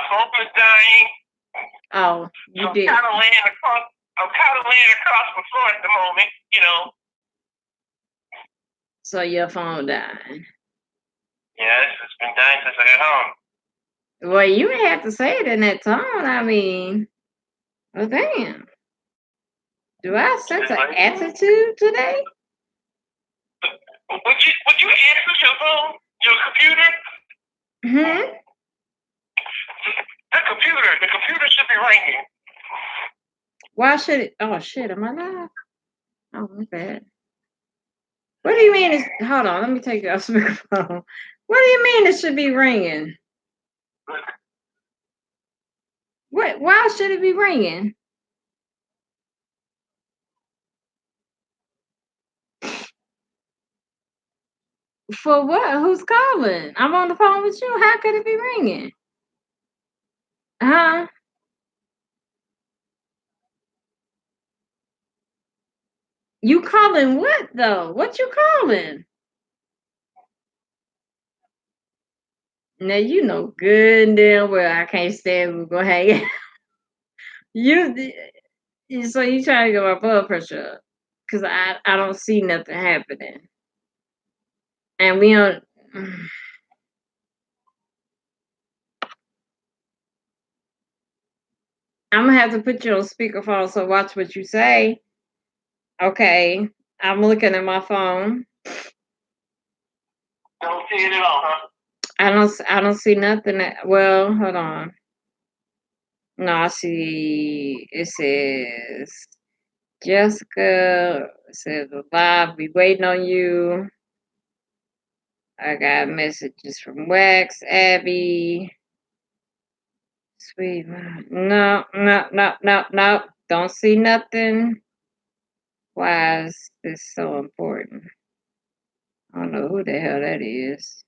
phone was dying. Oh, you I'm did. kind of laying across the floor at the moment, So your phone died. Yeah, it's been dying since I got home. Well, you ain't have to say it in that tone. I mean, well, damn. Do I sense an attitude today? Would you answer your phone, your computer? The computer should be ringing. Why should it? Oh shit, am I live? Oh, my bad. What do you mean? Hold on, let me take you off speakerphone. What do you mean it should be ringing? What? Why should it be ringing? For what? Who's calling? I'm on the phone with you. How could it be ringing? Huh? You calling what though? What you calling? Now you know good and damn well I can't stand we go hang out. So you trying to get my blood pressure up? Cause I don't see nothing happening, and we don't. I'm gonna have to put you on speakerphone. So watch what you say. Okay, I'm looking at my phone. Don't see it at all, huh? I don't see nothing. Well, hold on. No, I see. It says Jessica. It says live. We waiting on you. I got messages from Wax, Abby, SweetMa. No. Don't see nothing. Why is this so important? I don't know who the hell that is.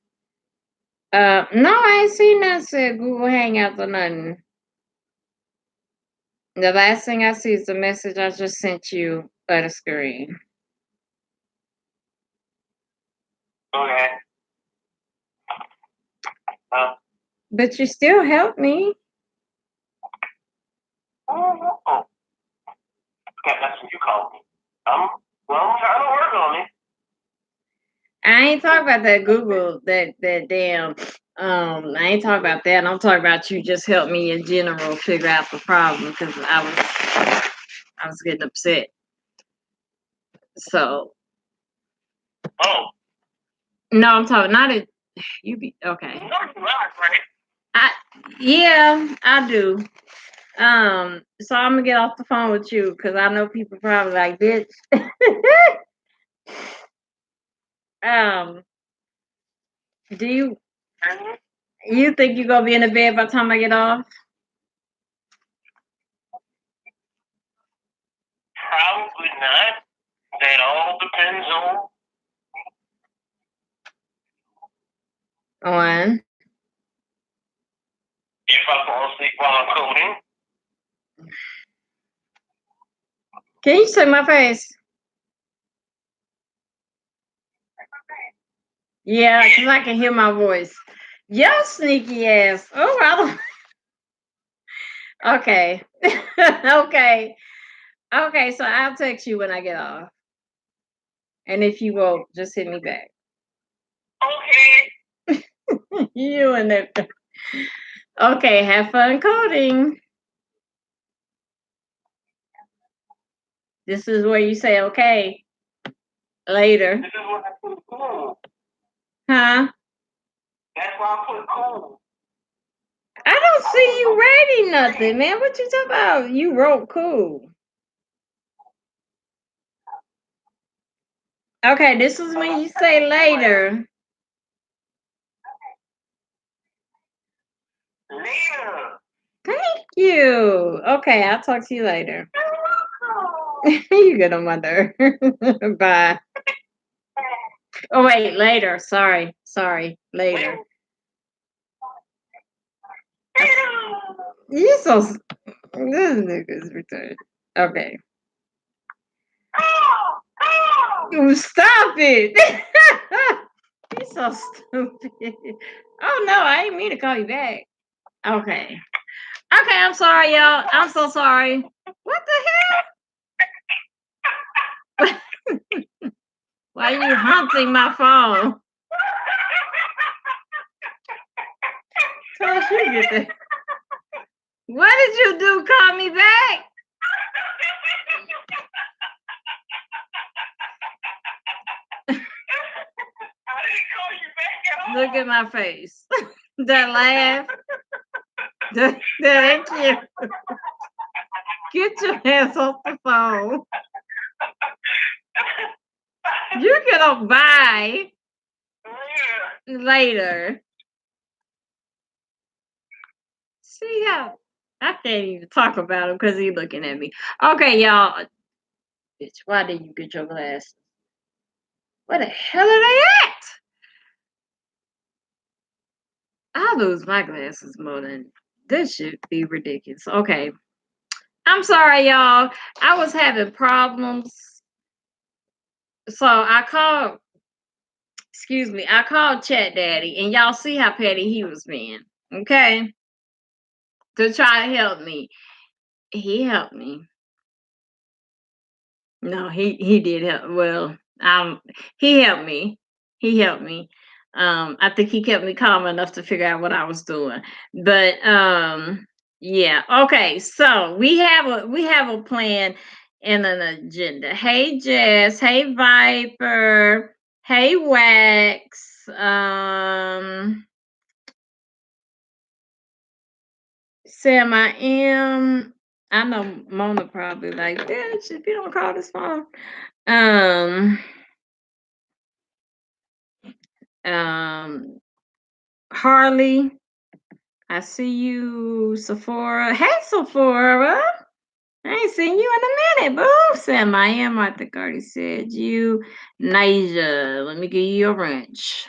No, I ain't seen nothing said Google Hangouts or nothing. The last thing I see is the message I just sent you at the screen. Okay. But you still help me. Oh. Okay, that's what you called me. I'm trying to work on it. I ain't talking about that Google, that damn. I ain't talking about that. I'm talking about you just help me in general figure out the problem because I was getting upset. So. Oh. No, I'm talking not it. You be okay. No, you're not, right? Yeah, I do. So I'm gonna get off the phone with you because I know people probably like, bitch. Do you think you're gonna be in the bed by the time I get off? Probably not. That all depends on if I fall asleep while I'm coding. Can you see my face? Yeah, because I can hear my voice. Yo, sneaky ass. Oh, I don't. Okay. Okay, so I'll text you when I get off. And if you won't, just hit me back. Okay. You and that. Okay, have fun coding. This is where you say okay later. This is what I put cool. Huh? That's why I put cool. I don't see you writing nothing, man. What you talking about? You wrote cool. Okay, this is when you say later. Later. Thank you. Okay, I'll talk to you later. You good on my nerve. Bye. Oh wait, later. Sorry, later. You so this nigga's retarded. Okay. Stop it. You're so stupid. Oh no, I didn't mean to call you back. Okay. Okay, I'm sorry, y'all. I'm so sorry. What the hell? Why are you hunting my phone? Tosh, you get that. What did you do? Call me back? I didn't call you back at all. Look at my face. That laugh. Thank you. Get your hands off the phone. You can buy later. See how I can't even talk about him because he's looking at me. Okay, y'all. Bitch, why did you get your glasses? Where the hell are they at? I lose my glasses more than this should be ridiculous. Okay. I'm sorry, y'all. I was having problems. So I called, I called Chat Daddy, and y'all see how petty he was being. Okay. To try to help me. He helped me. No, he did help. Well, he helped me. He helped me. I think he kept me calm enough to figure out what I was doing. But yeah. Okay, so we have a plan and an agenda. Hey Jess, hey Viper, hey Wax. Sam, I know Mona probably like, bitch, if you don't call this phone. Um, Harley, I see you. Sephora, hey Sephora, I ain't seen you in a minute, boo. Sam, I think I already said you. Nasia, let me give you a wrench.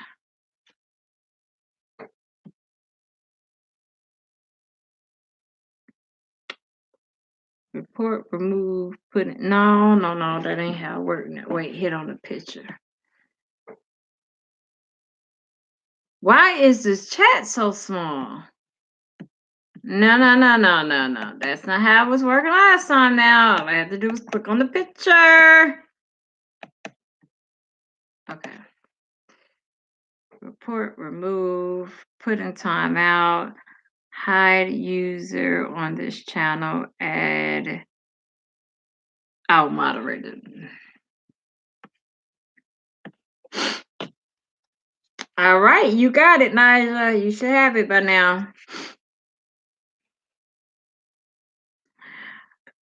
Report, remove, put it. No, that ain't how it works. Wait, hit on the picture. Why is this chat so small? No. That's not how it was working last time now. All I have to do is click on the picture. Okay. Report, remove, put in timeout, hide user on this channel, add moderator. All right, you got it, Nyla. You should have it by now.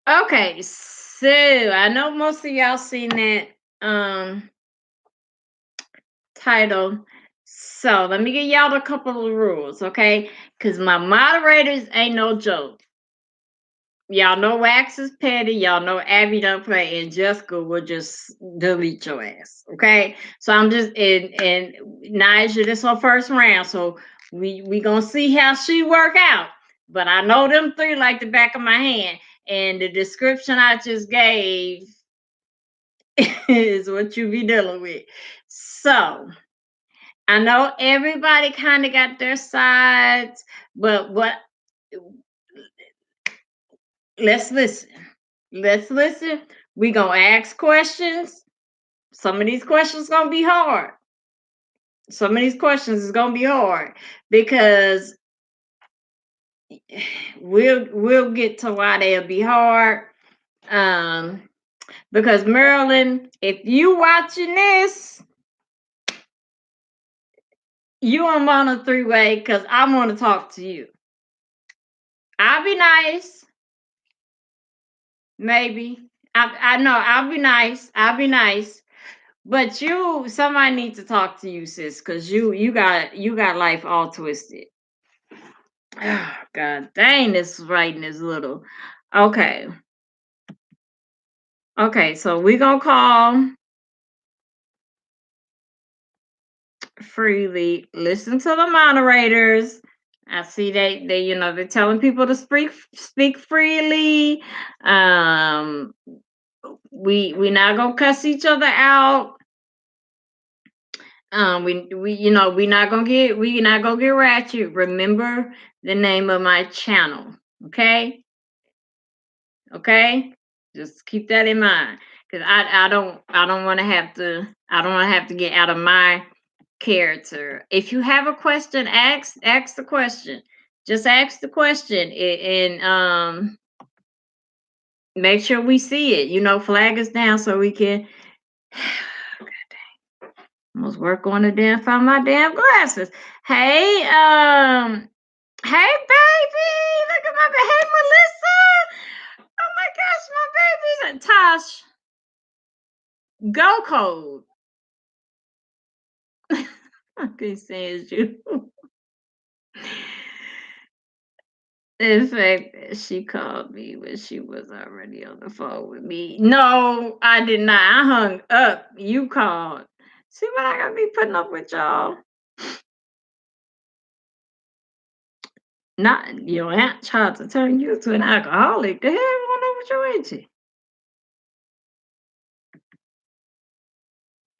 Okay, so I know most of y'all seen that title. So let me give y'all a couple of rules, okay? Because my moderators ain't no joke. Y'all know Wax is petty. Y'all know Abby don't play, and Jessica will just delete your ass. Okay, so I'm just and Nigel, this her first round, so we gonna see how she work out. But I know them three like the back of my hand, and the description I just gave is what you be dealing with. So I know everybody kind of got their sides, but let's listen. Let's listen. We gonna ask questions. Some of these questions gonna be hard. Some of these questions is gonna be hard because we'll get to why they'll be hard. Because Marilyn, if you watching this, you on a three-way because I want to talk to you. I'll be nice. Maybe. I know I'll be nice. I'll be nice. But somebody needs to talk to you, sis, because you got life all twisted. Oh, God dang, this writing is little. Okay. Okay, so we're gonna call freely. Listen to the moderators. I see they they're telling people to speak freely. We not gonna cuss each other out. We not gonna get ratchet. Remember the name of my channel. Okay? Okay? Just keep that in mind. Cause I don't wanna have to get out of my character. If you have a question, ask the question. Just ask the question and make sure we see it. Flag us down so we can almost work on the damn find my damn glasses. Hey, hey baby, look at my hey Melissa. Oh my gosh, my baby's Tosh. Go code. I can't say it's you. In fact, she called me when she was already on the phone with me. No, I did not. I hung up. You called. See what I gotta be putting up with y'all? Not your aunt tried to turn you to an alcoholic. The hell going on with your auntie?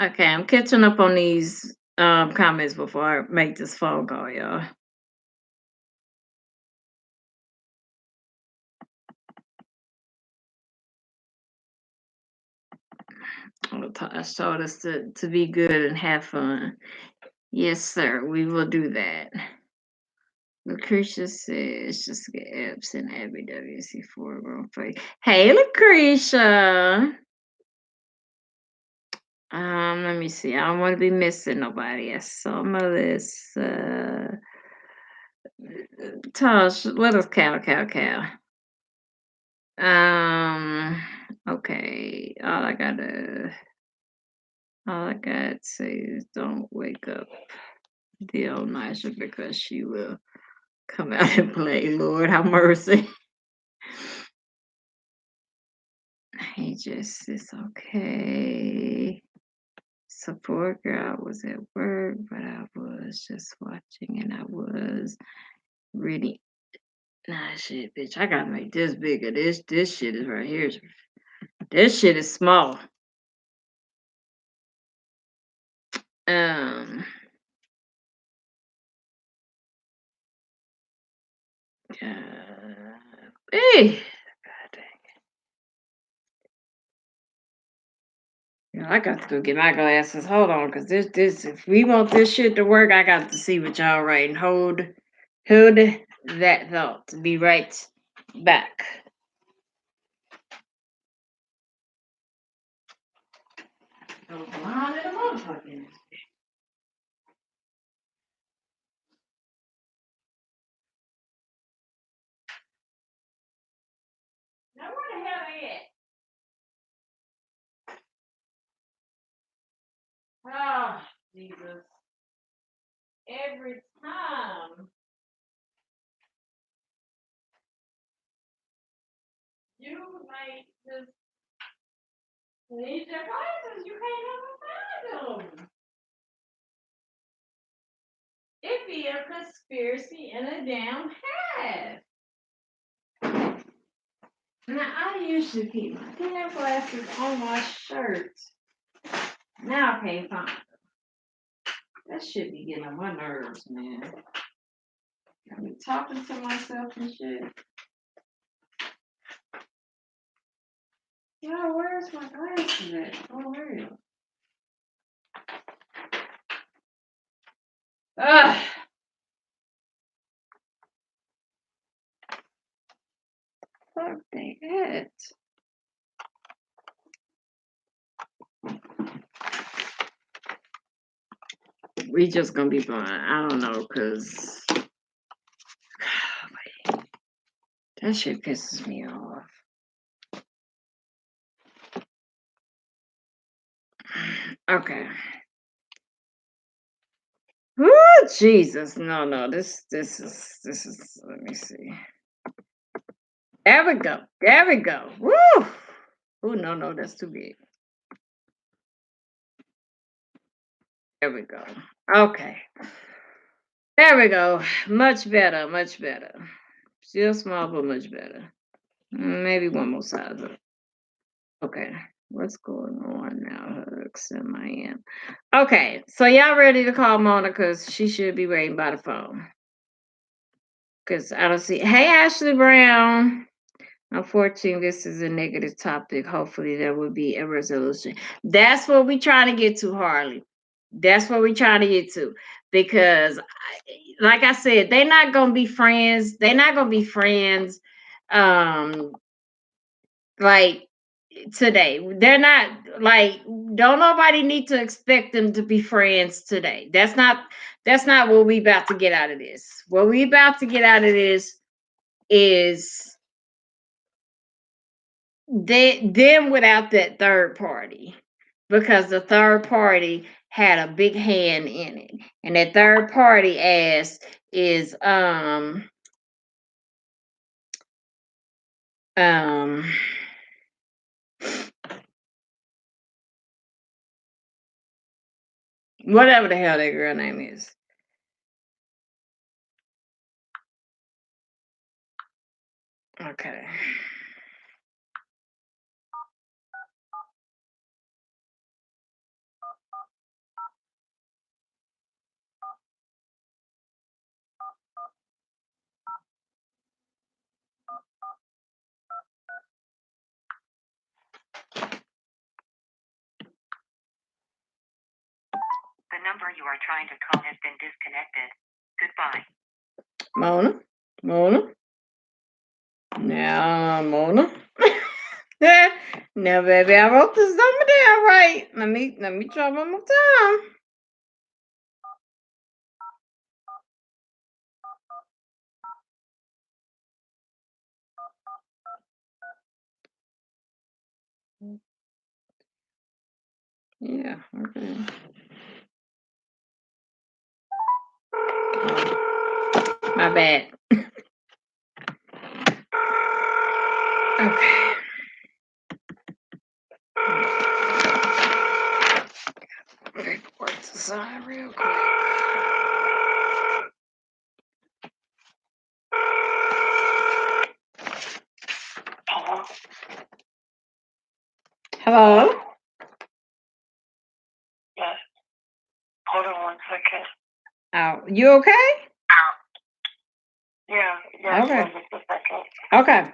Okay, I'm catching up on these comments before I make this phone call, y'all. I told us to be good and have fun. Yes, sir. We will do that. Lucretia says just get apps and Abby WC4 real quick. Hey, Lucretia. Let me see. I don't want to be missing nobody. I saw Melissa. Tosh, let us cow. Um, okay. All I got to say is don't wake up the old Nisha because she will come out and play. Lord have mercy. He just is okay. Support girl, I was at work, but I was just watching and I was really nah shit, bitch. I gotta make this bigger. This shit is right here. This shit is small. Um hey, God dang. I got to go get my glasses. Hold on, cause this if we want this shit to work, I got to see what y'all writing. Hold that thought. Be right back. Oh, blind in the motherfucking. Now where the hell they at? Oh, Jesus. Every time you make this need your glasses, you can't ever find them. It be a conspiracy and a damn half. Now I usually keep my damn glasses on my shirt. Now I can't find them. That shit be getting on my nerves, man. I be talking to myself and shit. Yeah, where's my glasses at? Oh, real. Ugh. Fuck they at? We just gonna be fine. I don't know, cause that shit pisses me off. Okay. Woo, Jesus. No. This is. Let me see. There we go. There we go. Woo. Oh no, that's too big. There we go. Okay. There we go. Much better. Much better. Still small, but much better. Maybe one more size up. Okay. What's going on now? Hugs and I am. Okay, so y'all ready to call Mona because she should be waiting by the phone. Because I don't see. Hey, Ashley Brown. Unfortunately, this is a negative topic. Hopefully, there will be a resolution. That's what we're trying to get to, Harley. That's what we're trying to get to. Because, like I said, they're not going to be friends. They're not going to be friends. Um, like today, they're not like. Don't nobody need to expect them to be friends today. That's not. That's not what we about to get out of this. What we about to get out of this is them without that third party, because the third party had a big hand in it, and that third party ass is um whatever the hell that girl name is. Okay. The number you are trying to call has been disconnected. Goodbye. Mona. Now, Mona. Now, baby, I wrote this number down right. Let me try one more time. Yeah, okay. My bad. Okay. Work this side real quick. Hello? Hello? Yes. Hold on 1 second. Oh, you okay? Yeah, yes, Okay. just a second. Okay.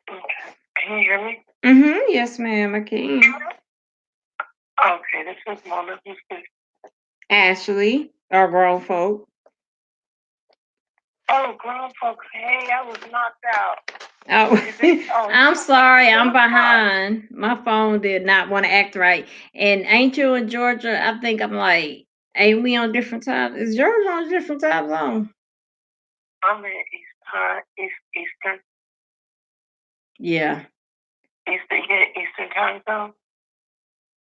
Okay. Can you hear me? Yes, ma'am, I can. Okay, this is Mona. Who's this? Ashley, our grown folk. Oh, grown folks. Hey, I was knocked out. Oh, I'm sorry, I'm behind. My phone did not want to act right. And ain't you in Georgia? I think I'm like, ain't we on different time? Is Georgia on a different time zone? I'm in Eastern. Yeah. Eastern time zone.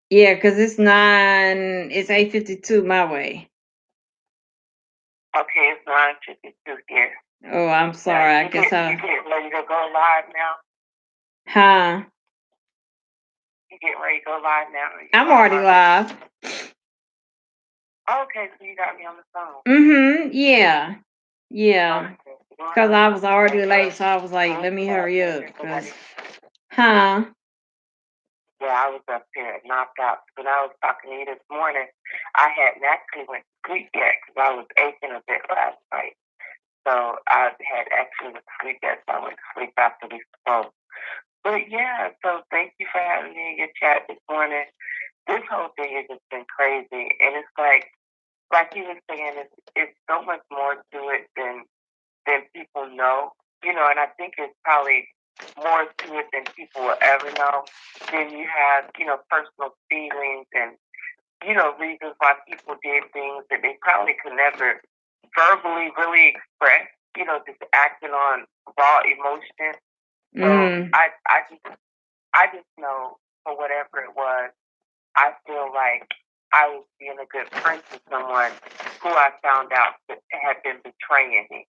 Yeah, because it's 8:52 my way. Okay, it's 9:52 here. Oh, I'm sorry. I guess you get ready to go live now. Huh? You get ready to go live now. I'm already live. Okay, so you got me on the phone. Yeah. Yeah. Okay. Because I was already late, so I was like, let me hurry up. Huh? Yeah, I was up here knocked out. When I was talking to you this morning, I hadn't actually went to sleep yet because I was aching a bit last night. So I had actually went to sleep yet, so I went to sleep after we spoke. But yeah, so thank you for having me in your chat this morning. This whole thing has just been crazy. And it's like you were saying, it's so much more to it than people know. You know, and I think it's probably more to it than people will ever know. Then you have, personal feelings and, reasons why people did things that they probably could never verbally really express, just acting on raw emotion. So I just know for whatever it was, I feel like I was being a good friend to someone who I found out that had been betraying me.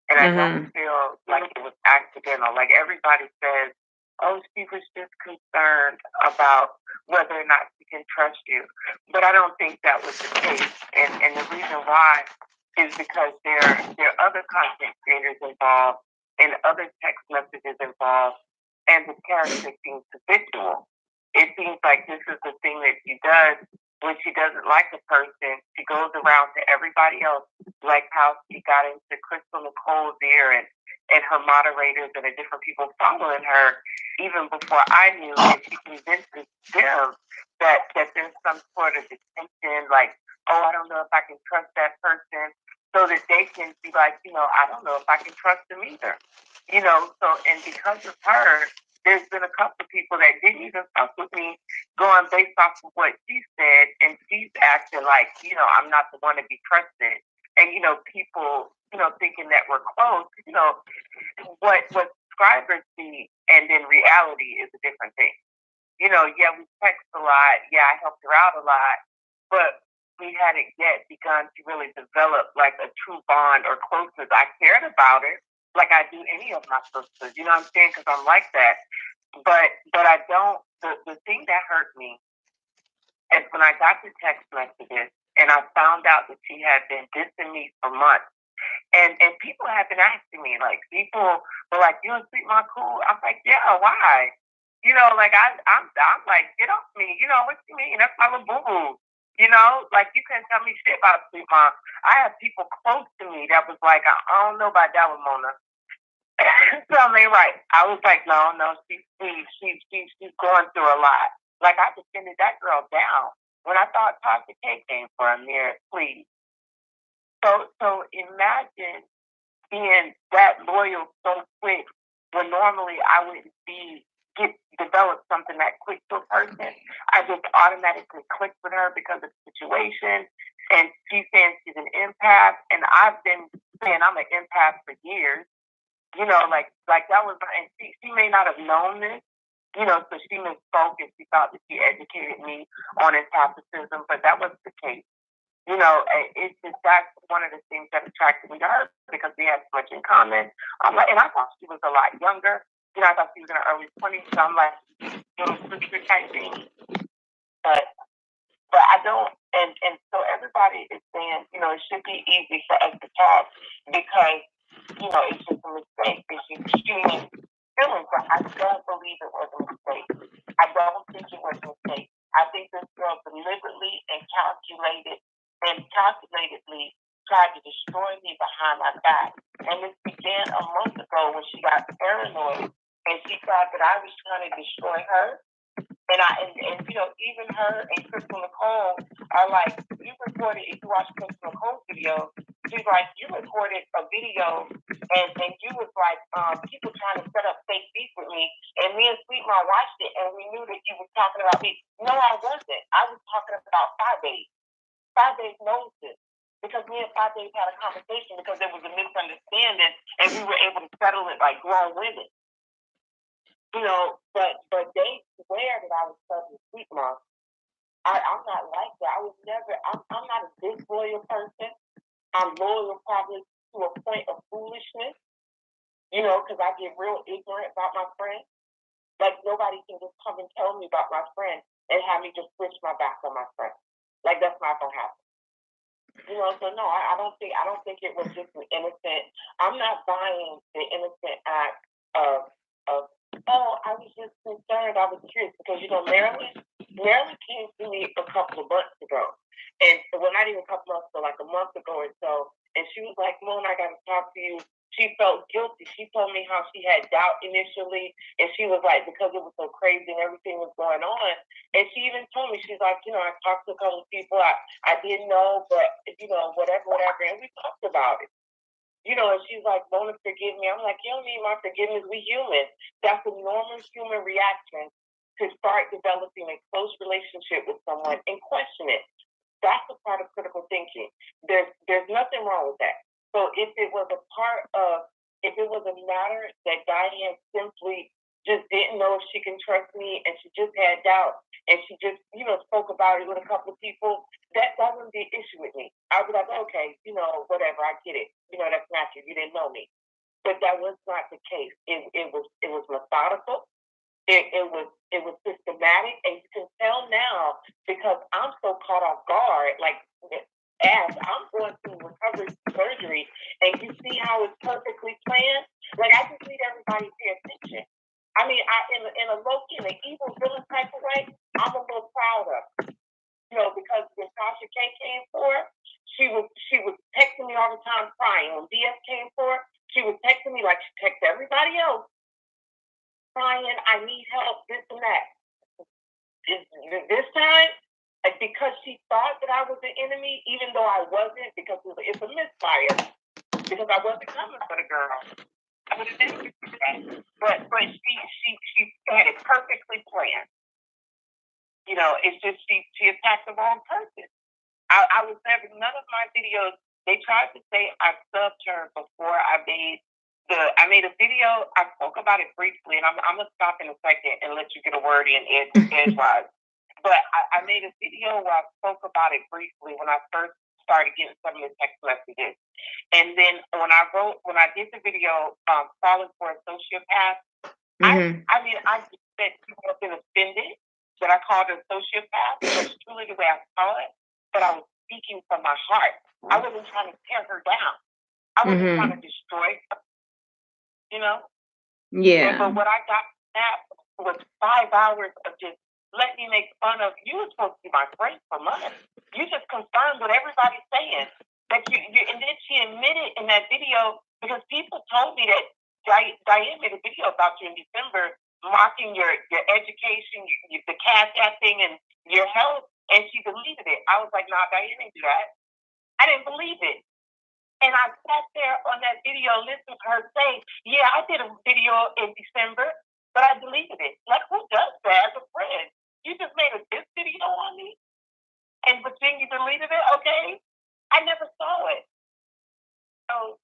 And I don't feel like it was accidental. Like everybody says, oh, she was just concerned about whether or not she can trust you. But I don't think that was the case. And the reason why is because there are other content creators involved and other text messages involved, and the character seems habitual. It seems like this is the thing that she does when she doesn't like a person. She goes around to everybody else, like how she got into Crystal Nicole's ear and her moderators and the different people following her, even before I knew, and she convinces them that there's some sort of distinction, like, oh, I don't know if I can trust that person, so that they can be like, I don't know if I can trust them either. So, and because of her, there's been a couple of people that didn't even fuck with me going based off of what she said, and she's acting like, I'm not the one to be trusted. And, people, thinking that we're close, what subscribers see and in reality is a different thing. Yeah, we text a lot. Yeah, I helped her out a lot, but we hadn't yet begun to really develop like a true bond or closeness. I cared about her like I do any of my sisters. You know what I'm saying? Because I'm like that. But I don't. The thing that hurt me is when I got the text messages and I found out that she had been dissing me for months. And people have been asking me, like, people were like, "You and SweetMa cool?" I'm like, "Yeah, why?" Like I'm like, "Get off me." What you mean? That's my little boo boo. Like you couldn't tell me shit about SweetMa. I have people close to me that was like, I don't know about that one, Mona. So I mean, right. I was like, no, she's going through a lot. Like I defended that girl down when I thought Tasha K came for a mere plea. So imagine being that loyal so quick when normally I wouldn't develop something that quick to a person. I just automatically click with her because of the situation. And she's saying she's an empath, and I've been saying I'm an empath for years. Like that was, and she may not have known this, so she misspoke and she thought that she educated me on empathicism, but that wasn't the case. It's just that's one of the things that attracted me to her because we had so much in common. And I thought she was a lot younger. I thought she was in her early 20s. So I'm like, sister type thing. But I don't. And so everybody is saying, it should be easy for us to talk because, it's just a mistake. It's just human feelings. But I don't believe it was a mistake. I don't think it was a mistake. I think this girl deliberately and calculatedly tried to destroy me behind my back. And this began a month ago when she got paranoid and she thought that I was trying to destroy her. And even her and Crystal Nicole are like, you recorded, if you watch Crystal Nicole's video, she's like, you recorded a video and you was like, people trying to set up fake beef with me. And me and SweetMa watched it and we knew that you was talking about me. No, I wasn't. I was talking about 5 days. 5 days notices. Because me and 5 days had a conversation because there was a misunderstanding and we were able to settle it like grown women. But they swear that I was studying SweetMa. I'm not like that. I was never. I'm not a disloyal person. I'm loyal probably to a point of foolishness. Because I get real ignorant about my friends. Like nobody can just come and tell me about my friend and have me just switch my back on my friend. Like that's not gonna happen. So no, I don't think it was just an innocent. I'm not buying the innocent act of I was just concerned. I was curious because Marilyn came to me a couple of months ago, and well, not even a couple months ago, like a month ago or so, and she was like, "Mona, I got to talk to you." She felt guilty. She told me how she had doubt initially, and she was like, because it was so crazy and everything was going on. And she even told me, she's like, I talked to a couple of people I didn't know, but whatever, and we talked about it. And she's like, Mona, forgive me. I'm like, you don't need my forgiveness. We human. That's a normal human reaction to start developing a close relationship with someone and question it. That's a part of critical thinking. There's nothing wrong with that. So if it was a matter that Diane simply just didn't know if she can trust me and she just had doubt and she just, spoke about it with a couple of people, that wouldn't be an issue with me. I would be like, okay, whatever, I get it. That's natural. You didn't know me. But that was not the case. It was methodical. It was systematic, and you can tell now because I'm so caught off guard. Like As I'm going through recovery surgery, and you see how it's perfectly planned. Like I just need everybody to pay attention. I mean, in a low key, in an evil villain type of way, I'm a little proud of. Because when Tasha K came for her, she was texting me all the time crying. When DS came for her, she was texting me like she texts everybody else, crying, I need help, this and that. This time, because she thought that I was the enemy, even though I wasn't, because it's a misfire. Because I wasn't coming for the girl. I would have never did that. But she had it perfectly planned. It's just she attacked the wrong person. I was never, none of my videos, they tried to say I subbed her before I made a video. I spoke about it briefly, and I'm going to stop in a second and let you get a word in edgewise. But I made a video where I spoke about it briefly when I first started getting some of the text messages. And then when I did the video, Falling for a Sociopath, I just said people have been offended that I called her a sociopath. That's truly the way I saw it. But I was speaking from my heart. I wasn't trying to tear her down. I wasn't trying to destroy her. Yeah. But what I got from that was 5 hours of just let me make fun of you. Were supposed to be my friend for months. You just confirmed what everybody's saying. That you and then she admitted in that video, because people told me that Diane made a video about you in December, mocking your education, the cash app thing, and your health, and she deleted it. I was like, nah, Diane didn't do that. I didn't believe it. And I sat there on that video listening to her say, yeah, I did a video in December, but I deleted it. Like, who does that as a friend? You just made a diss video on me, but then you deleted it? Okay. I never saw it. So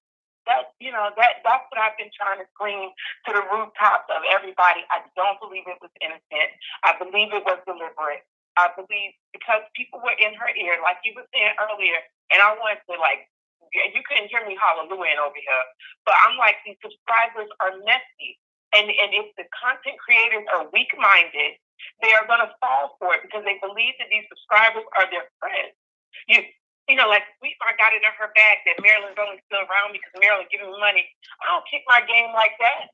that's what I've been trying to scream to the rooftops of everybody. I don't believe it was innocent. I believe it was deliberate. I believe because people were in her ear, like you were saying earlier, and I wanted to you couldn't hear me hallelujah over here, but I'm like, these subscribers are messy. And if the content creators are weak-minded, they are going to fall for it because they believe that these subscribers are their friends. Like SweetMa got it in her bag that Maryland's only still around me because Maryland giving me money. I don't kick my game like that.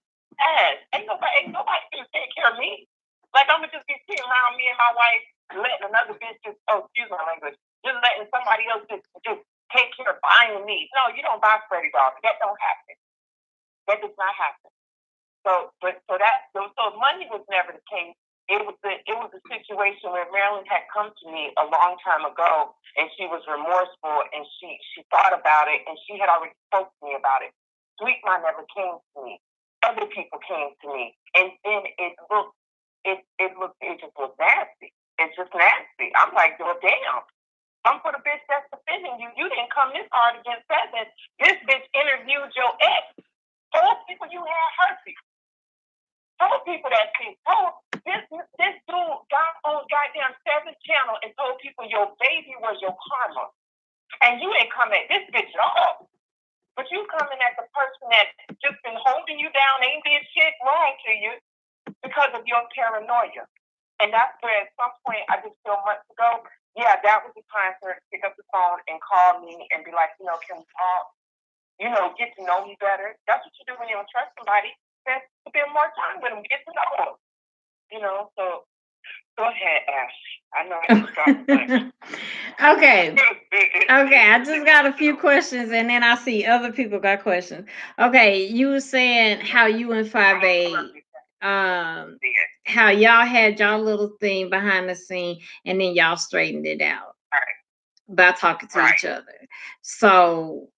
Ain't nobody gonna take care of me. Like I'm gonna just be sitting around me and my wife letting another bitch excuse my language, just letting somebody else just take care of buying me. No, you don't buy Freddie Dog. That don't happen. That does not happen. So money was never the case. It was a situation where Marilyn had come to me a long time ago, and she was remorseful, and she thought about it, and she had already spoke to me about it. SweetMa never came to me. Other people came to me, and then it just looked nasty. It's just nasty. I'm like, well, damn. I'm for the bitch that's defending you. You didn't come this hard against that. This bitch interviewed your ex. Told people you had herpes. Told people that shit. This dude got on goddamn 7 Channel and told people your baby was your karma. And you ain't come at this bitch at all. But you coming at the person that just been holding you down, ain't did shit wrong to you because of your paranoia. And that's where at some point I just feel months ago, yeah, that was the time for her to pick up the phone and call me and be like, can we talk? Get to know me better. That's what you do when you don't trust somebody. Spend more time with them, get to know them. So go ahead, Ash. I know I just got Okay. I just got a few questions, and then I see other people got questions. Okay, you were saying how you and 5A, how y'all had y'all little thing behind the scene, and then y'all straightened it out by talking to each other. So.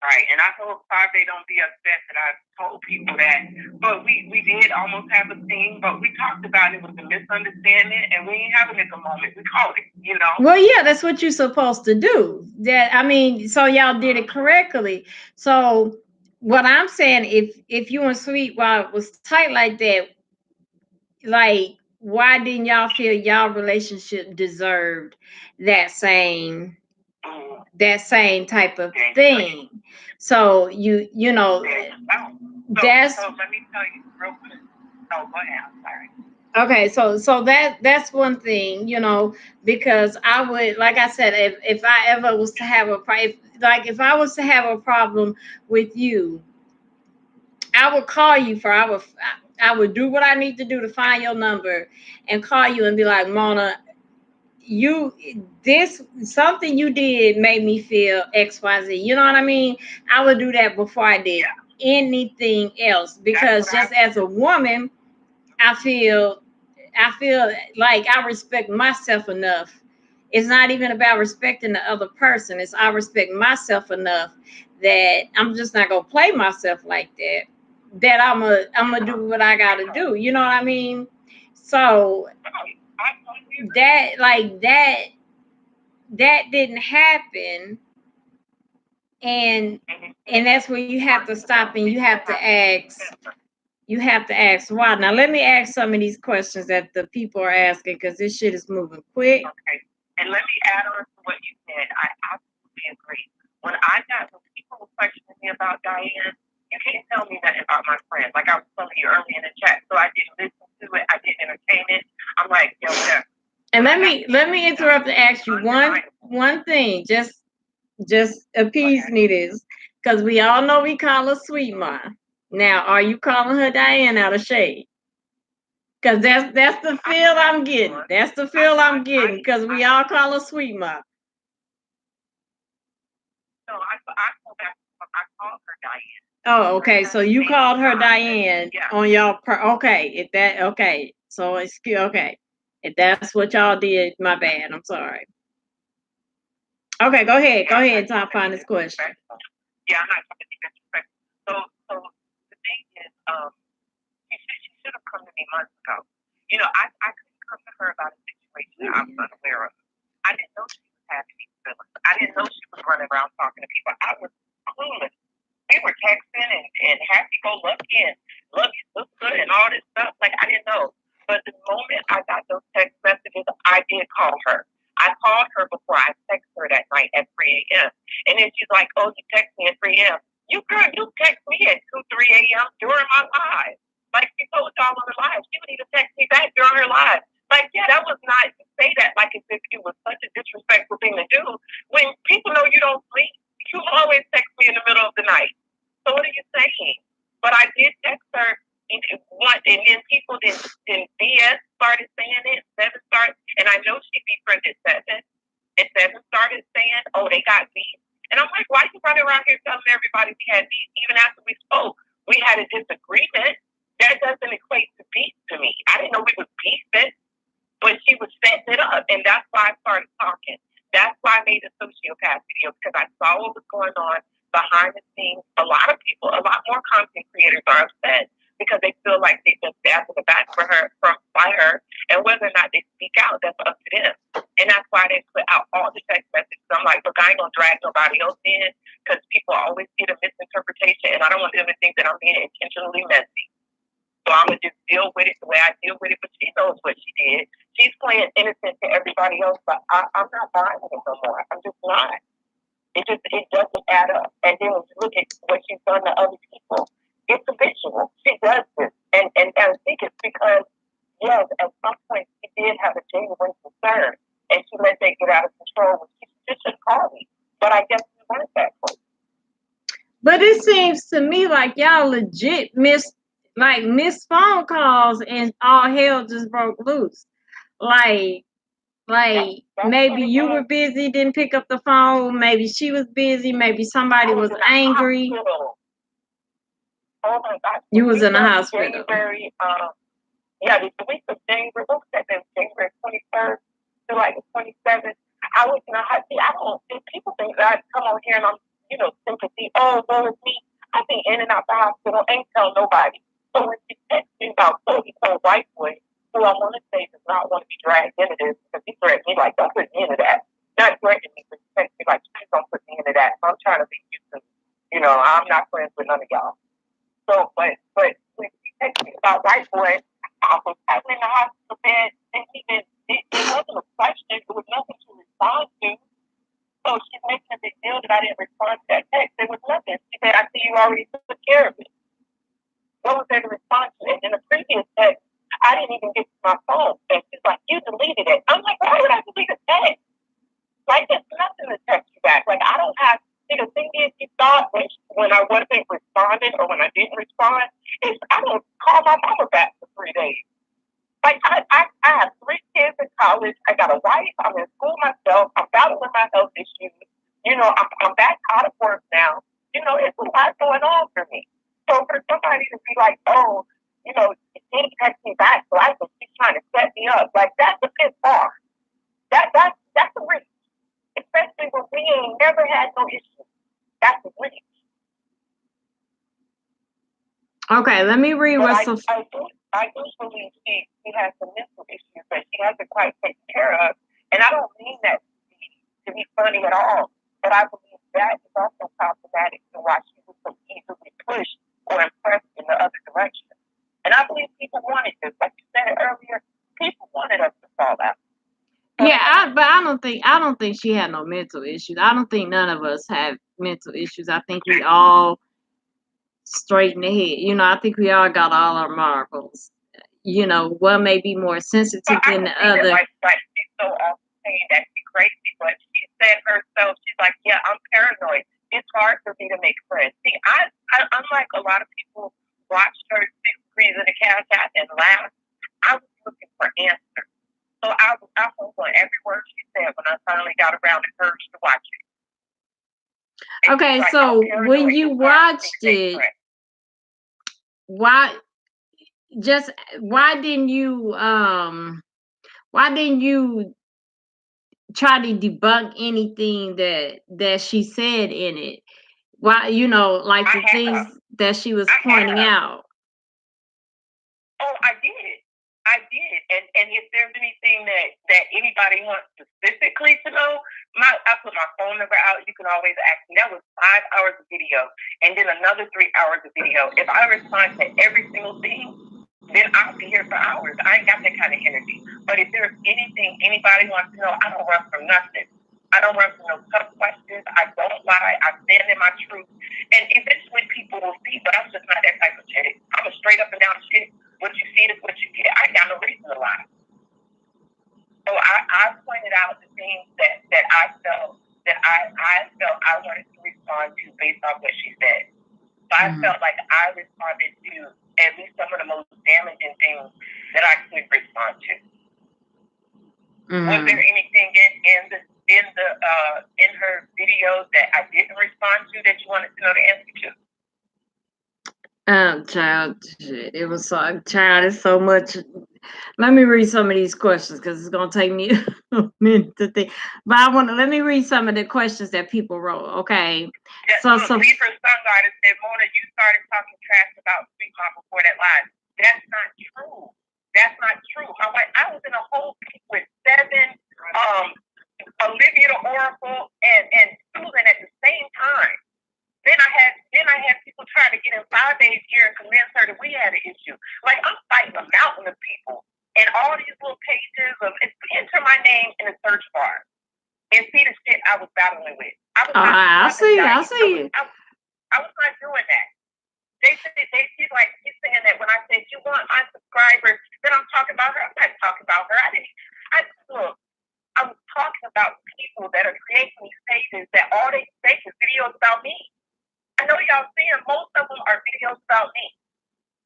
Right, and I hope 5A don't be upset that I told people that. But we did almost have a thing, but we talked about it with a misunderstanding, and we ain't having it at the moment. We called it, Well, yeah, that's what you're supposed to do. So y'all did it correctly. So what I'm saying, if you and SweetMa was tight like that, like, why didn't y'all feel y'all relationship deserved that same type of thing? So you know, that's. So let me tell you real quick. Oh, go ahead. I'm sorry. Okay, so that's one thing, because I would, like I said, if I ever was to have if I was to have a problem with you, I would call you for I would do what I need to do to find your number and call you and be like, Mona, you this something you did made me feel XYZ. You know what I mean? I would do that before I did anything else because just as a woman, I feel I feel like I respect myself enough. It's not even about respecting the other person. It's I respect myself enough that I'm just not gonna play myself like that. That I'm gonna do what I gotta do. You know what I mean? So that didn't happen, and that's where you have to stop and you have to ask why. Now let me ask some of these questions that the people are asking because this shit is moving quick. Okay. And let me add on to what you said. I absolutely agree. When people were questioning me about Diane, you can't tell me nothing about my friends. Like I was telling you earlier in the chat. So I didn't listen to it. I didn't entertain it. I'm like, yo, whatever. And let me interrupt and ask you one thing. Just appease me this. Because we all know we call her SweetMa. Now, are you calling her Diane out of shade? Because that's the feel I'm getting. That's the feel I'm getting. Because we all call her SweetMa. No, I call her Diane. Oh, okay. So you called her Diane on y'all. Okay. So okay. If that's what y'all did, my bad. I'm sorry. Okay, go ahead. Go ahead until I find this question. Yeah, I'm not trying to be disrespectful. So the thing is, she should have come to me months ago. I couldn't come to her about a situation I was unaware of. I didn't know she was having these feelings. I didn't know she was running around talking to people. I was clueless. We were texting and happy go lucky and love you so good and all this stuff. Like I didn't know. But the moment I got those text messages, I did call her. I called her before I texted her that night at 3 a.m. And then she's like, "Oh, you text me at 3 a.m. You text me at 2, 3 a.m. during my live. Like she told y'all on her live. She would even text me back during her live. Like, yeah, that was not to say that like as if it was such a disrespectful thing to do. When people know you don't sleep, you always text me in the middle of the night. So what are you saying? But I did text her and then people then BS started saying it, Seven started, and I know she befriended Seven, and Seven started saying, "Oh, they got beef," and I'm like, "Why you running around here telling everybody we had beef? Even after we spoke, we had a disagreement. That doesn't equate to beef to me. I didn't know we was beefing, but she was setting it up, and that's why I started talking. That's why I made a sociopath video because I saw what was going on behind the scenes. A lot of people, a lot more content creators are upset because they feel like they've been stabbed in the back by her, and whether or not they speak out, that's up to them. And that's why they put out all the text messages. I'm like, look, I ain't gonna drag nobody else in because people always get a misinterpretation, and I don't want them to think that I'm being intentionally messy. So I'm gonna just deal with it the way I deal with it. But she knows what she did. She's playing innocent to everybody else, but I'm not buying it no more. I'm just not. It doesn't add up. And then when you look at what she's done to other people, it's habitual. She does this, and I think it's because yes, at some point she did have a genuine concern, and she let that get out of control. When she just shouldn't call me, but I guess we weren't that close. But it seems to me like y'all legit missed phone calls and all hell just broke loose. Like maybe you were busy, didn't pick up the phone. Maybe she was busy. Maybe somebody was angry. Oh my God! You was in the hospital. January, the week of January. What was that? January 23rd to like the 27th. I was in a hospital. I don't. People think that I come on here and I'm, sympathy. Oh, woe is me. I've been in and out the hospital. Ain't tell nobody. So when she texted me about 30-year-old white boy, who I want to say does not want to be dragged into this because he threatened me like, don't put me into that. Not threatening me, but he texted me like, please don't put me into that. So I'm trying to be used to, I'm not friends with none of y'all. So, but when she texted me about white boy, I was in the hospital bed, and it wasn't a question. There was nothing to respond to. So she's making a big deal that I didn't respond to that text. There was nothing. She said, I see you already took care of it. What was there to respond to? And in the previous text, I didn't even get to my phone. And she's like, you deleted it. I'm like, why would I delete a text? Like, there's nothing to text you back. Like, I don't have, the thing is, you thought when I wasn't responding or when I didn't respond, is I don't call my mama back for 3 days. Like, I have 3 kids in college. I got a wife. I'm in school myself. I'm battling my health issues. I'm back out of work now. It's a lot going on for me. So for somebody to be like, oh, you didn't text me back, so I think she's trying to set me up. Like, that's a bit far. That's a reach. Especially when we ain't never had no issues. That's a reach. Okay, let me read what some. I do believe she has some mental issues that she hasn't quite taken care of. And I don't mean that to be funny at all. But I believe that is also problematic to why she was so easily pushed or impressed in the other direction. And I believe people wanted this. Like you said earlier, people wanted us to fall out. Yeah, but I don't think she had no mental issues. I don't think none of us have mental issues. I think we all straight in the head. I think we all got all our marbles. One may be more sensitive than the other. Like she's so often saying that she's crazy, but she said herself, she's like, yeah, I'm paranoid. It's hard for me to make friends. See, I unlike a lot of people watch her 6 degrees of the Cash App and laugh, I was looking for answers. So I was on every word she said when I finally got around the courage to watch it. And okay, like, so when you watched it, why didn't you try to debunk anything that she said in it? Why, like the things that she was pointing out? Oh, I did. And if there's anything that anybody wants specifically to know, I put my phone number out. You can always ask me. That was 5 hours of video and then another 3 hours of video. If I respond to every single thing, then I'll be here for hours. I ain't got that kind of energy. But if there's anything anybody wants to know, I don't run from nothing. I don't run from no tough questions. I don't lie. I stand in my truth. And eventually people will see, but I'm just not that type of chick. I'm a straight up and down chick. What you see is what you get. I got no reason to lie. So I pointed out the things that I felt I wanted to respond to based on what she said. So I felt like I responded to at least some of the most damaging things that I could respond to. Was there anything in her videos that I didn't respond to that you wanted to know the answer to? Child, it was so, child, it's so much. Let me read some of these questions because it's gonna take me a minute to think. But let me read some of the questions that people wrote. Okay. Yeah, so Beaver Sun Garden said, Mona, you started talking trash about SweetMa before that live. That's not true. That's not true. I was in a whole peak with 7, Olivia the Oracle and Susan at the same time. Then I had people trying to get in 5 days here and convince her that we had an issue. Like, I'm fighting a mountain of people. And all these little pages of enter my name in the search bar and see the shit I was battling with. I see. I was not doing that. She's saying that when I said you want my subscribers, then I'm talking about her. I'm not talking about her. I was talking about people that are creating these pages that all they make is videos about me. I know y'all seeing most of them are videos about me.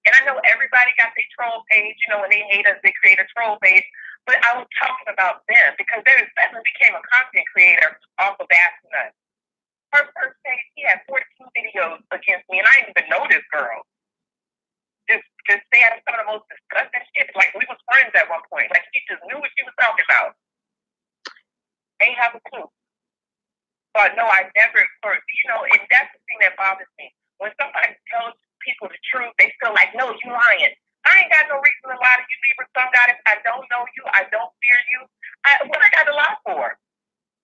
And I know everybody got their troll page, when they hate us, they create a troll page. But I was talking about them because they became a content creator off of Nut. Her first page, she had 14 videos against me, and I didn't even know this girl. Just saying some of the most disgusting shit. Like, we was friends at one point. Like, she just knew what she was talking about. Ain't have a clue. But no, I never, and that's the thing that bothers me. When somebody tells people the truth, they feel like, no, you lying. I ain't got no reason to lie to you, Libra Sun Goddess. I don't know you. I don't fear you. What I got to lie for?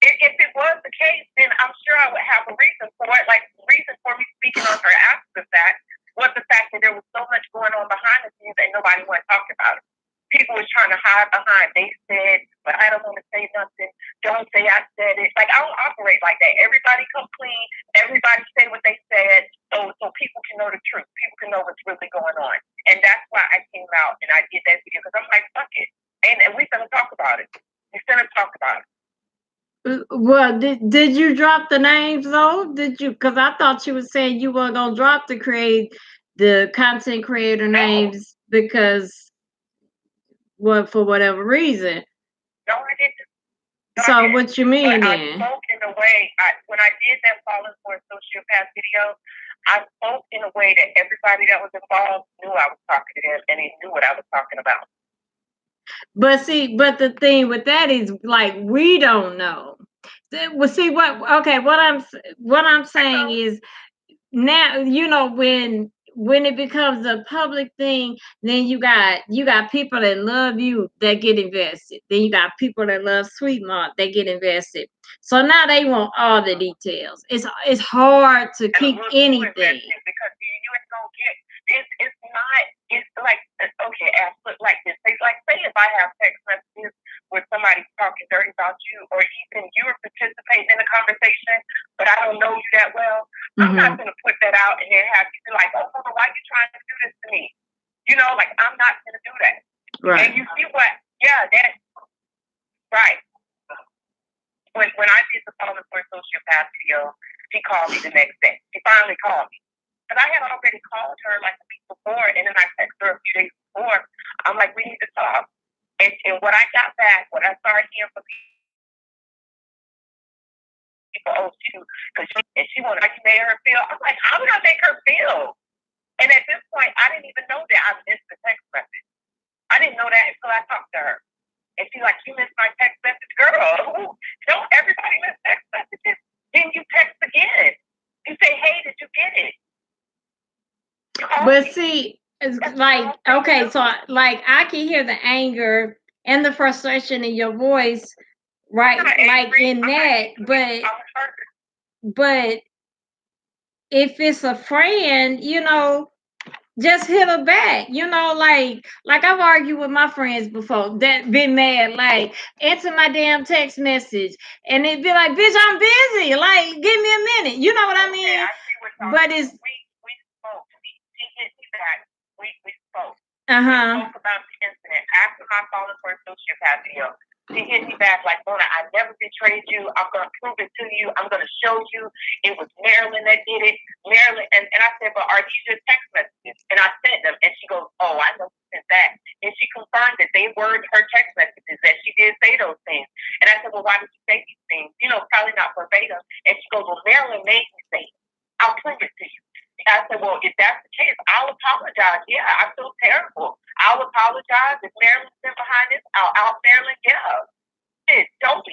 If it was the case, then I'm sure I would have a reason for it. Like, the reason for me speaking on her after the fact was the fact that there was so much going on behind the scenes that nobody wanted to talk about it. People were trying to hide behind they said, but I don't want to say nothing. Don't say I said it. Like, I don't operate like that. Everybody come clean. Everybody say what they said, so people can know the truth. People can know what's really going on. And that's why I came out and I did that video, because I'm like, fuck it. And we're going to talk about it. We're going to talk about it. Well, did you drop the names though? Did you? Because I thought you were saying you were gonna drop the content creator names because for whatever reason. No, I didn't. So what you mean but then? I spoke in a way, when I did that Falling for a Sociopath video, I spoke in a way that everybody that was involved knew I was talking to them and they knew what I was talking about. But the thing with that is, like, we don't know. Well, see what I'm saying is, now, you know, when it becomes a public thing, then you got people that love you that get invested. Then you got people that love SweetMa that get invested. So now they want all the details. It's hard to keep anything. Because you ain't gonna get it's not. It's like, okay, like this. Like, say if I have text messages where somebody's talking dirty about you, or even you're participating in a conversation, but I don't know you that well, I'm not gonna put that out and then have you be like, oh, why are you trying to do this to me? You know, like, I'm not gonna do that. Right. And you see what? Yeah, that's right. When I did the Falling for a Sociopath video, she called me the next day. She finally called me. But I had already called her like a week before, and then I texted her a few days before. I'm like, we need to talk. And when I got back, when I started hearing from people, because she wanted, like, you made her feel. I'm like, how did I make her feel? And at this point, I didn't even know that I missed the text message. I didn't know that until I talked to her. And she's like, you missed my text message, girl. Don't everybody miss text messages? Then you text again. You say, hey, did you get it? But see, it's like, okay, so like I can hear the anger and the frustration in your voice, right? Like in that, but if it's a friend, you know, just hit her back. You know, like I've argued with my friends before that been mad, like, answer my damn text message, and they'd be like, bitch, I'm busy. Like, give me a minute. You know what I mean? I see what but it's we spoke. She hit me back. We spoke. We spoke about the incident after my Falling for a Sociopath video. She hit me back like, Mona, I never betrayed you. I'm going to prove it to you. I'm going to show you it was Marilyn that did it. Marilyn. And I said, but are these your text messages? And I sent them. And she goes, oh, I know you sent that. And she confirmed that they were her text messages, that she did say those things. And I said, well, why did you say these things? You know, probably not verbatim. And she goes, well, Marilyn made me say it. I'll prove it to you. I said, well, if that's the case, I'll apologize. Yeah, I feel terrible. I'll apologize. If Marilyn's been behind this, I'll out Marilyn. Yeah. Don't be.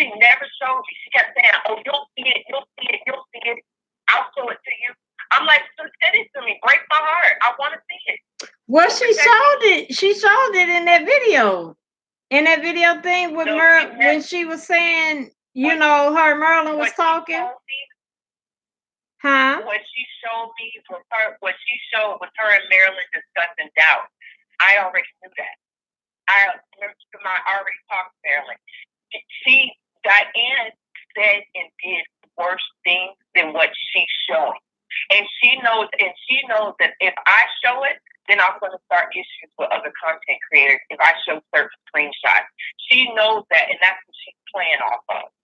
She never showed me. She kept saying, oh, you'll see it. You'll see it. You'll see it. I'll show it to you. I'm like, send it to me. Break my heart. I want to see it. Well, she showed it. She showed it in that video. In that video thing with Merlin, when she was saying, you know, her Merlin was talking. Huh? What she showed me was her and Marilyn discussing doubt. I already knew that. I already talked to Marilyn. Diane said and did worse things than what she's showing. And she knows that if I show it, then I'm going to start issues with other content creators if I show certain screenshots. She knows that, and that's what she's playing off of.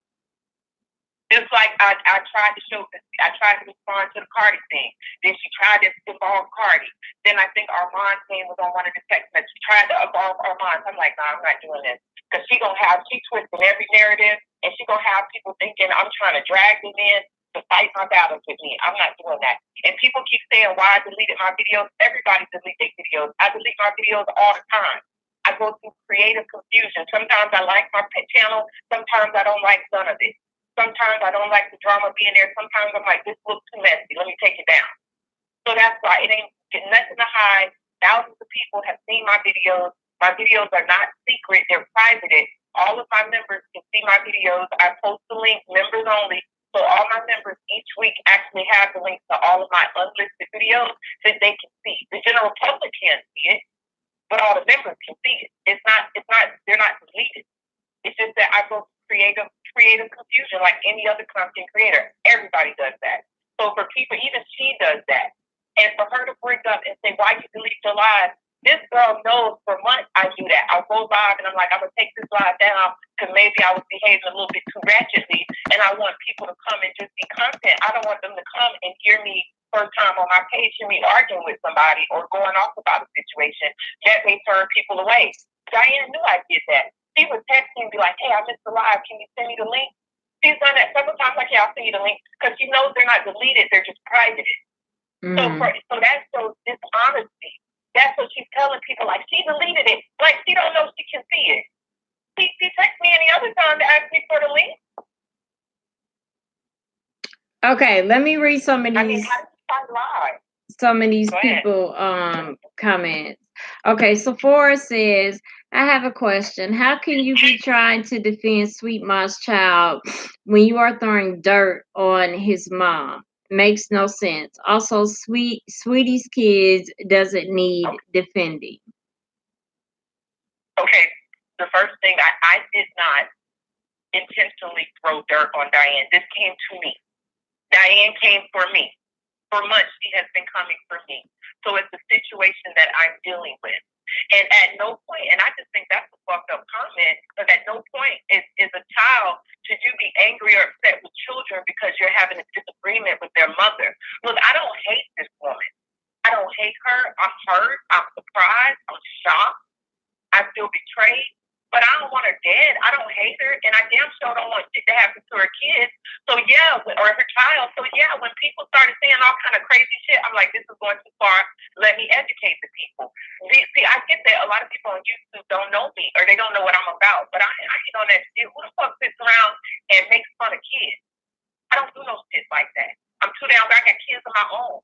Just like I tried to respond to the Cardi thing. Then she tried to involve Cardi. Then I think Armand's name was on one of the text messages. She tried to involve Armand. I'm like, no, I'm not doing this. Because she's twisting every narrative, and she's going to have people thinking I'm trying to drag them in to fight my battles with me. I'm not doing that. And people keep saying why I deleted my videos. Everybody delete their videos. I delete my videos all the time. I go through creative confusion. Sometimes I like my channel. Sometimes I don't like none of it. Sometimes I don't like the drama being there. Sometimes I'm like, this looks too messy. Let me take it down. So that's why it ain't nothing to hide. Thousands of people have seen my videos. My videos are not secret. They're privated. All of my members can see my videos. I post the link, members only. So all my members each week actually have the link to all of my unlisted videos so they can see. The general public can't see it. but all the members can see it. They're not deleted. It's just that I go creative confusion like any other content creator. Everybody does that. So for people, even she does that. And for her to bring up and say, why you delete your live? This girl knows for months I do that. I'll go live and I'm like, I'm going to take this live down because maybe I was behaving a little bit too ratchetly and I want people to come and just see content. I don't want them to come and hear me first time on my page, hear me arguing with somebody or going off about a situation. That may turn people away. Diane knew I did that. She would text me and be like, hey, I missed the live. Can you send me the link? She's done that several times. Like, yeah, I'll send you the link because she knows they're not deleted. They're just private. So that shows dishonesty. That's what she's telling people. Like, she deleted it. Like, she don't know she can see it. She texts me any other time to ask me for the link. Okay, let me read some of these. I mean, how do you find live? Some of these people comments. Okay, Sephora says, I have a question. How can you be trying to defend SweetMa's child when you are throwing dirt on his mom? Makes no sense. Also, Sweetie's kids doesn't need defending. Okay, the first thing, I did not intentionally throw dirt on Diane. This came to me. Diane came for me. For months, she has been coming for me. So it's a situation that I'm dealing with. And at no point, and I just think that's a fucked up comment, because at no point is a child, should you be angry or upset with children because you're having a disagreement with their mother. Look, I don't hate this woman. I don't hate her. I'm hurt. I'm surprised. I'm shocked. I feel betrayed. But I don't want her dead. I don't hate her. And I damn sure don't want shit to happen to her kids. So yeah, or her child. So yeah, when people started saying all kind of crazy shit, I'm like, this is going too far. Let me educate the people. See, I get that a lot of people on YouTube don't know me or they don't know what I'm about. But I get on that shit. Who the fuck sits around and makes fun of kids? I don't do no shit like that. I'm too down. I got kids of my own.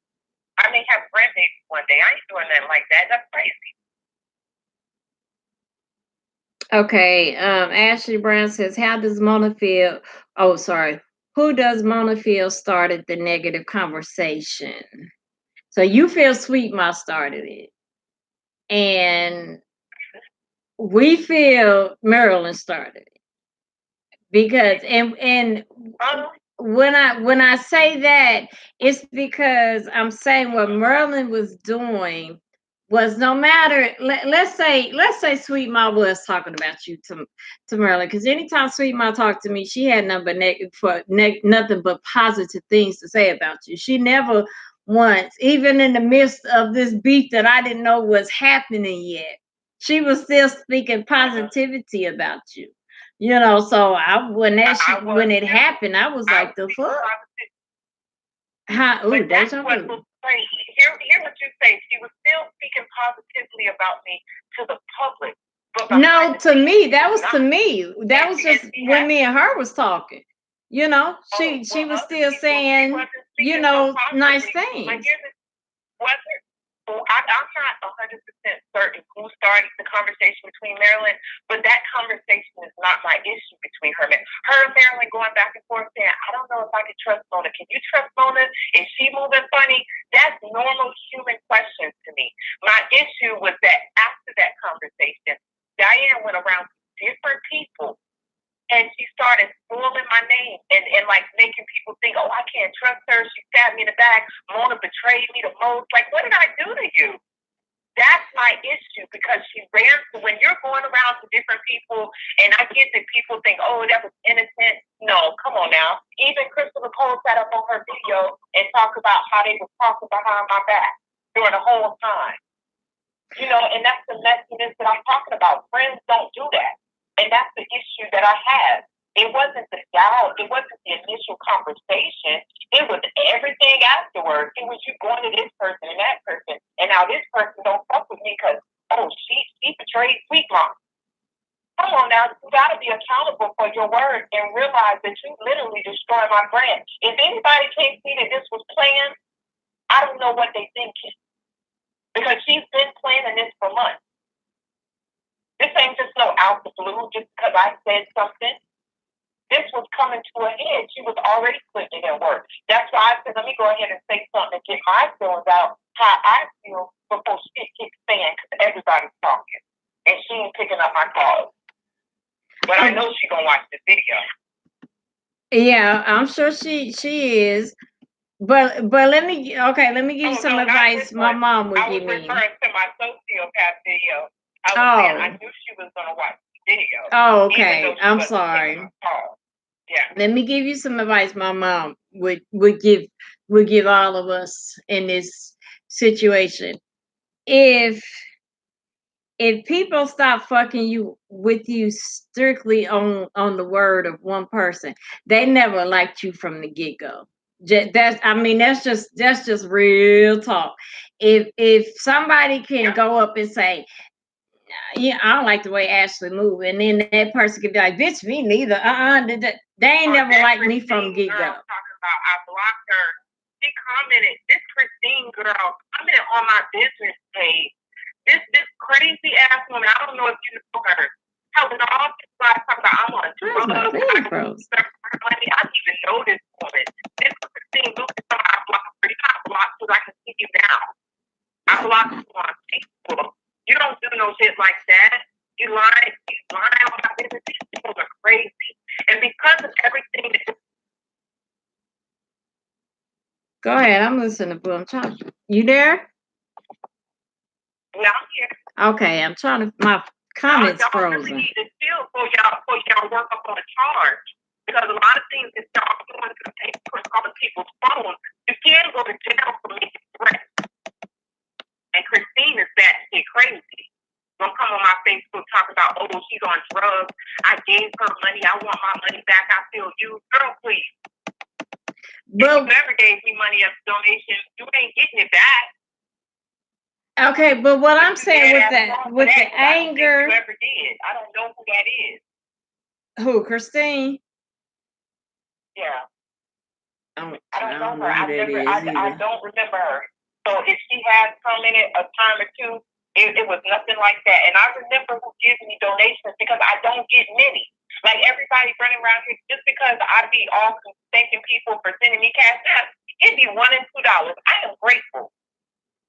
I may have grandbabies one day. I ain't doing nothing like that. That's crazy. Okay, Ashley Brown says, how does Mona feel? Oh, sorry. Who does Mona feel started the negative conversation? So you feel SweetMa started it. And we feel Marilyn started it. Because and when I say that, it's because I'm saying what Marilyn was doing was no matter, let's say SweetMa was talking about you to Marilyn, because anytime SweetMa talked to me, she had nothing but positive things to say about you. She never once, even in the midst of this beef that I didn't know was happening yet, she was still speaking positivity about you. You know, so when it happened, I was like, the fuck? But that's what was crazy. Hear what you say. She was still speaking positively about me to the public. No, to me, that was to me. That was just when me and her was talking. You know, she was still saying, you know, nice things. I'm not 100% certain who started the conversation between Marilyn, but that conversation is not my issue between her and Marilyn going back and forth saying, I don't know if I can trust Mona. Can you trust Mona? Is she moving funny? That's normal human questions to me. My issue was that after that conversation, Diane went around to different people and she started spoiling my name and like making people think, oh, I can't trust her. She stabbed me in the back. Mona betrayed me the most. Like, what did I do to you? That's my issue because she ran. When you're going around to different people, and I get that people think, oh, that was innocent. No, come on now. Even Crystal Nicole sat up on her video and talked about how they were talking behind my back during the whole time. You know, and that's the messiness that I'm talking about. Friends don't do that. And that's the issue that I have. It wasn't the doubt. It wasn't the initial conversation. It was everything afterwards. It was you going to this person and that person. And now this person don't fuck with me because, oh, she betrayed SweetMa. Come on now. You got to be accountable for your words and realize that you literally destroyed my brand. If anybody can't see that this was planned, I don't know what they're thinking. Because she's been planning this for months. This ain't just no out the blue just because I said something. This was coming to a head. She was already putting in work. That's why I said, let me go ahead and say something and get my feelings out, how I feel before shit keeps saying because everybody's talking. And she ain't picking up my calls. But I know she gonna watch the video. Yeah, I'm sure she is. But let me give you some advice my mom would give me. I was referring to my sociopath video. I was saying I knew she was gonna watch the video. Oh, okay. I'm sorry. Yeah. Let me give you some advice my mom would give all of us in this situation. If people stop fucking you with you strictly on the word of one person, they never liked you from the get-go. That's just real talk. If somebody can go up and say, yeah, I don't like the way Ashley move, and then that person could be like, bitch, me neither. They ain't never liked me from get-go. Talking about, I blocked her. She commented, this Christine girl commented on my business page. This crazy ass woman, I don't know if you know her. Telling all this guys talking about I'm on drugs. Money. I didn't even know this woman. This Christine Lucas, I blocked her. You got blocked so I can see you now. I blocked you on Facebook. You don't do no shit like that. You lying on my business. These people are crazy. And because of everything that go ahead, I'm listening to I'm trying. You there? Yeah, I'm here. Okay, I'm trying to. My comments frozen. Really need to feel for y'all work up on a charge, because a lot of things that y'all doing to take other people's phones, you can go to jail for making threats. And Christine is that shit crazy. Don't come on my Facebook talk about, oh, she's on drugs. I gave her money. I want my money back. I feel used. Girl, please. But if you ever gave me money as a donation, you ain't getting it back. Okay, but what I'm saying with the anger, I don't think you ever did. I don't know who that is. Who, Christine? Yeah. I don't know her. I don't remember her. So if she has commented a time or two, it was nothing like that. And I remember who gives me donations because I don't get many. Like everybody running around here, just because I be all thanking people for sending me cash out, it'd be $1 and $2. I am grateful.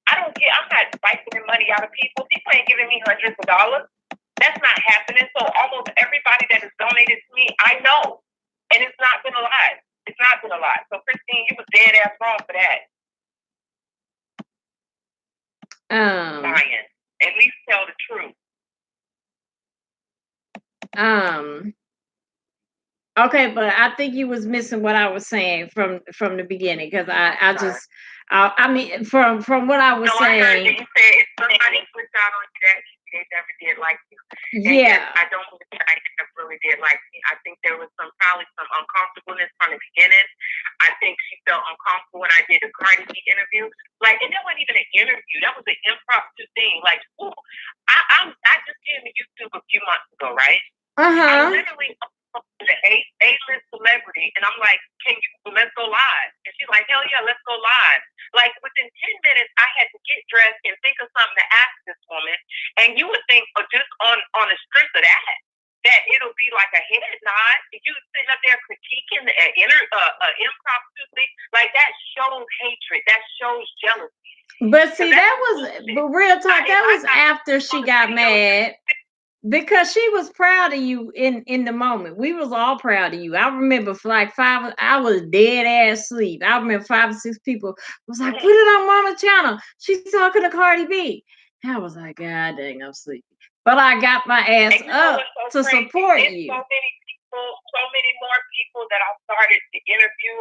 I'm not siphoning money out of people. People ain't giving me hundreds of dollars. That's not happening. So almost everybody that has donated to me, I know. And it's not been a lot. It's not been a lot. So Christine, you was dead ass wrong for that. Lying. At least tell the truth. Okay, but I think you was missing what I was saying from the beginning, because I mean from what I was saying. I heard you said if somebody puts out on that, they never did like you. Yeah. I don't believe I never really did like me. I think there was probably some uncomfortableness from the beginning. I think she felt uncomfortable when I did the Cardi B interview. Like, and that wasn't even an interview. That was an impromptu thing. Like, ooh, I just came to YouTube a few months ago, right? I literally the A-list celebrity, and I'm like, let's go live? And she's like, hell yeah, let's go live. Like within 10 minutes, I had to get dressed and think of something to ask this woman. And you would think, just on the strength of that it'll be like a head nod. You sitting up there critiquing the impromptu thing, like that shows hatred. That shows jealousy. But see, but real talk, that was after she got mad. Because she was proud of you in the moment. We was all proud of you. I remember for like I was dead ass asleep. I remember 5 or 6 people was like, put it on Mama channel. She's talking to Cardi B. I was like, God dang, I'm sleepy. But I got my ass up to support you. So many more people that I started to interview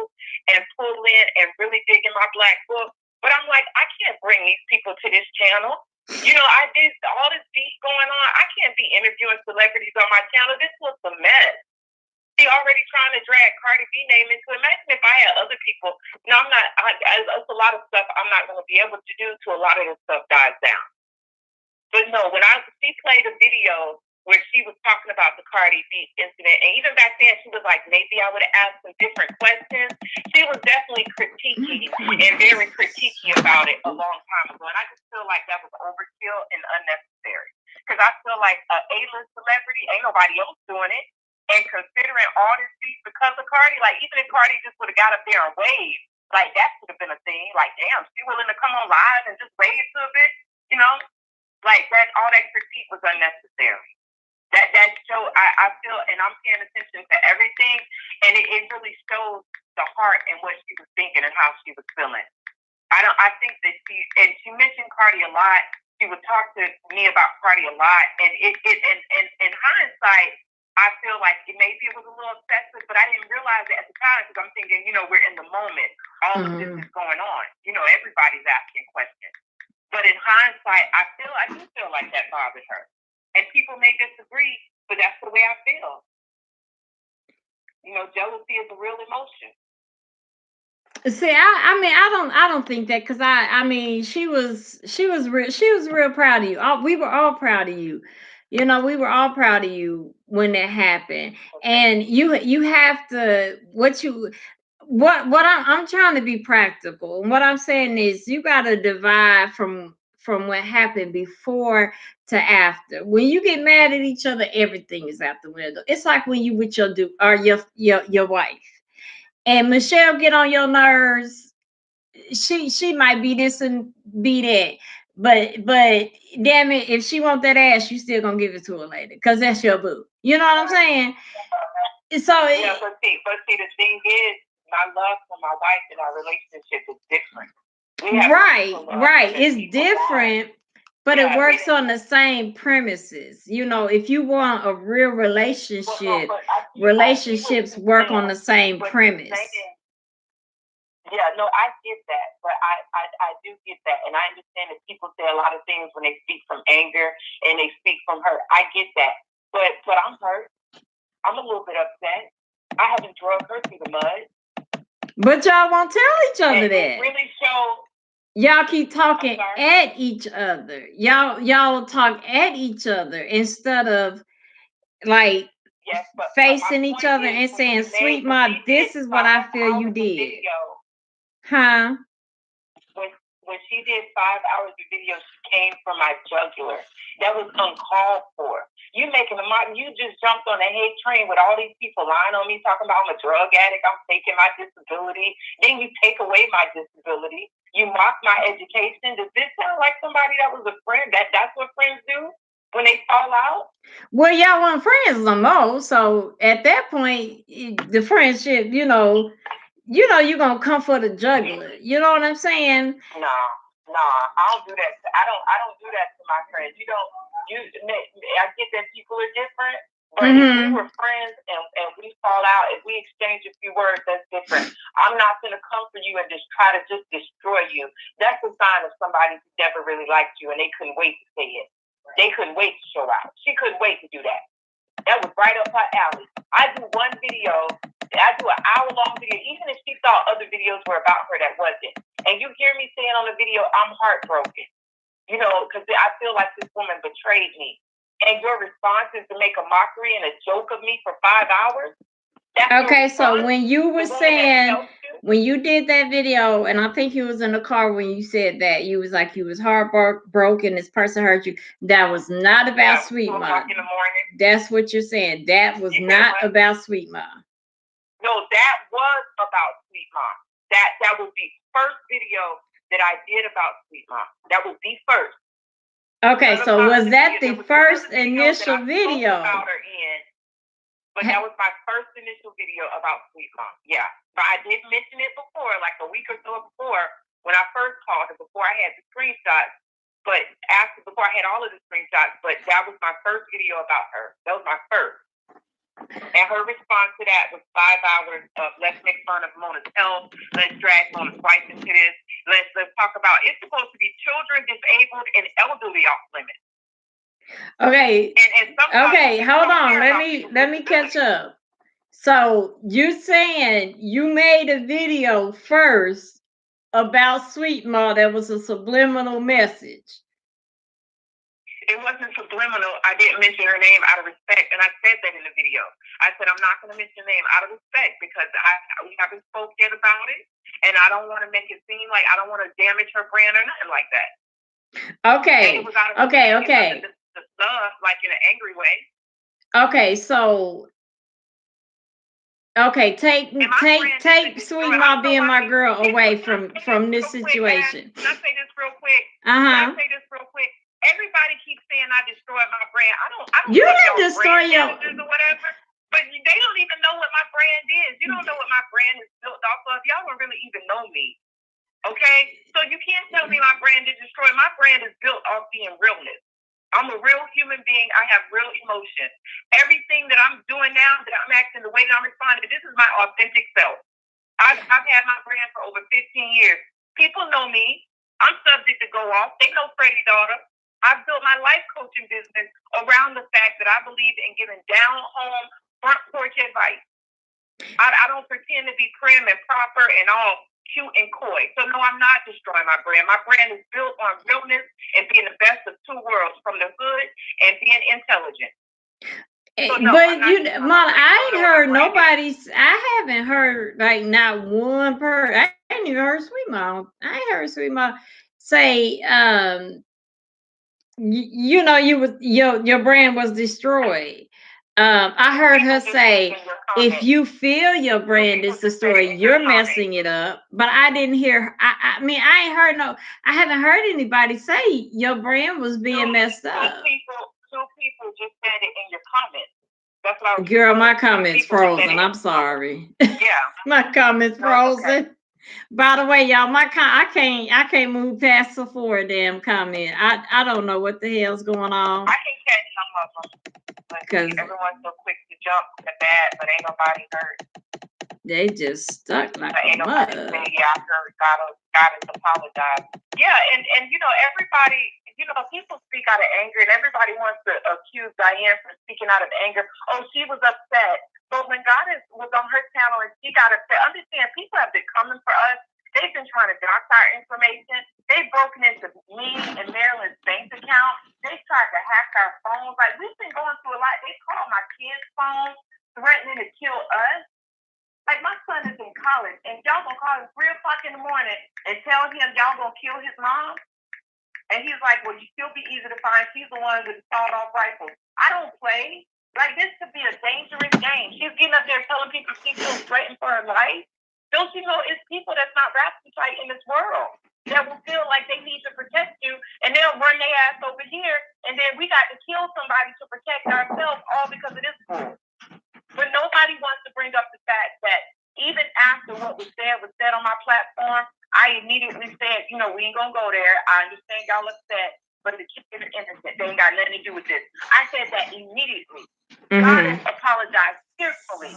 and pull in and really dig in my black book. But I'm like, I can't bring these people to this channel. You know, I did all this beef going on. I can't be interviewing celebrities on my channel. This was a mess. She already trying to drag Cardi B name into it. Imagine if I had other people. No, I'm not. It's a lot of stuff I'm not going to be able to do till a lot of this stuff dies down. But no, when she played a video where she was talking about the Cardi B incident, and even back then she was like, maybe I would have asked some different questions. She was definitely critiquing and very critiquey about it a long time ago, and I just feel like that was overkill and unnecessary. Because I feel like an A-list celebrity, ain't nobody else doing it, and considering all this beef because of Cardi, like even if Cardi just would have got up there and waved, like that should have been a thing. Like, damn, she willing to come on live and just wave to a bitch. You know, like that. All that critique was unnecessary. That show, I feel, and I'm paying attention to everything, and it really shows the heart and what she was thinking and how she was feeling. I think that she mentioned Cardi a lot. She would talk to me about Cardi a lot, and in hindsight, I feel like maybe it was a little excessive, but I didn't realize it at the time because I'm thinking, we're in the moment. All of this is going on. Everybody's asking questions. But in hindsight, I do feel like that bothered her. And people may disagree, but that's the way I feel. Jealousy is a real emotion. See, I mean, I don't think that, because I mean, she was real proud of you. We were all proud of you. We were all proud of you when that happened. And you have to, what I'm trying to be practical. And what I'm saying is, you got to divide from what happened before to after. When you get mad at each other, everything is out the window. It's like when you with your wife, and Michelle get on your nerves. She might be this and be that, but damn it, if she want that ass, you still gonna give it to her later, because that's your boo. You know what I'm saying? So yeah, but see, the thing is, my love for my wife and our relationship is different. Right, it's different. But it works on the same premises. If you want a real relationship, relationships work on the same premise. Yeah, no, I get that, but I do get that, and I understand that people say a lot of things when they speak from anger and they speak from hurt. I get that, but I'm hurt. I'm a little bit upset. I haven't drugged her through the mud. But y'all won't tell each other that. It really shows. Y'all keep talking at each other. Y'all talk at each other instead of like facing each other and saying, "SweetMa, this is what I feel you did." Huh? When she did 5 hours of video, she came from my jugular. That was uncalled for. You making a mock, you just jumped on a hate train with all these people lying on me, talking about I'm a drug addict, I'm taking my disability. Then you take away my disability. You mock my education. Does this sound like somebody that was a friend? That's what friends do when they fall out? Well, y'all weren't friends no more. So at that point, the friendship, you're gonna come for the jugular. You know what I'm saying? No, I don't do that. I don't do that to my friends. I get that people are different, but if we were friends and we fall out, if we exchange a few words, that's different. I'm not gonna come for you and just try to just destroy you. That's a sign of somebody who never really liked you and they couldn't wait to say it. They couldn't wait to show out. She couldn't wait to do that. That was right up her alley. I do one video. I do an hour-long video, even if she thought other videos were about her that wasn't. And you hear me saying on the video, I'm heartbroken. Because I feel like this woman betrayed me. And your response is to make a mockery and a joke of me for 5 hours? Okay, so when you were saying, when you did that video, and I think you was in the car when you said that, you was like, you was heartbroken, this person hurt you. That was not about SweetMa. That's what you're saying. That was not about SweetMa. No, that was about SweetMa. That was the first video that I did about SweetMa. That was the first. Okay, so was that the first initial video? But that was my first initial video about SweetMa. Yeah. But I did mention it before, like a week or so before, when I first called her, before I had the screenshots. But before I had all of the screenshots, but that was my first video about her. That was my first. And her response to that was 5 hours of let's make fun of Mona's health, let's drag Mona's wife into this, let's talk about it's supposed to be children, disabled, and elderly off limits. Okay. Okay, hold on. Let me catch up. So you're saying you made a video first about SweetMa that was a subliminal message. It wasn't subliminal. I didn't mention her name out of respect, and I said that in the video. I said I'm not going to mention her name out of respect because we haven't spoke yet about it, and I don't want to make it seem like I don't want to damage her brand or nothing like that. Okay. Okay. The stuff, like in an angry way. Okay, so Okay, take And my brand take isn't Sweet destroyed. Ma I know being why my people. girl away Can I from say this this real quick, Ash? situation. Can I say this real quick? Uh Can I huh. say this real quick? Everybody keeps saying I destroyed my brand. I don't You know if didn't y'all destroy brand your. managers or whatever, but they don't even know what my brand is. You don't know what my brand is built off of. Y'all don't really even know me. Okay? So you can't tell me my brand is destroyed. My brand is built off being realness. I'm a real human being. I have real emotion. Everything that I'm doing now, that I'm acting, the way that I'm responding, this is my authentic self. I've had my brand for over 15 years. People know me. I'm subject to go off. They know Freddie daughter. I've built my life coaching business around the fact that I believe in giving down home, front porch advice. I don't pretend to be prim and proper and all cute and coy. So no, I'm not destroying my brand. My brand is built on realness and being the best of two worlds, from the hood and being intelligent. So no, But you, Mama, I ain't heard nobody's. I haven't heard like not one person. I ain't even heard Sweet Ma. I ain't heard Sweet Ma say, you know, you was your brand was destroyed. I heard her say, if you feel your brand is destroyed, you're messing it up. But I didn't hear. I mean, I ain't heard no. I haven't heard anybody say your brand was being messed up. Two people just said it in your comments. That's what I was. Girl, my comments frozen. I'm sorry. Yeah, my comments frozen. Okay. By the way, y'all, I can't move past the 4 damn comment. I don't know what the hell's going on. I can catch some of them, because everyone's so quick to jump to the bad, but ain't nobody hurt. They just stuck like ain't a nobody mud. say, yeah, I heard God is apologize. Yeah, and you know, everybody, you know, people speak out of anger, and everybody wants to accuse Diane for speaking out of anger. Oh, she was upset. But when God was on her channel and she got upset, understand, people have been coming for us. They've been trying to dox our information. They've broken into me and Marilyn's bank account. They tried to hack our phones. Like, we've been going through a lot. They called my kids' phones, threatening to kill us. Like, my son is in college, and y'all gonna call him 3 o'clock in the morning and tell him y'all gonna kill his mom? And he's like, well, you still be easy to find. She's the one with the sawed-off rifle. I don't play. Like, this could be a dangerous game. She's getting up there telling people she feels threatened for her life. Don't you know it's people that's not tight in this world that will feel like they need to protect you, and they'll run their ass over here, and then we got to kill somebody to protect ourselves, all because of this bull. But nobody wants to bring up the fact that even after what was said on my platform, I immediately said, you know, we ain't gonna go there. I understand y'all upset, but the kids are innocent. They ain't got nothing to do with this. I said that immediately. God has apologized tearfully.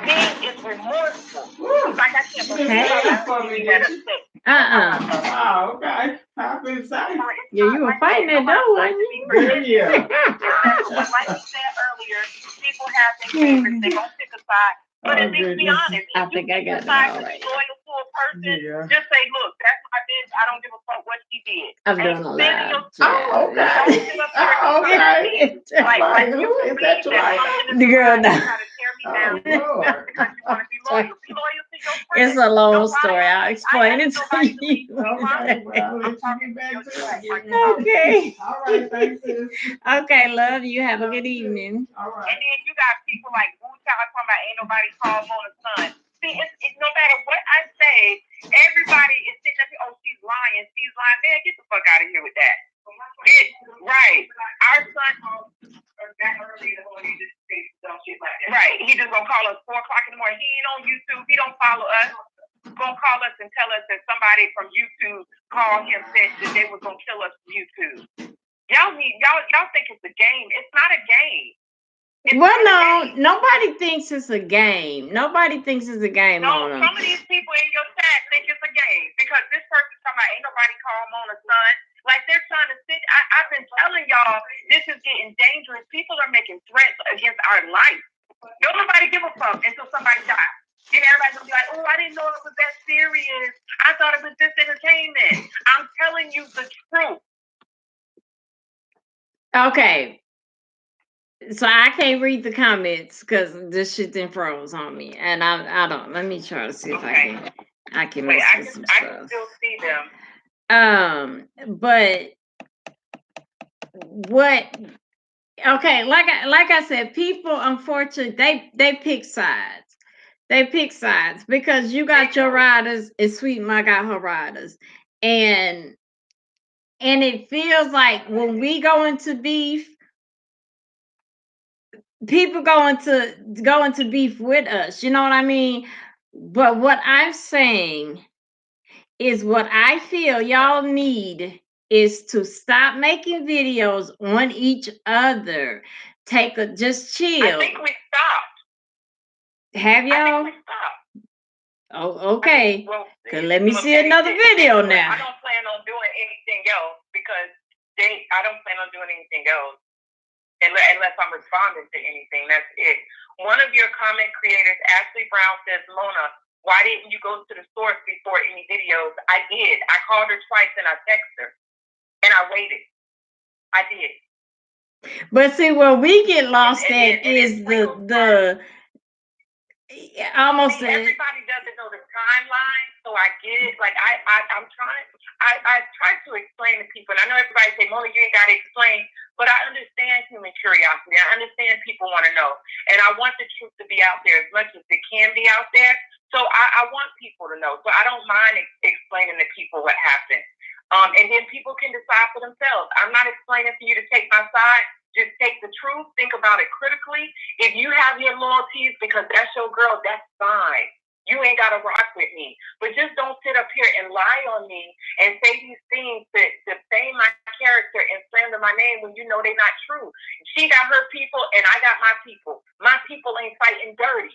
He is remorseful. Like, I can't believe that upset. Oh, okay. I've been saying. Yeah, you were fighting that door, wasn't you? Yeah. But like you said earlier, people have their favorites. They gonna pick a side. But at least be honest. I think I got that all right. Loyal to a person, just say, look, that's my bitch. I don't give a fuck what she did. I'm doing a live. Oh, okay. Oh, okay. Like, who is that tonight? The girl now. Oh, Lord. It's a long story. I'll explain it to you. Okay, well, let's get back to it. Okay. All right, thanks, sis. Okay, love you. Have a good evening. All right. And then you got people like Wu Child talking about ain't nobody call Mona's son. See, it's no matter what I say, everybody is sitting up here, oh, she's lying. Man, get the fuck out of here with that. Right. Our son that early in the morning, he just say some shit like that. Right. He just gonna call us 4 o'clock in the morning. He ain't on YouTube. He don't follow us. Gonna call us and tell us that somebody from YouTube called him, said that they was gonna kill us from YouTube. Y'all think it's a game. It's not a game. Well, no, nobody thinks it's a game. Nobody thinks it's a game. No, some of these people in your chat think it's a game because this person's talking about ain't nobody call Mona's son. Like, they're trying to sit. I've been telling y'all this is getting dangerous. People are making threats against our life. Don't nobody give a fuck until somebody dies. Then everybody's gonna be like, oh, I didn't know it was that serious. I thought it was just entertainment. I'm telling you the truth. Okay. So I can't read the comments because this shit then froze on me, and I don't. Let me try to see if I can Wait, miss some I stuff. can still see them. But what? Okay, like I said, people unfortunately they pick sides. They pick sides because you got your riders and SweetMa got her riders. And it feels like when we go into beef, people go into beef with us. You know what I mean? But what I'm saying is what I feel y'all need is to stop making videos on each other. Just chill. I think we stopped. Have I y'all? think we stopped. Oh, okay. Well, Cause let me see another video now. I don't plan on doing anything else because I don't plan on doing anything else unless I'm responding to anything. That's it. One of your comment creators, Ashley Brown, says, Mona, why didn't you go to the source before any videos? I did. I called her twice and I texted her. And I waited. I did. But see, where we get lost at is the almost everybody doesn't know the timeline, so I get it. Like I'm trying. I try to explain to people, and I know everybody say, Mona, you ain't got to explain, but I understand human curiosity. I understand people want to know, and I want the truth to be out there as much as it can be out there. So I want people to know. So I don't mind explaining to people what happened. And then people can decide for themselves. I'm not explaining for you to take my side. Just take the truth, think about it critically. If you have your loyalties because that's your girl, that's fine. You ain't got to rock with me. But just don't sit up here and lie on me and say these things to defame my character and slander my name when you know they're not true. She got her people and I got my people. My people ain't fighting dirty.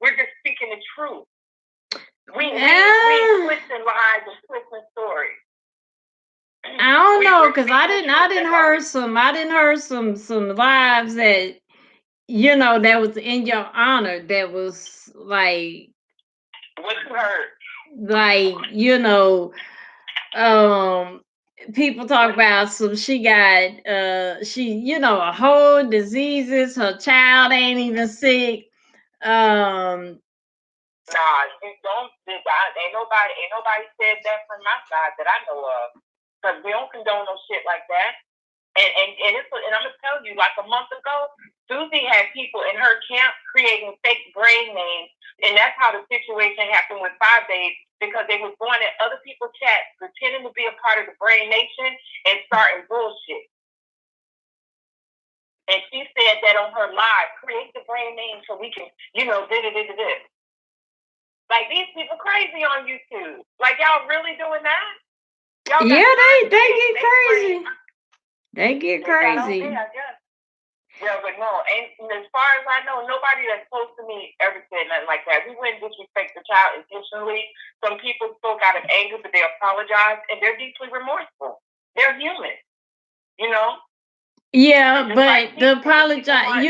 We're just speaking the truth. We twisting lies and twisting stories. I don't know, because I didn't heard some lives that that was in your honor, that was like what you heard, like people talk about she got a whole diseases, her child ain't even sick. Nah, ain't nobody said that from my side that I know of. Because we don't condone no shit like that. And I'm gonna tell you, like a month ago, Susie had people in her camp creating fake brain names, and that's how the situation happened with 5 Days, because they was going in other people's chats, pretending to be a part of the Brain Nation and starting bullshit. And she said that on her live, create the brain name so we can, this. Like, these people crazy on YouTube. Like, y'all really doing that? Y'all they get crazy. They get crazy. I guess. Yeah, but no, and as far as I know, nobody that's close to me ever said nothing like that. We wouldn't disrespect the child intentionally. Some people spoke out of anger, but they apologize, and they're deeply remorseful. They're human, Yeah, but the apologize,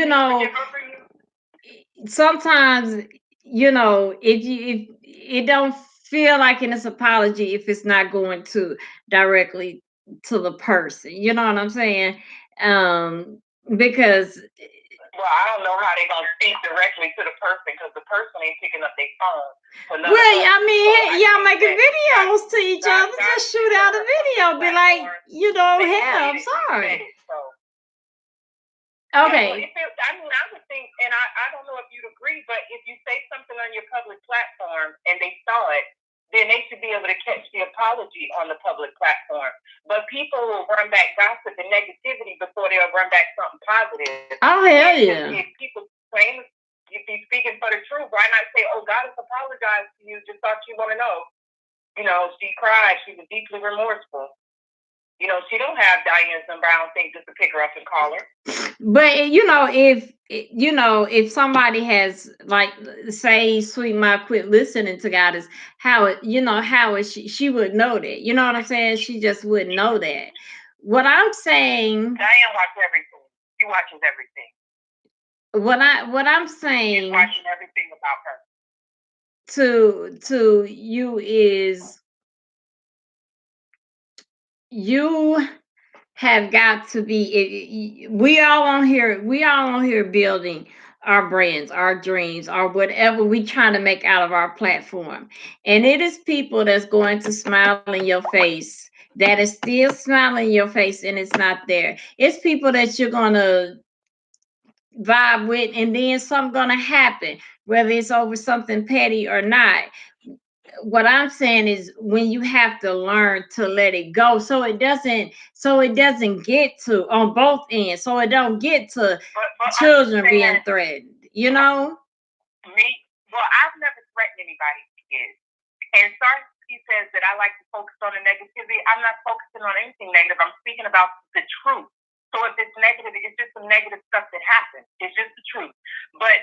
sometimes, if it don't feel like an apology if it's not going to directly to the person. You know what I'm saying? Because I don't know how they're gonna speak directly to the person because the person ain't picking up their phone. I mean, y'all making videos to each other. Just shoot out a video, be like, hey, I'm sorry. Okay. I would think, and I don't know if you'd agree, but if you say something on your public platform and they saw it, then they should be able to catch the apology on the public platform. But people will run back gossip and negativity before they'll run back something positive. Oh, hell yeah. If people claim, if he's speaking for the truth, why not say, oh, God has apologized to you, just thought you want to know. She cried, she was deeply remorseful. She don't have Diane's number, I don't think, just to pick her up and call her. But if somebody has, like, say SweetMa quit listening to Goddess, how is she would know that. You know what I'm saying? She just wouldn't know that. What I'm saying, Diane watches everything. She watches everything. What I'm saying, she's watching everything about to her. you is, you have got to be, we all on here building our brands, our dreams, or whatever we trying to make out of our platform. And it is people that's going to smile in your face, that is still smiling in your face, and it's not there. It's people that you're gonna vibe with, and then something gonna happen, whether it's over something petty or not. What I'm saying is when you have to learn to let it go, so it doesn't get to on both ends, so it don't get to but children being understand threatened, you know? me. Well, I've never threatened anybody's kids. And Starsky says that I like to focus on the negativity. I'm not focusing on anything negative. I'm speaking about the truth. So if it's negative, it's just some negative stuff that happens. It's just the truth. But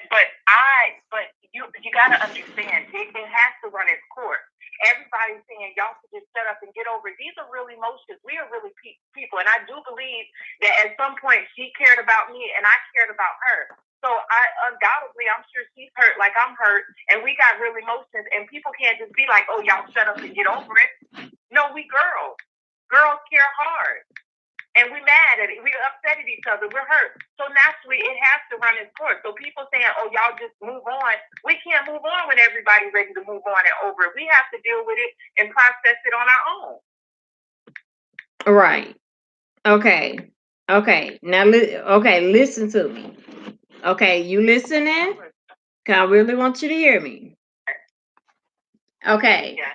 you gotta understand, it has to run its course. Everybody's saying y'all should just shut up and get over it. These are real emotions. We are really people, and I do believe that at some point she cared about me and I cared about her. So I undoubtedly, I'm sure she's hurt like I'm hurt, and we got real emotions. And people can't just be like, "Oh, y'all shut up and get over it." No, we girls. Girls care hard, and we mad at it. We upset at each other. We're hurt. So naturally, it has to run its course. So people saying, "Oh, y'all just move on." We can't move on when everybody's ready to move on and over it. We have to deal with it and process it on our own. Right. Okay. Okay. Now, okay, listen to me. Okay, you listening? 'Cause I really want you to hear me. Okay. Yeah.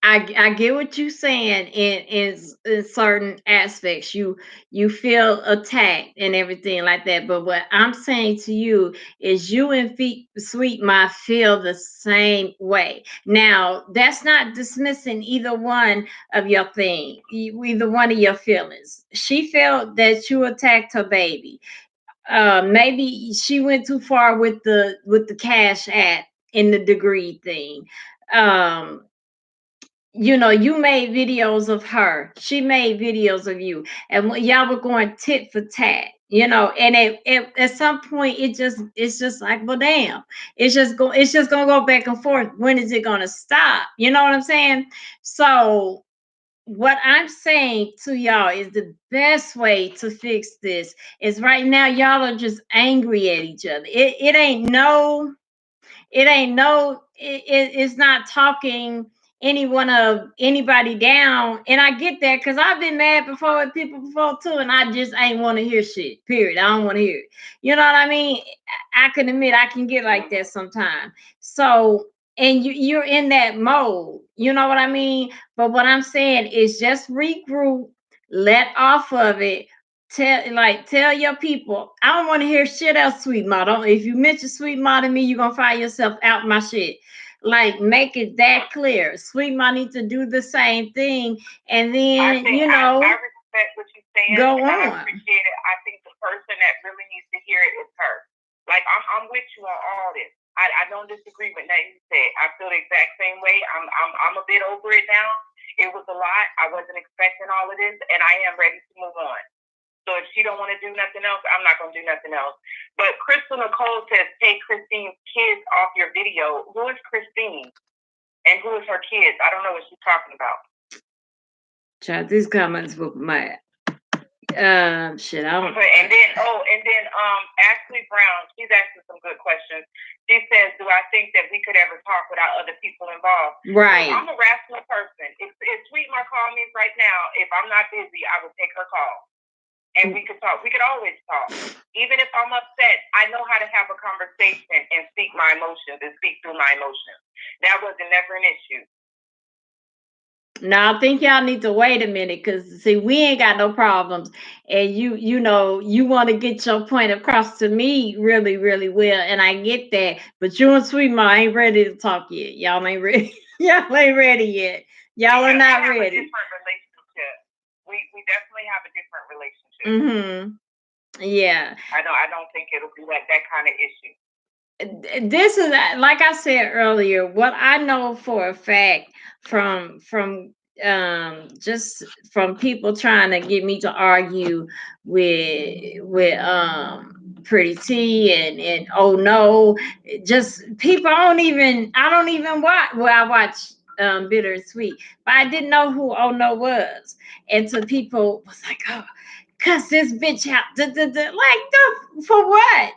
I get what you're saying in certain aspects. You feel attacked and everything like that. But what I'm saying to you is you and SweetMa feel the same way. Now, that's not dismissing either one of your either one of your feelings. She felt that you attacked her baby. Maybe she went too far with the cash app in the degree thing. Um, you made videos of her. She made videos of you, and y'all were going tit for tat. And at some point, it's just like, well, damn, it's just gonna go back and forth. When is it gonna stop? You know what I'm saying? So what I'm saying to y'all is the best way to fix this is right now y'all are just angry at each other. It's not talking anybody down. And I get that because I've been mad before at people before too, and I just ain't want to hear shit. Period. I don't want to hear it. You know what I mean? I can admit I can get like that sometimes. So and you're in that mode. You know what I mean? But what I'm saying is just regroup, let off of it. Tell your people, I don't want to hear shit else, SweetMa. Don't If you mention SweetMa to me, you're gonna find yourself out my shit. Like, make it that clear. SweetMa needs to do the same thing, and then I respect what you're saying. Go and on. I appreciate it. I think the person that really needs to hear it is her. Like I'm with you on all this. I don't disagree with nothing you said. I feel the exact same way. I'm a bit over it now. It was a lot. I wasn't expecting all of this, and I am ready to move on. So if she don't want to do nothing else, I'm not going to do nothing else. But Crystal Nicole says, take Christine's kids off your video. Who is Christine? And who is her kids? I don't know what she's talking about. Child, these comments were mad. Shit, I don't. And then Ashley Brown, she's asking some good questions. She says, do I think that we could ever talk without other people involved? Right. So I'm a rational person. If SweetMa called me right now, if I'm not busy, I would take her call. And we could talk. We could always talk. Even if I'm upset, I know how to have a conversation and speak my emotions and speak through my emotions. That was never an issue. Now I think y'all need to wait a minute, because see, we ain't got no problems, and you want to get your point across to me really, really well, and I get that. But you and SweetMa ain't ready to talk yet. Y'all ain't ready. Y'all ain't ready yet. Y'all are not ready. We have a different relationship. We definitely have a different relationship. Yeah. I don't think it'll be like that kind of issue. This is, like I said earlier, what I know for a fact from just from people trying to get me to argue with Pretty T and oh no, just people I don't even watch. Well, I watch Bitter and Sweet, but I didn't know who oh no was, and so people was like, oh, cuss this bitch out, for what,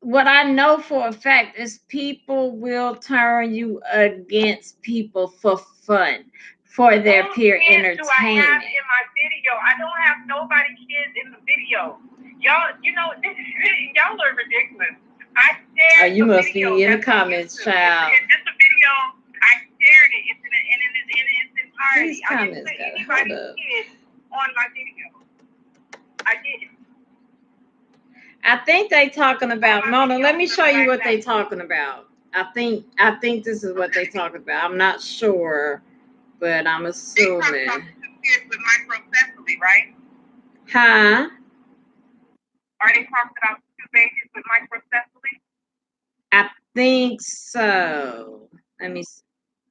what I know for a fact is people will turn you against people for fun, for their Whose peer kids do I have entertainment. in my video? I don't have nobody's kids in the video. Y'all, y'all are ridiculous. I shared You the must video. be in the That's on comments, YouTube. child. It's just a video. I shared it. It's in its entirety. These I didn't comments put gotta hold anybody's up. kids on my video. I didn't. I think they talking about Mona. Let me show you what they talking about. I think this is what they talking about. I'm not sure, but I'm They assuming. talking about the 2 kids with microcephaly, right? Huh? Are they talking about 2 babies with microcephaly? I think so. Let me see.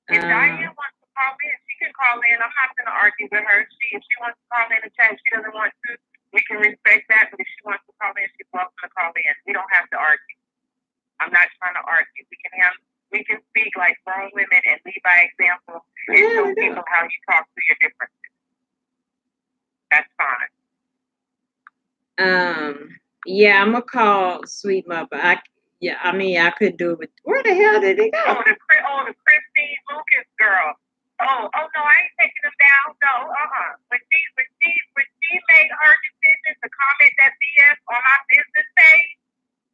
If Diane wants to call in, she can call in. I'm not going to argue with her. If she wants to call in and chat, she doesn't want to. We can respect that. But if she wants to call in, she's welcome to call in. We don't have to argue. I'm not trying to argue. We can speak like grown women and lead by example and show people how you talk through your differences. That's fine. Yeah, I'm gonna call SweetMa, but I could do it with. Where the hell did he go? Oh, the Christine Lucas girl. Oh no, I ain't taking them down. No, When she made her decision to comment that BS on my business page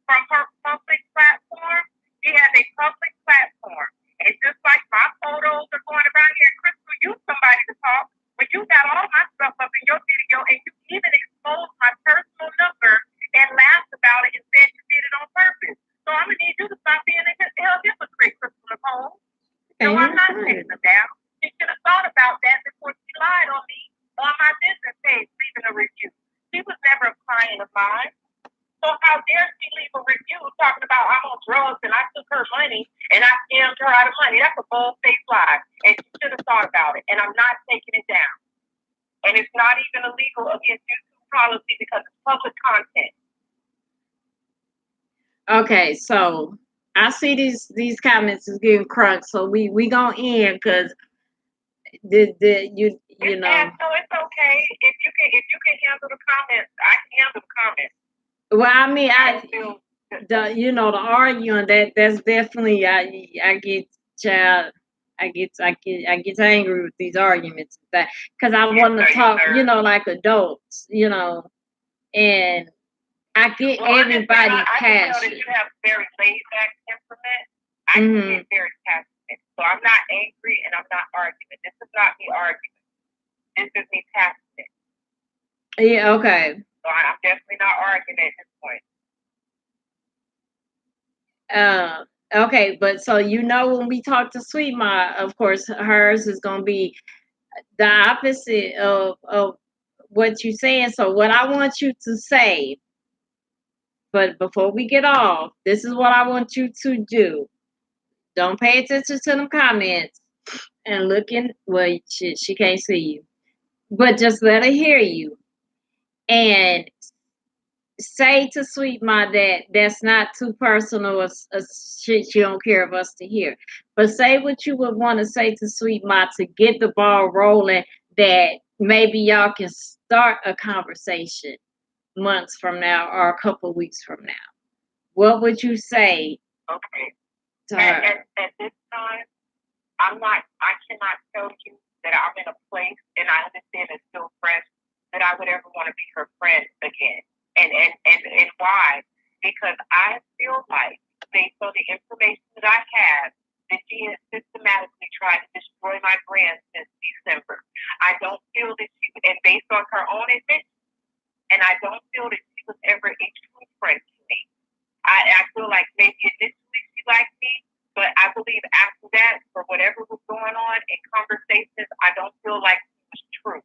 from her public platform, she has a public platform. And just like my photos are going around here, Crystal, you somebody to talk. When you got all my stuff up in your video and you even exposed my personal number and laughed about it and said you did it on purpose. So I'm gonna need you to stop being a hypocrite, Crystal Nicole. No, I'm not taking them down. She should have thought about that before she lied on me on my business page, leaving a review. She was never a client of mine. So how dare she leave a review talking about I'm on drugs and I took her money and I scammed her out of money? That's a bold-faced lie. And she should have thought about it. And I'm not taking it down. And it's not even illegal against YouTube policy because it's public content. Okay, so I see these comments is getting crunched, so we gonna end because you know. No, it's okay. If you can handle the comments, I can handle the comments. Well, I mean, the arguing that's definitely I get child. I get angry with these arguments that because I want to talk, like adults, and I get everybody passionate. I know that you have very laid back temperament. I can get very passionate, so I'm not angry and I'm not arguing. This is not me arguing. This is me passionate. Yeah. Okay. So I'm definitely not arguing at this point. Okay, but so when we talk to SweetMa, of course, hers is gonna be the opposite of what you're saying. So what I want you to say, but before we get off, this is what I want you to do. Don't pay attention to them comments and look in. Well, she can't see you, but just let her hear you and say to SweetMa that that's not too personal or shit you don't care of us to hear. But say what you would want to say to SweetMa to get the ball rolling, that maybe y'all can start a conversation months from now or a couple of weeks from now. What would you say? Okay. To her? At this time, I cannot tell you that I'm in a place, and I understand it's still fresh, that I would ever want to be her friend again. And why? Because I feel like, based on the information that I have, that she has systematically tried to destroy my brand since December. I don't feel that and based on her own admission, and I don't feel that she was ever a true friend to me. I feel like maybe initially she liked me, but I believe after that, for whatever was going on in conversations, I don't feel like it was true.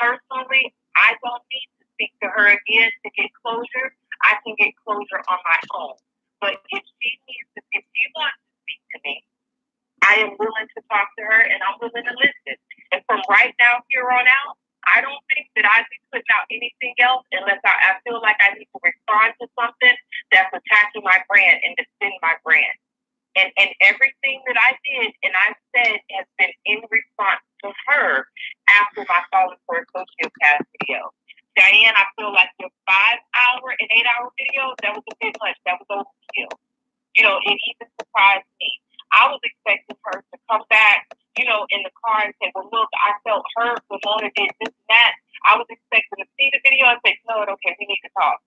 Personally, I don't need to speak to her again to get closure. I can get closure on my own. But if she wants to speak to me, I am willing to talk to her and I'm willing to listen. And from right now here on out, I don't think that I'd be putting out anything else unless I feel like I need to respond to something that's attacking my brand and defend my brand. And everything that I did and I said has been in response to her after my Falling for a Sociopath video. Diane, I feel like your 5-hour and 8-hour video, that was a bit much. That was overkill. It even surprised me. I was expecting her to come back, in the car and say, well, look, heard Symone did this and that. I was expecting to see the video and say, no, okay, we need to talk.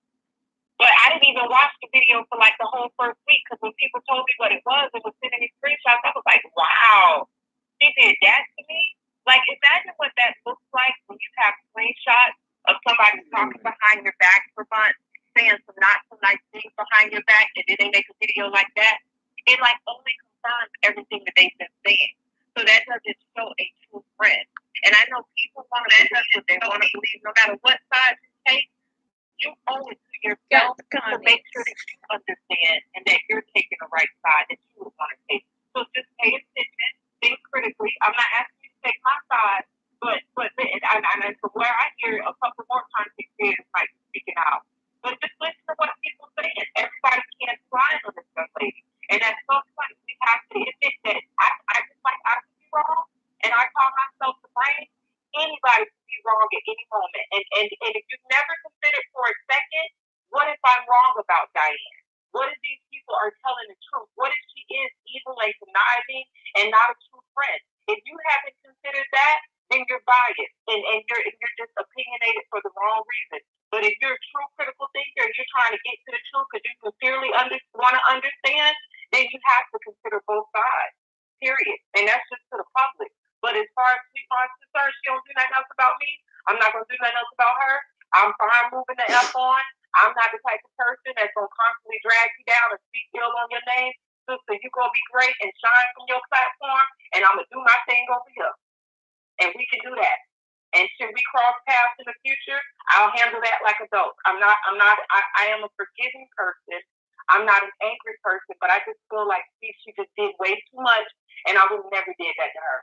But I didn't even watch the video for like the whole first week because when people told me what it was sending me screenshots, I was like, wow, she did that to me. Like, imagine what that looks like when you have screenshots of somebody talking behind your back for months, saying some not so nice things behind your back, and then they make a video like that. It like only confirms everything that they've been saying. So that doesn't show a true friend. And I know people want to believe what they want to believe, no matter what side you take. You owe it to yourself to make sure that you understand and that you're taking the right side that you would want to take. So just pay attention, think critically. I'm not asking you to take my side, but and from where I hear a couple more content creators might be speaking out. But just listen to what people say. Everybody can't fly on this young lady. And at some point we have to admit that I just like I could be wrong and I call myself the brain. Anybody can be wrong at any moment. And if you've never considered for a second, what if I'm wrong about Diane? What if these people are telling the truth? What if she is evil and conniving and not a true friend? If you haven't considered that, then you're biased and you're just opinionated for the wrong reason. But if you're a true critical thinker and you're trying to get to the truth because you sincerely want to understand, then you have to consider both sides. Period. And that's just to the public. But as far as SweetMa is concerned, she don't do nothing else about me. I'm not going to do nothing else about her. I'm fine moving the F on. I'm not the type of person that's going to constantly drag you down and speak ill on your name. Sister, you're going to be great and shine from your platform, and I'm going to do my thing over here. And we can do that. And should we cross paths in the future, I'll handle that like adults. I am a forgiving person. I'm not an angry person, but I just feel like she just did way too much, and I would never did that to her.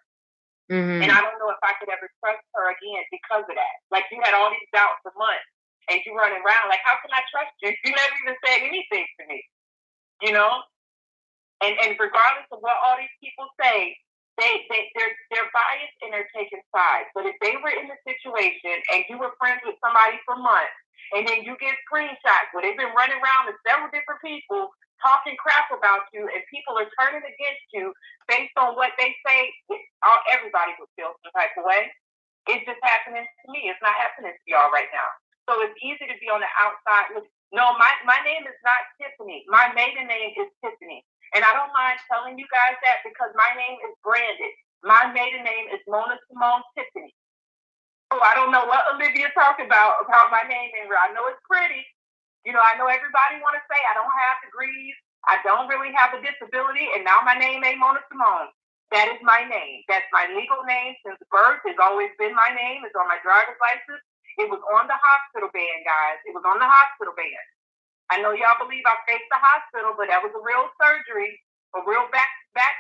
Mm-hmm. And I don't know if I could ever trust her again because of that. Like, you had all these doubts for months, and you running around like, how can I trust you? You never even said anything to me, you know? And regardless of what all these people say, they're biased and they're taking sides. But if they were in the situation and you were friends with somebody for months, and then you get screenshots where they've been running around with several different people talking crap about you, and people are turning against you based on what they say, everybody would feel some type of way. It's just happening to me. It's not happening to y'all right now. So it's easy to be on the outside. No, my name is not Tiffany. My maiden name is Tiffany. And I don't mind telling you guys that because my name is branded. My maiden name is Mona Symone Tiffany. So I don't know what Olivia talked about my name. And I know it's pretty. You know, I know everybody want to say I don't have degrees. I don't really have a disability. And now my name ain't Mona Symone. That is my name. That's my legal name since birth. It's always been my name. It's on my driver's license. It was on the hospital band, guys. It was on the hospital band. I know y'all believe I faked the hospital, but that was a real surgery, a real back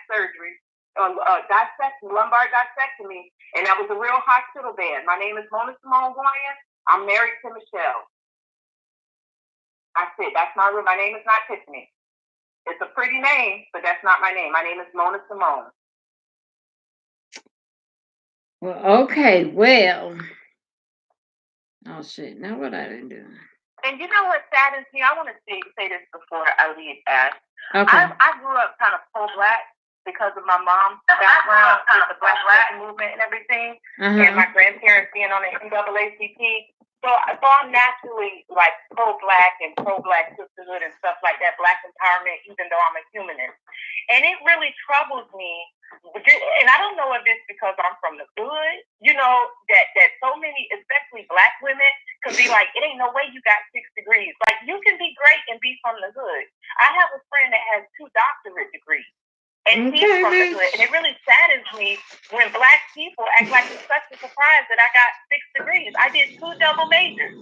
surgery, lumbar dissectomy, and that was a real hospital band. My name is Mona Symone Goyen. I'm married to Michelle. That's it. That's my name is not Tiffany. It's a pretty name, but that's not my name. My name is Mona Symone. Well, okay, well. Oh shit! Now what I didn't do? And you know what saddens me? I want to say this before I leave. Okay. I grew up kind of pro-black because of my mom's background with the Black movement and everything, and my grandparents being on the NAACP. So I'm naturally like pro-black and pro-black sisterhood and stuff like that, Black empowerment, even though I'm a humanist. And it really troubles me. And I don't know if it's because I'm from the hood, you know, that so many, especially Black women, could be like, it ain't no way you got 6 degrees. Like, you can be great and be from the hood. I have a friend that has 2 doctorate degrees. And he's from the hood. And it really saddens me when Black people act like it's such a surprise that I got 6 degrees. I did 2 double majors.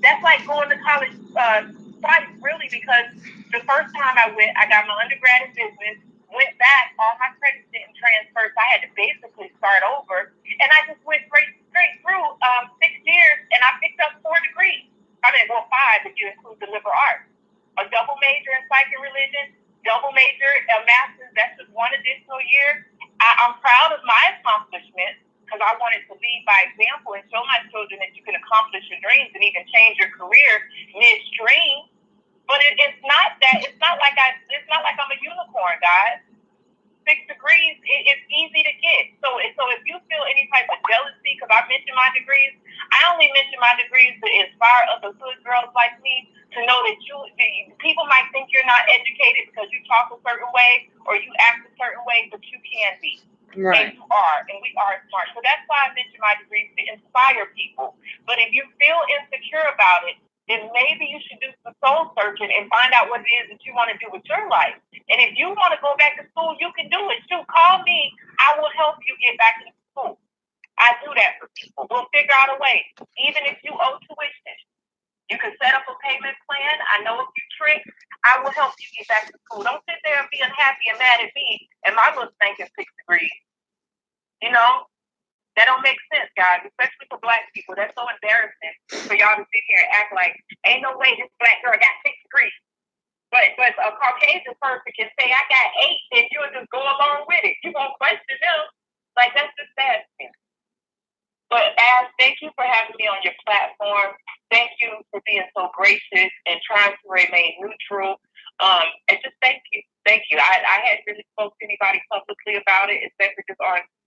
That's like going to college twice, really, because the first time I went, I got my undergrad in business, went back, all my credits didn't transfer, so I had to basically start over. And I just went straight through 6 years, and I picked up 4 degrees. I mean, well, 5 if you include the liberal arts. A double major in psych and religion, double major, a master's, that's just 1 additional year. I'm proud of my accomplishments because I wanted to lead by example and show my children that you can accomplish your dreams and even change your career midstream. But it's not like I'm a unicorn, guys. 6 degrees, it's easy to get. So if you feel any type of jealousy, girls like me to know that people might think you're not educated because you talk a certain way or you act a certain way, but you can be. Right. And you are, and we are smart. So that's why I mentioned my degree, to inspire people. But if you feel insecure about it, then maybe you should do some soul searching and find out what it is that you want to do with your life. And if you want to go back to school, you can do it too. Call me. I will help you get back to school. I do that for people. We'll figure out a way. Even if you owe tuition, you can set up a payment plan. I know a few tricks. I will help you get back to school. Don't sit there and be unhappy and mad at me and my little stinking 6 degrees. You know, that don't make sense, guys, especially for Black people. That's so embarrassing for y'all to sit here and act like, ain't no way this Black girl got 6 degrees. But a Caucasian person can say, I got 8, and you'll just go along with it. You won't question them. Like, that's just sad. But Ash, thank you for having me on your platform. Thank you for being so gracious and trying to remain neutral. And just thank you. Thank you. I hadn't really spoke to anybody publicly about it, especially just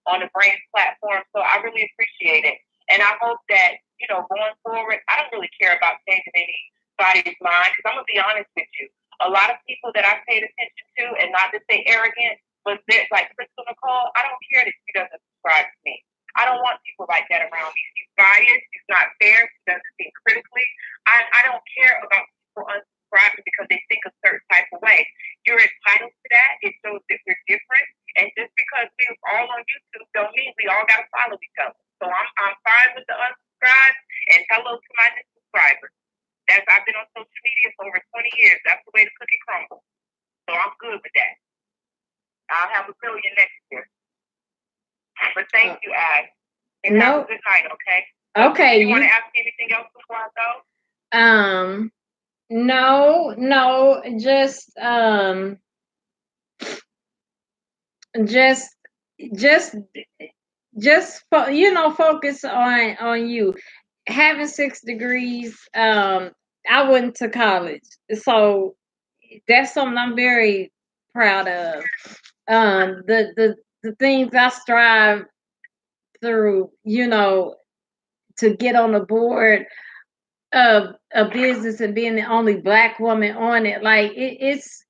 on the Brains platform. So I really appreciate it. And I hope that, going forward, I don't really care about changing anybody's mind, because I'm going to be honest with you. A lot of people that I've paid attention to, and not to say arrogant, but like Crystal Nicole, I don't care that she doesn't subscribe to me. I don't want people like that around me. She's biased. She's not fair. She doesn't think critically. I don't care about people unsubscribing because they think a certain type of way. You're entitled to that. It shows that we're different. And just because we're all on YouTube don't mean we all got to follow each other. So I'm fine with the unsubscribe, and hello to my new subscribers. I've been on social media for over 20 years. That's the way the cookie crumbles. So I'm good with that. I'll have a billion next year. But thank you, Ash. And have a good night, okay? Okay. You want to ask me anything else before I go? No, focus on you. Having 6 degrees, I went to college, so that's something I'm very proud of. The things I strive through, to get on the board of a business and being the only Black woman on it, like it's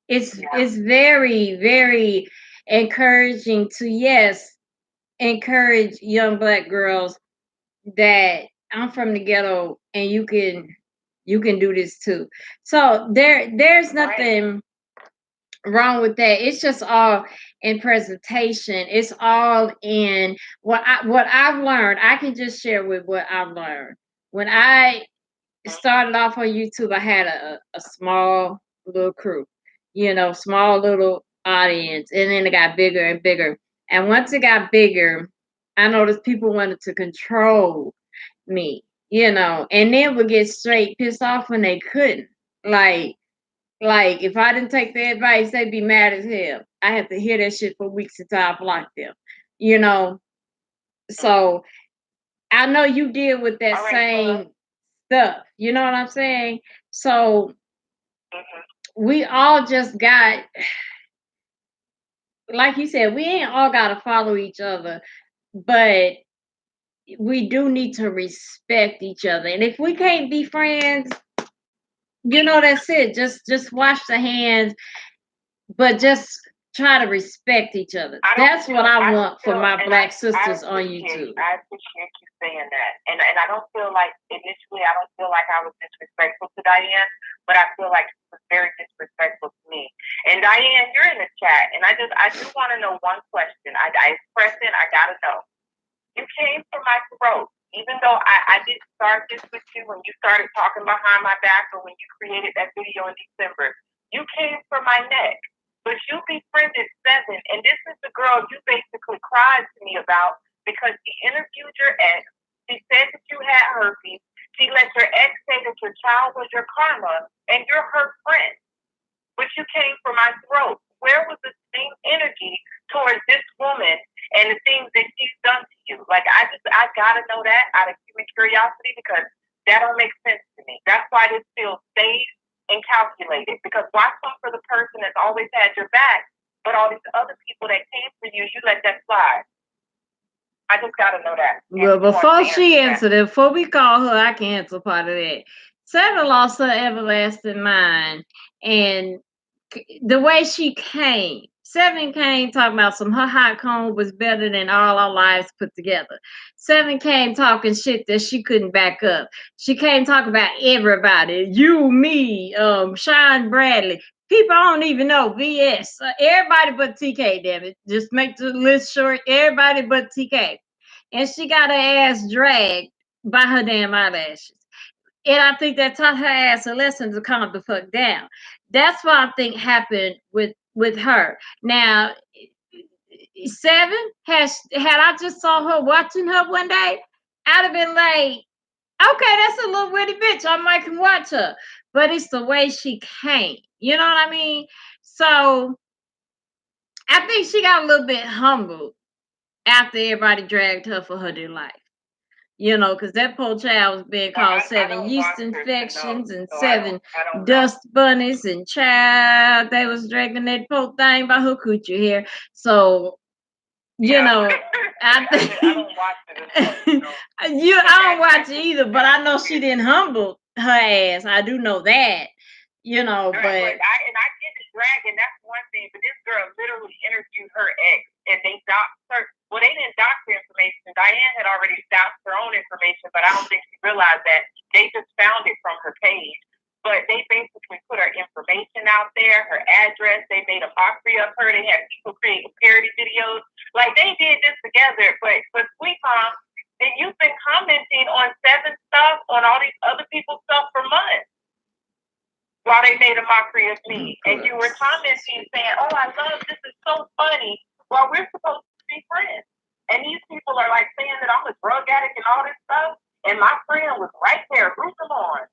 very, very encouraging to encourage young Black girls that I'm from the ghetto and you can do this too. So there's nothing wrong with that. It's just all in presentation. It's all in what I've learned. I can just share with what I've learned. When I started off on YouTube, I had a small little crew, small little audience, and then it got bigger and bigger. And once it got bigger, I noticed people wanted to control me, and then would get straight pissed off when they couldn't. Like if I didn't take their advice, they'd be mad as hell. I had to hear that shit for weeks until I blocked them, So I know you deal with that same stuff. You know what I'm saying? So we all just got, like you said, we ain't all got to follow each other, but we do need to respect each other. And if we can't be friends, that's it. Just wash the hands, but just try to respect each other. That's what I want for my Black sisters on YouTube. I appreciate you saying that. And I don't feel like, initially, I don't feel like I was disrespectful to Diane, but I feel like she was very disrespectful to me. And Diane, you're in the chat, and I do want to know one question. I expressed it, I got to know. You came for my throat. Even though I didn't start this with you when you started talking behind my back or when you created that video in December, you came for my neck. But you befriended 7, and this is the girl you basically cried to me about because she interviewed your ex. She said that you had herpes. She let your ex say that your child was your karma, and you're her friend. But you came for my throat. Where was the same energy towards this woman and the things that she's done to you? Like, I gotta know that out of human curiosity because that don't make sense to me. That's why this feels safe and calculated, because why come for the person that's always had your back, but all these other people that came for you, you let that slide? I just gotta know that. Well, before she answered it, before we call her, I can answer part of that. Seven lost her everlasting mind, and the way she came, Seven came talking about some her hot comb was better than all our lives put together. Seven came talking shit that she couldn't back up. She came talking about everybody, you, me, Sean Bradley. People I don't even know, VS, everybody but TK. Damn it, just make the list short. Everybody but TK, and she got her ass dragged by her damn eyelashes. And I think that taught her ass a lesson to calm the fuck down. That's what I think happened with her. Now, Seven had I just saw her watching her one day, I'd have been like, okay, that's a little witty bitch. I might can watch her. But it's the way she came. You know what I mean? So I think she got a little bit humbled after everybody dragged her for her dear life. You know, because that poor child was being called seven yeast infections and seven dust bunnies, and child, they was dragging that poor thing by her coochie hair. So, you know, I think I don't watch it. I don't watch it either, but I know she didn't humble her ass. I do know that, you know, but I get the dragging, that's one thing, but this girl literally interviewed her ex, and they doxed her. Well, they didn't dox her information. Diane had already doxed her own information, but I don't think she realized that. They just found it from her page. But they basically put her information out there, her address. They made a mockery of her. They had people creating parody videos. Like, they did this together. But SweetMa, and you've been commenting on Seven stuff, on all these other people's stuff for months, while they made a mockery of me. And you were commenting saying, oh, I love this, is so funny, while we're supposed to be friends. And these people are like saying that I'm a drug addict and all this stuff. And my friend was right there, rooting them on.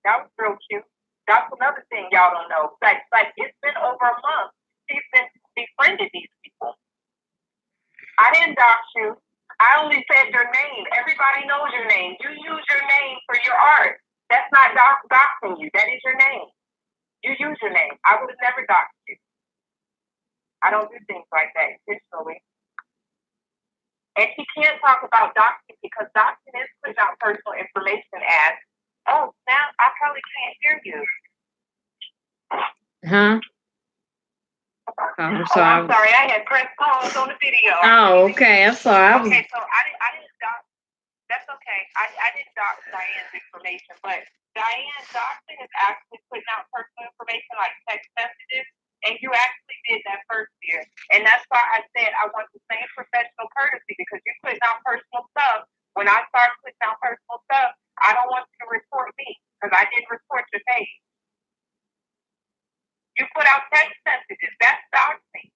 That was real cute. That's another thing y'all don't know. Like it's been over a month. She's been befriended these people. I didn't dox you. I only said your name. Everybody knows your name. You use your name for your art. That's not doxing you. That is your name. You use your name. I would have never doxed you. I don't do things like that intentionally. And she can't talk about doxing because doxing is putting out personal information as, oh, now I probably can't hear you. huh? I'm sorry. I'm sorry. I had pressed pause on the video. Oh, okay. I'm sorry. Okay, so I didn't dox. That's okay. I didn't dox Diane's information, but Diane's doxing is actually putting out personal information like text messages, and you actually did that first year. And that's why I said I want the same professional courtesy, because you're putting out personal stuff. When I start putting out personal stuff, I don't want you to report me, because I didn't report your page. You put out text messages. That's doxing.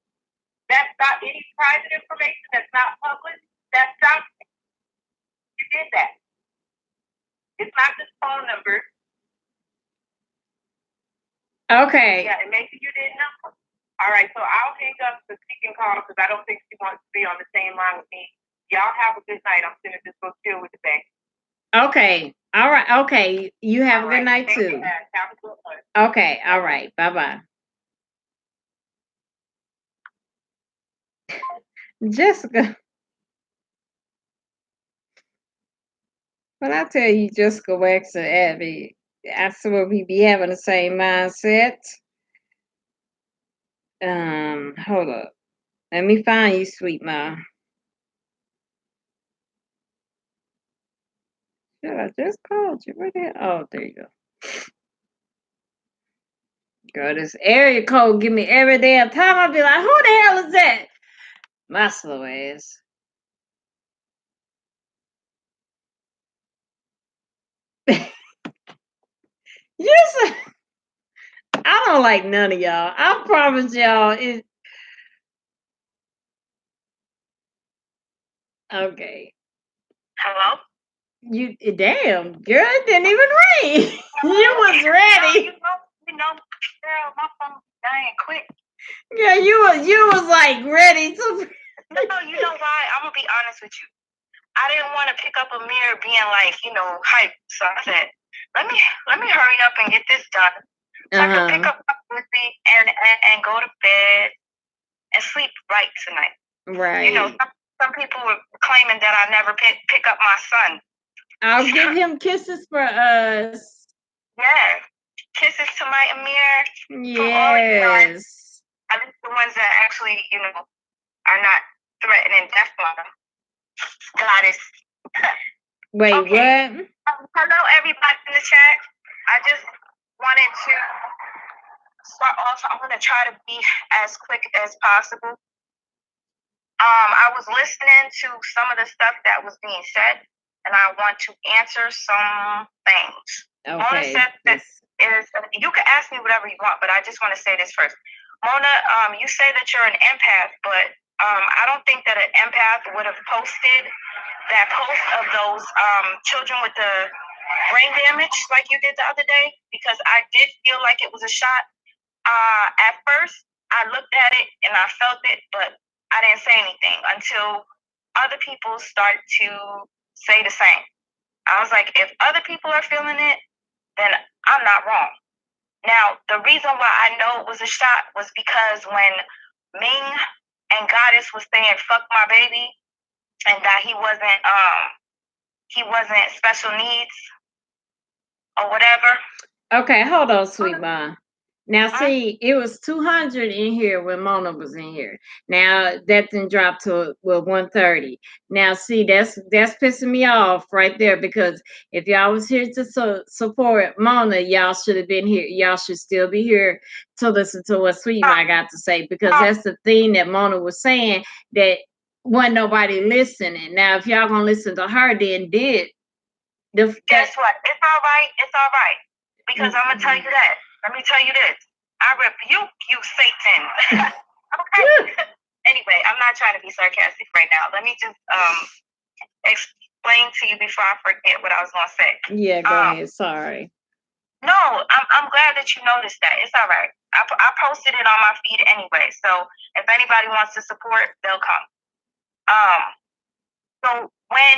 That's not any private information that's not public. That's doxing. You did that. It's not just phone numbers. Okay. Yeah, and maybe you didn't know. All right, so I'll hang up so she can call, because I don't think she wants to be on the same line with me. Y'all have a good night. I'm going to just go chill with the bank. Okay. All right. Okay. You have a good night too. Have a good one. Okay. All right. Bye-bye. Jessica. When I tell you Jessica Wax and Abby, I swear we be having the same mindset. Hold up. Let me find you, SweetMa. Shit, I just called you. Where the hell? Oh, there you go. Girl, this area code give me every damn time. I'll be like, who the hell is that? My slow ass. Yes, I don't like none of y'all. I promise y'all. Okay. Hello? You damn girl, it didn't even ring. You was ready. You know, girl, my phone's dying quick. Yeah, you was like ready to. No, you know why? I'm gonna be honest with you. I didn't want to pick up a mirror being like, hype. So I said, let me hurry up and get this done. So I can pick up my pussy and go to bed and sleep right tonight. Right. Some people were claiming that I never pick up my son. I'll give him kisses for us. Yeah. Kisses to my Amir. Yes. At least the ones that actually, are not threatening death on them. Goddess. Wait, okay. what? Hello, everybody in the chat. I just wanted to start off. I'm going to try to be as quick as possible. I was listening to some of the stuff that was being said, and I want to answer some things. Okay. Mona said that you can ask me whatever you want, but I just want to say this first. Mona, you say that you're an empath, but I don't think that an empath would have posted that post of those children with the brain damage like you did the other day, because I did feel like it was a shot. At first, I looked at it and I felt it, but I didn't say anything until other people start to say the same. I was like, if other people are feeling it, then I'm not wrong. Now, the reason why I know it was a shot was because when Ming and Goddess was saying "fuck my baby" and that he wasn't special needs or whatever. Okay, hold on, SweetMa. Now, see, it was 200 in here when Mona was in here. Now, that didn't drop to 130. Now, see, that's pissing me off right there, because if y'all was here to support Mona, y'all should have been here. Y'all should still be here to listen to what SweetMa got to say, because that's the thing that Mona was saying, that wasn't nobody listening. Now, if y'all gonna listen to her, then guess what? It's all right. It's all right. Because I'm gonna tell you that. Let me tell you this. I rebuke you, Satan. Okay. Anyway, I'm not trying to be sarcastic right now. Let me just explain to you before I forget what I was gonna say. Yeah, go ahead. Sorry. No, I'm glad that you noticed that. It's all right. I posted it on my feed anyway. So if anybody wants to support, they'll come. So when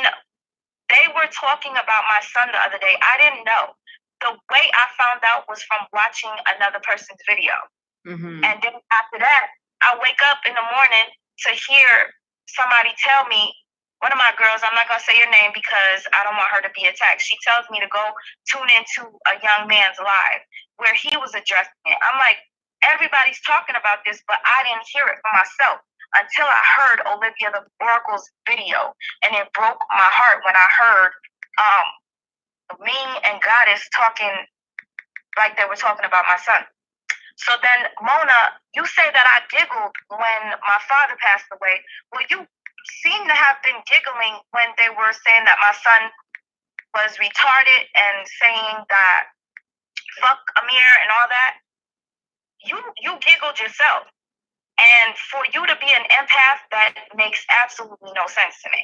they were talking about my son the other day, I didn't know. The way I found out was from watching another person's video. Mm-hmm. And then after that, I wake up in the morning to hear somebody tell me, one of my girls, I'm not going to say your name because I don't want her to be attacked. She tells me to go tune into a young man's live where he was addressing it. I'm like, everybody's talking about this, but I didn't hear it for myself until I heard Olivia the Oracle's video. And it broke my heart when I heard Ming and Goddess talking like they were talking about my son. So then, Mona, you say that I giggled when my father passed away. Well, you seem to have been giggling when they were saying that my son was retarded and saying that fuck Amir and all that. You giggled yourself. And for you to be an empath, that makes absolutely no sense to me.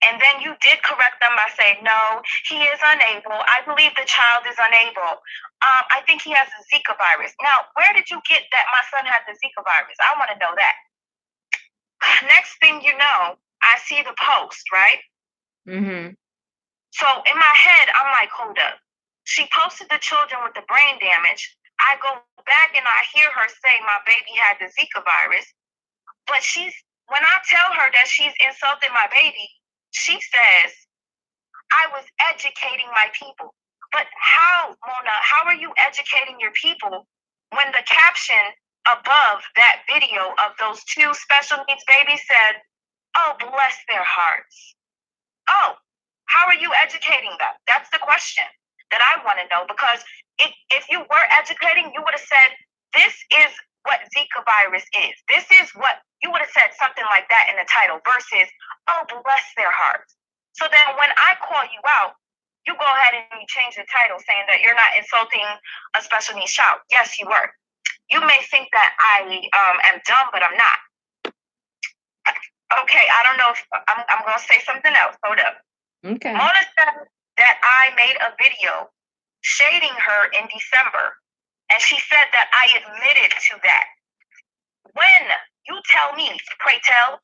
And then you did correct them by saying, no, he is unable. I believe the child is unable. I think he has the Zika virus. Now, where did you get that my son had the Zika virus? I want to know that. Next thing you know, I see the post, right? Mm-hmm. So in my head, I'm like, hold up. She posted the children with the brain damage. I go back and I hear her say my baby had the Zika virus. But when I tell her that she's insulted my baby, she says, I was educating my people. But how, Mona, how are you educating your people when the caption above that video of those two special needs babies said, oh, bless their hearts? Oh, how are you educating them? That's the question that I want to know, because if you were educating, you would have said, this is what Zika virus is. This is what, you would have said something like that in the title versus, oh, bless their hearts. So then when I call you out, you go ahead and you change the title saying that you're not insulting a special needs child. Yes, you were. You may think that I am dumb, but I'm not. Okay, I don't know if I'm going to say something else. Hold up. Okay. Mona said that I made a video shading her in December, and she said that I admitted to that. When you tell me, pray tell,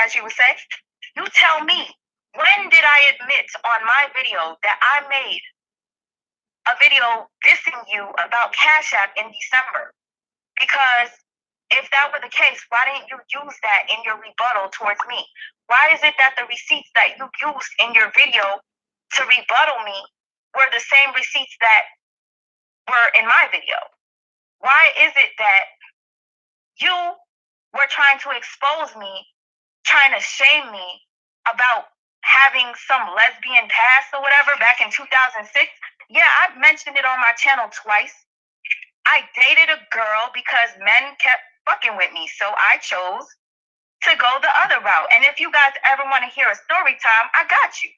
as you would say, you tell me, when did I admit on my video that I made a video dissing you about Cash App in December? Because if that were the case, why didn't you use that in your rebuttal towards me? Why is it that the receipts that you used in your video to rebuttal me were the same receipts that were in my video? Why is it that you were trying to expose me, trying to shame me about having some lesbian past or whatever back in 2006? Yeah, I've mentioned it on my channel twice. I dated a girl because men kept fucking with me, so I chose to go the other route. And if you guys ever want to hear a story time, I got you.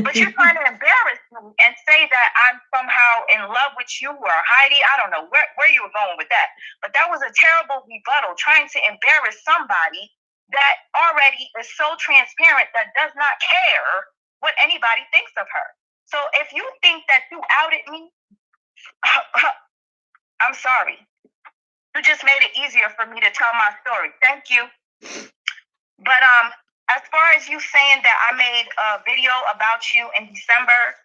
But you're trying to embarrass me and say that I'm somehow in love with you or Heidi. I don't know where you were going with that. But that was a terrible rebuttal, trying to embarrass somebody that already is so transparent that does not care what anybody thinks of her. So if you think that you outed me, I'm sorry. You just made it easier for me to tell my story. Thank you. But as far as you saying that I made a video about you in December,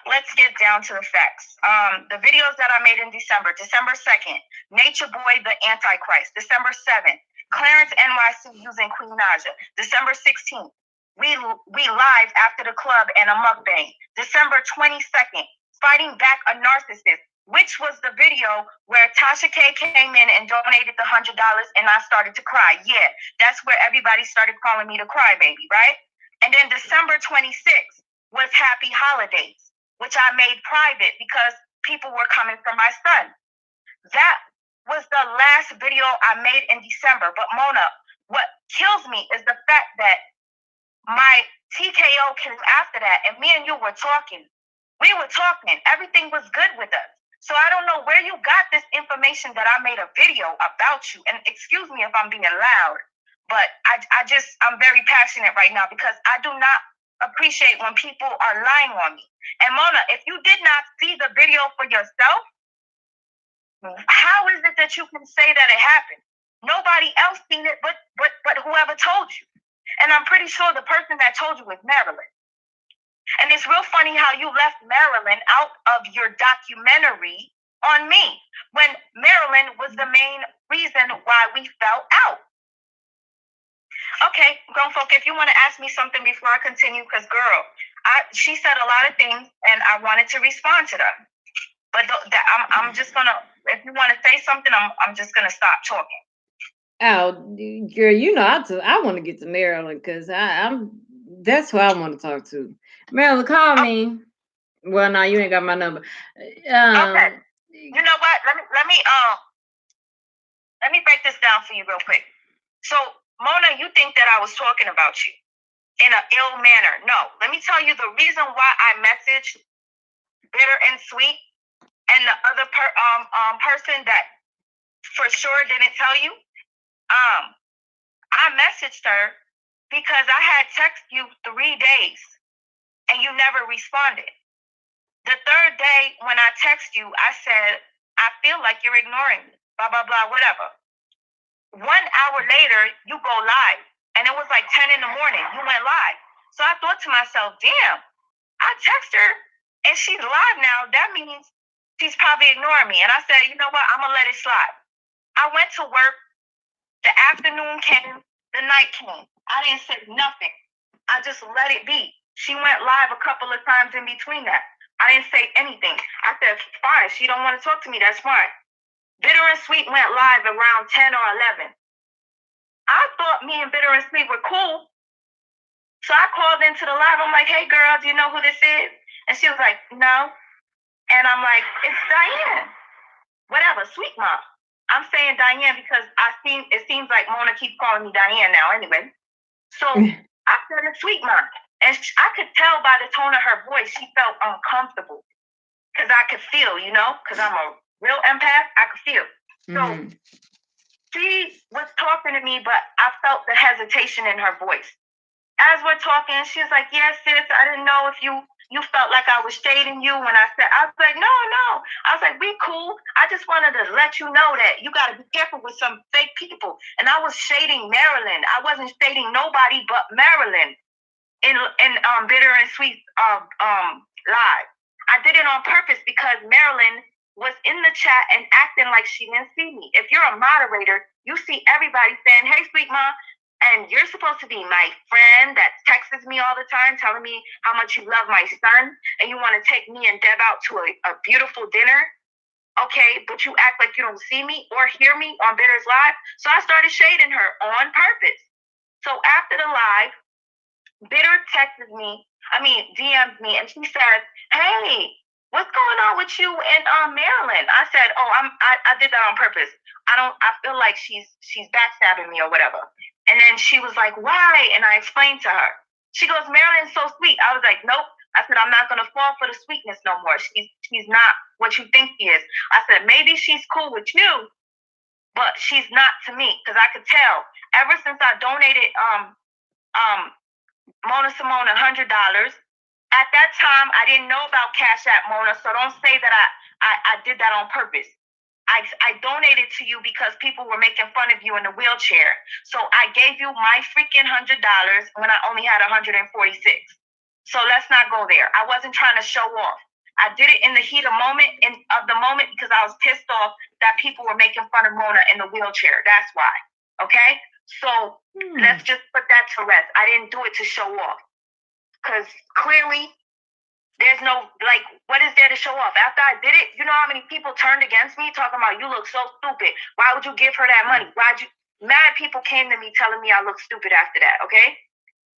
let's get down to the facts. The videos that I made in December 2nd, Nature Boy the Antichrist, December 7th, Clarence NYC using Queen Naja, December 16th, we live after the club and a mukbang, December 22nd, Fighting Back a Narcissist, which was the video where Tasha K came in and donated the $100 and I started to cry. Yeah, that's where everybody started calling me the crybaby, right? And then December 26th was Happy Holidays, which I made private because people were coming for my son. That was the last video I made in December. But Mona, what kills me is the fact that my TKO came after that and me and you were talking. We were talking. Everything was good with us. So I don't know where you got this information that I made a video about you. And excuse me if I'm being loud, but I'm very passionate right now because I do not appreciate when people are lying on me. And Mona, if you did not see the video for yourself, how is it that you can say that it happened? Nobody else seen it but whoever told you. And I'm pretty sure the person that told you was Marilyn. And it's real funny how you left Marilyn out of your documentary on me when Marilyn was the main reason why we fell out. Okay, grown folk, if you want to ask me something before I continue, because girl, she said a lot of things and I wanted to respond to them. But I'm just gonna, if you want to say something, I'm just gonna stop talking. Oh, girl, you know I want to get to Marilyn because that's who I want to talk to. Marilyn, call me. Well, no, you ain't got my number. Okay. You know what? Let me break this down for you real quick. So, Mona, you think that I was talking about you in an ill manner? No. Let me tell you the reason why I messaged Bitter and Sweet and the other person that for sure didn't tell you. I messaged her because I had texted you 3 days and you never responded. The third day when I text you, I said, I feel like you're ignoring me, blah, blah, blah, whatever. 1 hour later, you go live. And it was like 10 in the morning. You went live. So I thought to myself, damn, I text her and she's live now. That means she's probably ignoring me. And I said, you know what? I'm going to let it slide. I went to work. The afternoon came. The night came. I didn't say nothing. I just let it be. She went live a couple of times in between that. I didn't say anything. I said, fine. She don't want to talk to me. That's fine. Bitter and Sweet went live around 10 or 11. I thought me and Bitter and Sweet were cool. So I called into the live. I'm like, hey, girl, do you know who this is? And she was like, no. And I'm like, it's Diane. Whatever, SweetMa. I'm saying Diane because it seems like Mona keeps calling me Diane now anyway. So I said it's SweetMa. And I could tell by the tone of her voice, she felt uncomfortable. Because I could feel, because I'm a real empath, I could feel. So she was talking to me, but I felt the hesitation in her voice. As we're talking, she was like, yes, sis, I didn't know if you felt like I was shading you when I was like, no. I was like, we cool. I just wanted to let you know that you got to be careful with some fake people. And I was shading Marilyn. I wasn't shading nobody but Marilyn in Bitter and Sweet live. I did it on purpose because Marilyn was in the the chat and acting like she didn't see me. If you're a moderator, you see everybody saying, "Hey, SweetMa," and you're supposed to be my friend that texts me all the time, telling me how much you love my son, and you want to take me and Deb out to a beautiful dinner. Okay, but you act like you don't see me or hear me on Bitter's Live. So I started shading her on purpose. So after the live, Bitter DMs me, and she says, "Hey, what's going on with you and Marilyn?" I said, "Oh, I did that on purpose. I feel like she's backstabbing me or whatever." And then she was like, "Why?" And I explained to her. She goes, "Marilyn's so sweet." I was like, "Nope." I said, "I'm not gonna fall for the sweetness no more. She's not what you think she is." I said, "Maybe she's cool with you, but she's not to me, because I could tell ever since I donated Mona Symone $100. At that time, I didn't know about Cash App, Mona, so don't say that I did that on purpose. I donated to you because people were making fun of you in the wheelchair. So I gave you my freaking $100 when I only had 146. So let's not go there. I wasn't trying to show off. I did it in the heat of the moment because I was pissed off that people were making fun of Mona in the wheelchair. That's why. Okay? So let's just put that to rest. I didn't do it to show off. Because clearly, there's no, like, what is there to show off? After I did it, you know how many people turned against me talking about, "You look so stupid. Why would you give her that money? Mad people came to me telling me I look stupid after that, okay?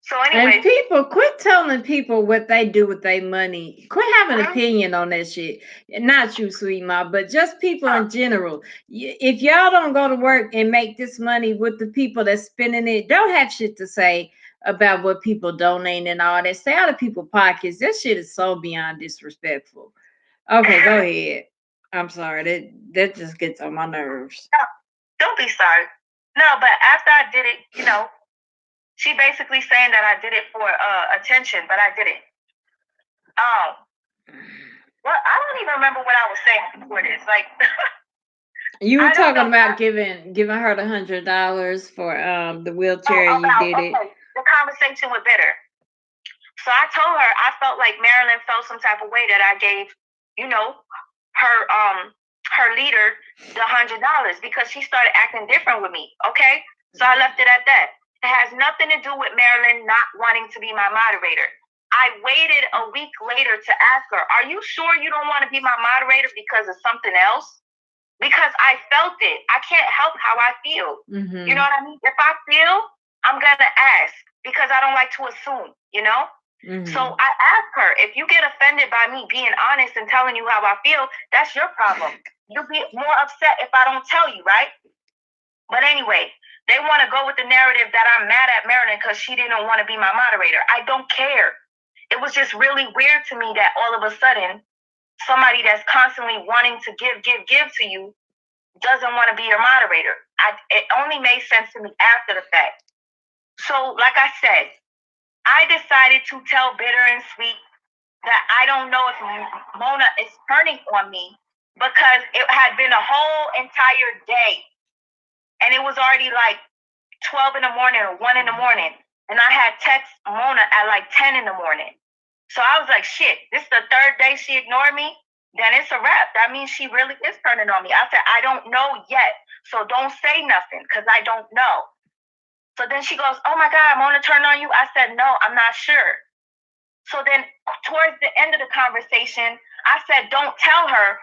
So anyway. And people, quit telling people what they do with their money. Quit having an opinion on that shit. Not you, SweetMa, but just people in general. If y'all don't go to work and make this money with the people that's spending it, don't have shit to say about what people donate and all that. Stay out of people's pockets. That shit is so beyond disrespectful. Okay, go ahead. I'm sorry. That just gets on my nerves. No, don't be sorry. No, but after I did it, she basically saying that I did it for attention, but I didn't. Well, I don't even remember what I was saying before this. Like, you were talking about giving her the $100 for the wheelchair. You did it. The conversation with Bitter. So I told her I felt like Marilyn felt some type of way that I gave, her leader the $100 because she started acting different with me. Okay, so I left it at that. It has nothing to do with Marilyn not wanting to be my moderator. I waited a week later to ask her, "Are you sure you don't want to be my moderator because of something else?" Because I felt it. I can't help how I feel. Mm-hmm. You know what I mean? If I feel, I'm going to ask because I don't like to assume, Mm-hmm. So I asked her, if you get offended by me being honest and telling you how I feel, that's your problem. You'll be more upset if I don't tell you, right? But anyway, they want to go with the narrative that I'm mad at Marilyn because she didn't want to be my moderator. I don't care. It was just really weird to me that all of a sudden, somebody that's constantly wanting to give to you doesn't want to be your moderator. It only made sense to me after the fact. So, like I said, I decided to tell Bitter and Sweet that I don't know if Mona is turning on me because it had been a whole entire day. And it was already like 12 in the morning or 1 in the morning. And I had text Mona at like 10 in the morning. So I was like, shit, this is the third day she ignored me. Then it's a wrap. That means she really is turning on me. I said, I don't know yet. So don't say nothing because I don't know. So then she goes, "Oh my God, Mona turned on you?" I said, "No, I'm not sure." So then towards the end of the conversation, I said, "Don't tell her."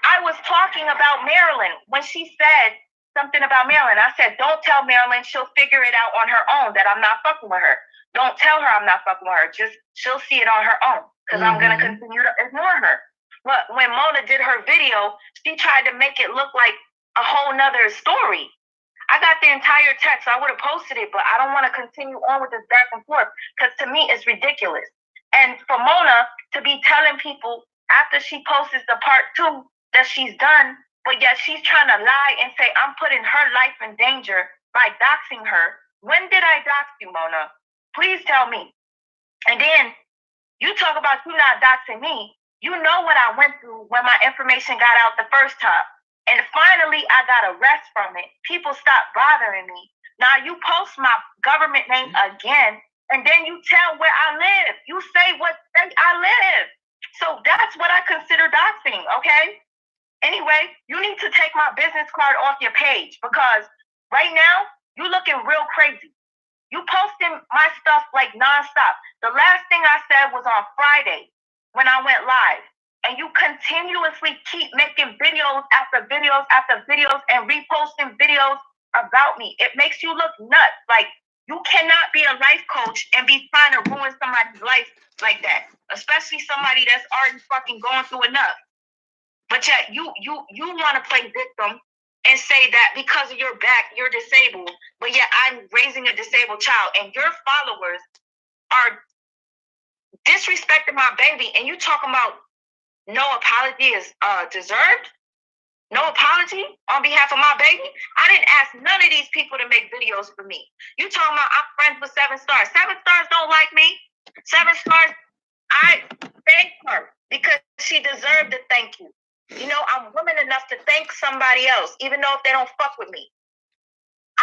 I was talking about Marilyn. When she said something about Marilyn, I said, "Don't tell Marilyn. She'll figure it out on her own that I'm not fucking with her. Don't tell her I'm not fucking with her. Just she'll see it on her own because I'm going to continue to ignore her." But when Mona did her video, she tried to make it look like a whole nother story. I got the entire text. I would have posted it, but I don't want to continue on with this back and forth because to me, it's ridiculous. And for Mona to be telling people after she posts the part 2 that she's done, but yet she's trying to lie and say, I'm putting her life in danger by doxing her. When did I dox you, Mona? Please tell me. And then you talk about you not doxing me. You know what I went through when my information got out the first time. And finally, I got a rest from it. People stopped bothering me. Now you post my government name again, and then you tell where I live. You say what state I live. So that's what I consider doxing, okay? Anyway, you need to take my business card off your page because right now you looking real crazy. You posting my stuff like nonstop. The last thing I said was on Friday when I went live. And you continuously keep making videos after videos after videos and reposting videos about me. It makes you look nuts. Like, you cannot be a life coach and be trying to ruin somebody's life like that, especially somebody that's already fucking going through enough. But yet you want to play victim and say that because of your back, you're disabled. But yet I'm raising a disabled child, and your followers are disrespecting my baby, and you talking about no apology is deserved? No apology on behalf of my baby? I didn't ask none of these people to make videos for me. You talking about I'm friends with 7 stars. 7 stars don't like me. 7 stars, I thank her because she deserved to thank you. You know, I'm woman enough to thank somebody else, even though if they don't fuck with me.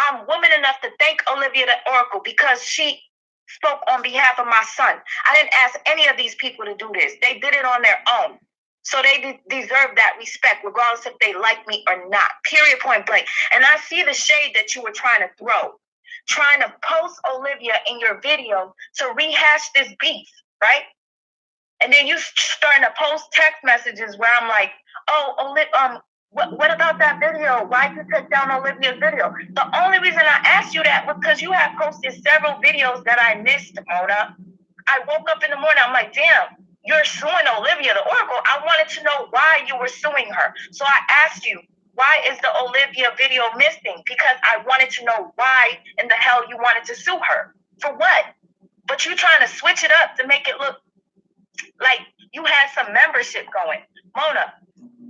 I'm woman enough to thank Olivia the Oracle because she spoke on behalf of my son. I didn't ask any of these people to do this. They did it on their own. So they deserve that respect, regardless if they like me or not. Period, point blank. And I see the shade that you were trying to throw, trying to post Olivia in your video to rehash this beef, right? And then you starting to post text messages where I'm like, oh, what about that video? Why did you take down Olivia's video? The only reason I asked you that was because you have posted several videos that I missed, Mona. I woke up in the morning, I'm like, damn, you're suing Olivia the Oracle. I wanted to know why you were suing her. So I asked you, why is the Olivia video missing? Because I wanted to know why in the hell you wanted to sue her. For what? But you trying to switch it up to make it look like you had some membership going. Mona,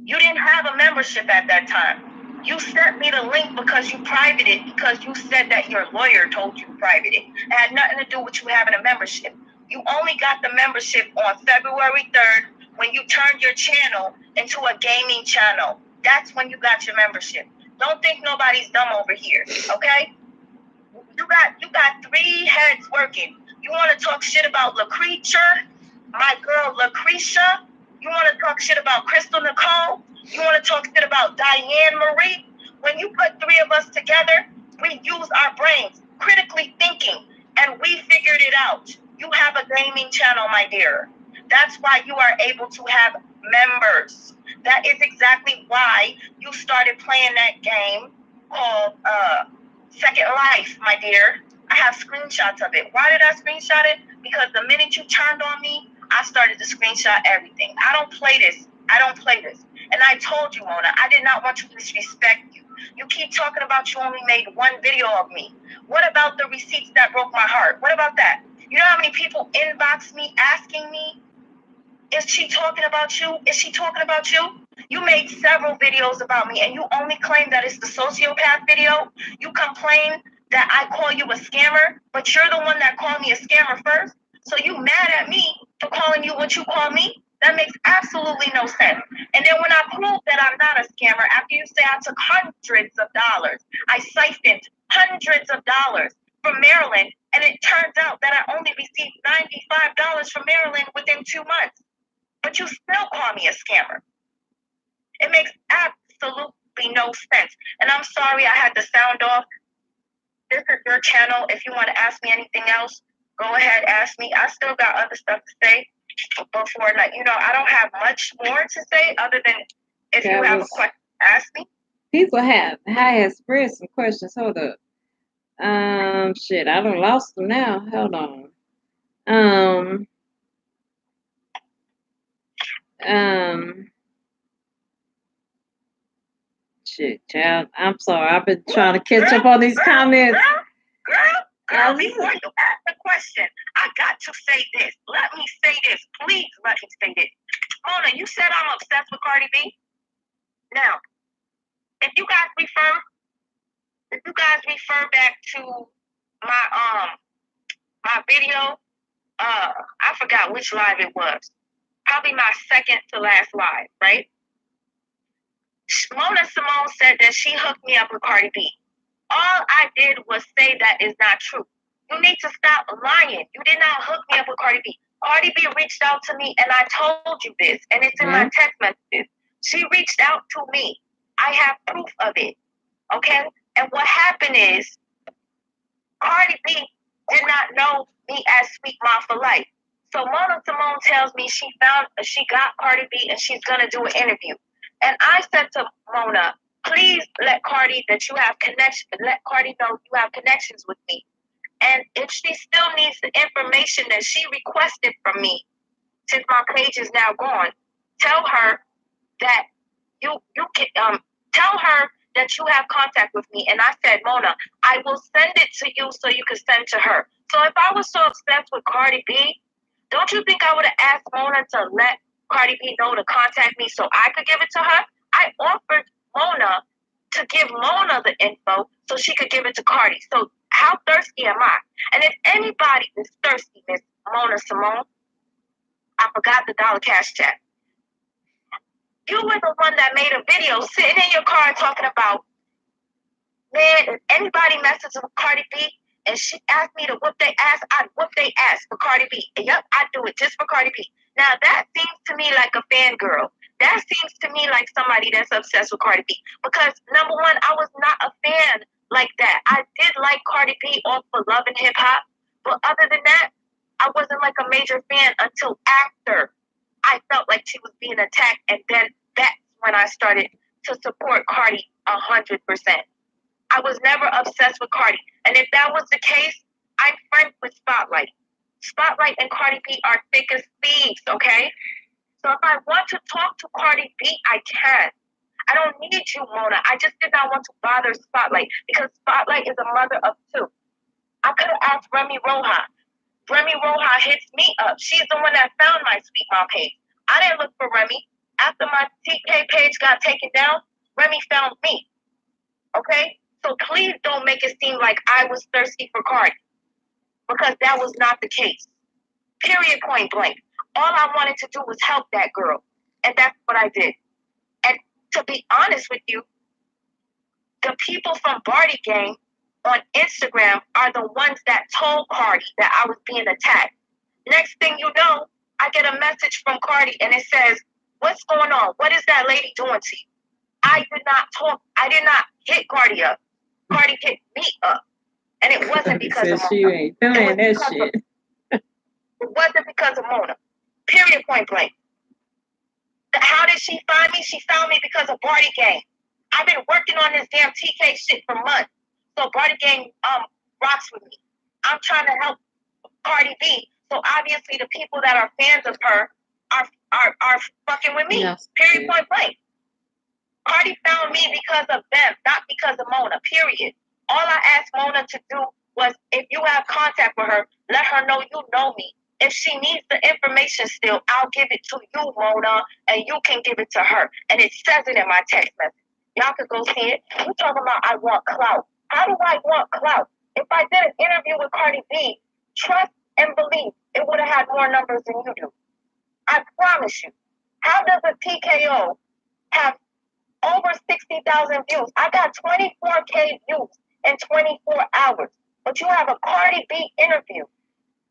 you didn't have a membership at that time. You sent me the link because you privated it, because you said that your lawyer told you private it. It had nothing to do with you having a membership. You only got the membership on February 3rd when you turned your channel into a gaming channel. That's when you got your membership. Don't think nobody's dumb over here, okay? You got 3 heads working. You want to talk shit about Lucretia, my girl Lucretia? You want to talk shit about Crystal Nicole? You want to talk shit about Diane Marie? When you put 3 of us together, we use our brains, critically thinking, and we figured it out. You have a gaming channel, my dear. That's why you are able to have members. That is exactly why you started playing that game called Second Life, my dear. I have screenshots of it. Why did I screenshot it? Because the minute you turned on me, I started to screenshot everything. I don't play this. And I told you, Mona, I did not want you to disrespect you. You keep talking about you only made 1 video of me. What about the receipts that broke my heart? What about that? You know how many people inbox me asking me, is she talking about you? Is she talking about you? You made several videos about me and you only claim that it's the sociopath video. You complain that I call you a scammer, but you're the one that called me a scammer first. So you mad at me for calling you what you call me? That makes absolutely no sense. And then when I prove that I'm not a scammer, after you say I took hundreds of dollars, I siphoned hundreds of dollars from Maryland, and it turns out that I only received $95 from Maryland within 2 months. But you still call me a scammer. It makes absolutely no sense. And I'm sorry I had to sound off. This is your channel. If you want to ask me anything else, go ahead, ask me. I still got other stuff to say before, like, I don't have much more to say other than if you have a question, ask me. People have spread some questions. Hold up. Shit, I done lost them now. Hold on. Shit, child. I'm sorry. I've been trying to catch up on these comments. Girl, before you ask the question, I got to say this. Let me say this. Please let me say this. Mona, you said I'm obsessed with Cardi B. Now, if you guys refer back to my video, I forgot which live it was. Probably my second to last live, right? Mona Symone said that she hooked me up with Cardi B. All I did was say that is not true. You need to stop lying. You did not hook me up with Cardi B. Cardi B reached out to me and I told you this, and it's in my text messages. She reached out to me. I have proof of it. Okay? And what happened is Cardi B did not know me as SweetMa for life. So Mona Symone tells me she got Cardi B and she's gonna do an interview. And I said to Mona, please let Cardi know you have connections with me. And if she still needs the information that she requested from me, since my page is now gone, tell her that you can tell her that you have contact with me. And I said, Mona, I will send it to you so you can send to her. So if I was so obsessed with Cardi B, don't you think I would have asked Mona to let Cardi B know to contact me so I could give it to her? I offered Mona to give Mona the info so she could give it to Cardi. So how thirsty am I? And if anybody is thirsty, Miss Mona Symone, I forgot the dollar cash check. You were the one that made a video sitting in your car talking about, man, if anybody messes with Cardi B and she asked me to whoop their ass, I'd whoop their ass for Cardi B. And yep, I'd do it just for Cardi B. Now that seems to me like a fangirl. That seems to me like somebody that's obsessed with Cardi B. Because number one, I was not a fan like that. I did like Cardi B off for Love and Hip Hop. But other than that, I wasn't like a major fan until after I felt like she was being attacked. And then that's when I started to support Cardi 100%. I was never obsessed with Cardi. And if that was the case, I'm friends with Spotlight. Spotlight and Cardi B are thick as thieves, okay? So if I want to talk to Cardi B, I can. I don't need you, Mona. I just did not want to bother Spotlight because Spotlight is a mother of two. I could have asked Remy Roja. Remy Roja hits me up. She's the one that found my SweetMa page. I didn't look for Remy. After my TK page got taken down, Remy found me. Okay? So please don't make it seem like I was thirsty for Cardi. Because that was not the case. Period, point blank. All I wanted to do was help that girl. And that's what I did. And to be honest with you, the people from Barty Gang on Instagram are the ones that told Cardi that I was being attacked. Next thing you know, I get a message from Cardi and it says, what's going on? What is that lady doing to you? I did not hit Cardi up. Cardi hit me up. And it wasn't because of Mona. You ain't doing that shit. It wasn't because of Mona. Period, point blank. How did she find me? She found me because of Barty Gang. I've been working on this damn TK shit for months. So Barty Gang rocks with me. I'm trying to help Cardi B. So obviously the people that are fans of her are fucking with me. Yes. Period, point blank. Cardi found me because of them, not because of Mona. Period. All I asked Mona to do was, if you have contact with her, let her know you know me. If she needs the information still, I'll give it to you, Mona, and you can give it to her. And it says it in my text message. Y'all can go see it. You talking about I want clout. How do I want clout? If I did an interview with Cardi B, trust and believe it would have had more numbers than you do. I promise you. How does a TKO have over 60,000 views? I got 24K views in 24 hours. But you have a Cardi B interview,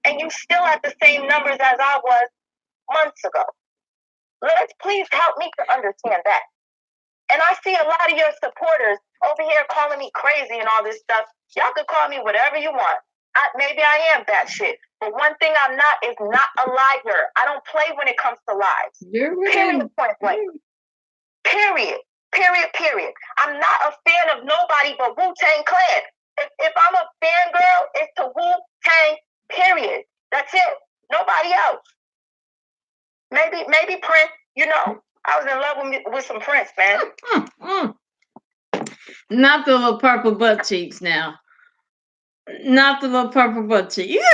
and you still have the same numbers as I was months ago. Let's please help me to understand that. And I see a lot of your supporters over here calling me crazy and all this stuff. Y'all can call me whatever you want. Maybe I am that shit. But one thing I'm not is not a liar. I don't play when it comes to lies. You're right. Period, point blank. Period. Period. I'm not a fan of nobody but Wu-Tang Clan. If I'm a fangirl, it's to Wu-Tang, period. That's it. Nobody else. Maybe Prince, you know. I was in love with some Prince, man. Not the little purple butt cheeks now. Not the little purple butt cheeks.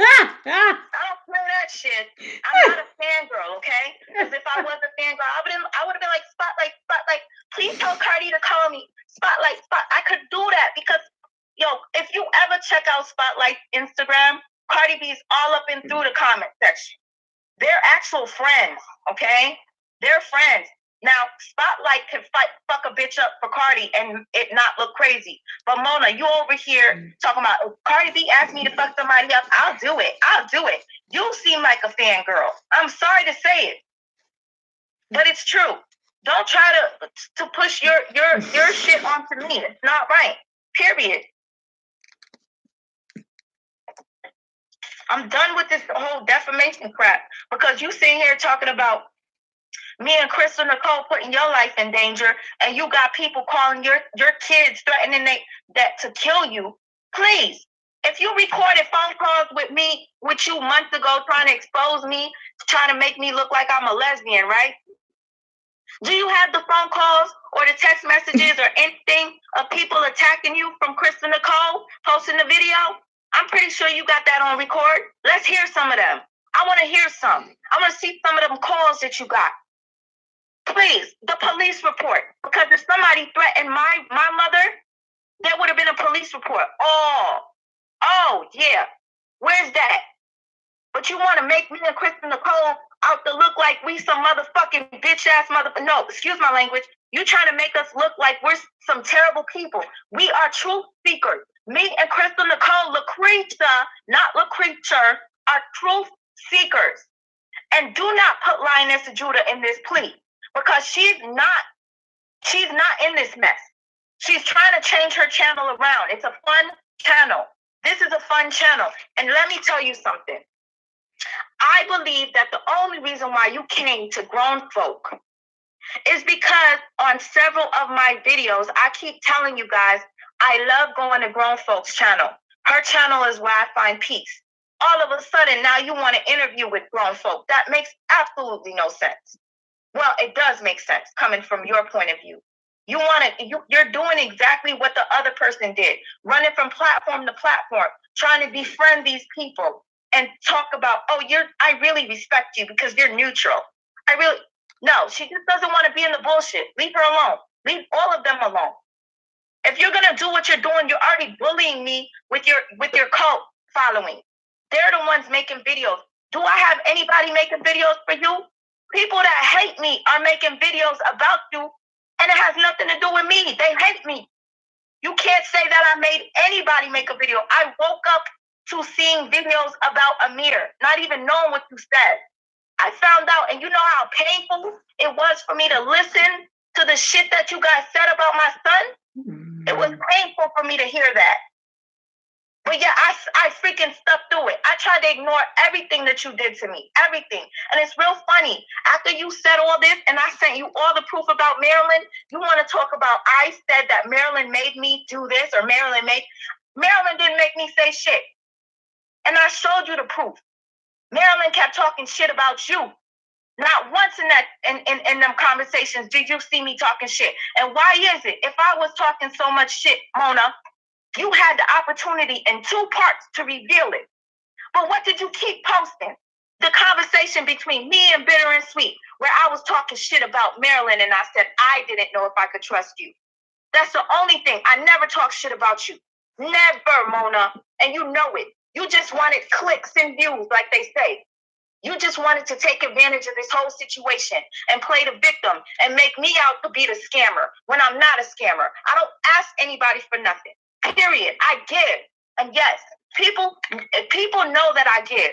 I don't play that shit. I'm not a fangirl, okay? Because if I was a fangirl, I would have been like, Spotlight, please tell Cardi to call me. Spotlight. I could do that because, yo, if you ever check out Spotlight Instagram, Cardi B's all up and through the comment section. They're actual friends, okay? They're friends. Now, Spotlight can fuck a bitch up for Cardi and it not look crazy. But Mona, you over here talking about, if Cardi B asked me to fuck somebody up, I'll do it. You seem like a fangirl. I'm sorry to say it, but it's true. Don't try to push your shit onto me. It's not right. Period. I'm done with this whole defamation crap because you sitting here talking about me and Crystal Nicole putting your life in danger, and you got people calling your kids threatening that to kill you. Please, if you recorded phone calls with you months ago trying to expose me, trying to make me look like I'm a lesbian, right? Do you have the phone calls or the text messages or anything of people attacking you from Crystal Nicole posting the video? I'm pretty sure you got that on record. Let's hear some of them. I want to hear some. I want to see some of them calls that you got. Please, the police report. Because if somebody threatened my mother, there would have been a police report. Oh, yeah. Where's that? But you want to make me and Crystal Nicole out to look like we some motherfucking bitch ass No, excuse my language. You trying to make us look like we're some terrible people. We are truth seekers. Me and Crystal Nicole, Lucretia, not Lucretia, are truth seekers. And do not put Lioness Judah in this plea because she's not in this mess. She's trying to change her channel around. It's a fun channel. This is a fun channel. And let me tell you something. I believe that the only reason why you came to Grown Folk is because on several of my videos, I keep telling you guys, I love going to Grown Folks' channel. Her channel is where I find peace. All of a sudden, now you want to interview with grown folk. That makes absolutely no sense. Well, it does make sense coming from your point of view. You're doing exactly what the other person did, running from platform to platform, trying to befriend these people and talk about, I really respect you because you're neutral. No, she just doesn't want to be in the bullshit. Leave her alone. Leave all of them alone. If you're gonna do what you're doing, you're already bullying me with your cult following. They're the ones making videos. Do I have anybody making videos for you? People that hate me are making videos about you, and it has nothing to do with me. They hate me. You can't say that I made anybody make a video. I woke up to seeing videos about Amir, not even knowing what you said. I found out, and you know how painful it was for me to listen to the shit that you guys said about my son? It was painful for me to hear that. But yeah, I freaking stuck through it. I tried to ignore everything that you did to me. Everything. And it's real funny. After you said all this and I sent you all the proof about Marilyn, you want to talk about I said that Marilyn made me do this or Marilyn didn't make me say shit. And I showed you the proof. Marilyn kept talking shit about you. Not once in them conversations did you see me talking shit. And why is it? If I was talking so much shit, Mona, you had the opportunity in 2 parts to reveal it. But what did you keep posting? The conversation between me and Bitter and Sweet, where I was talking shit about Marilyn and I said I didn't know if I could trust you. That's the only thing. I never talk shit about you. Never, Mona. And you know it. You just wanted clicks and views, like they say. You just wanted to take advantage of this whole situation and play the victim and make me out to be the scammer when I'm not a scammer. I don't ask anybody for nothing. Period. I give. And yes, people know that I give.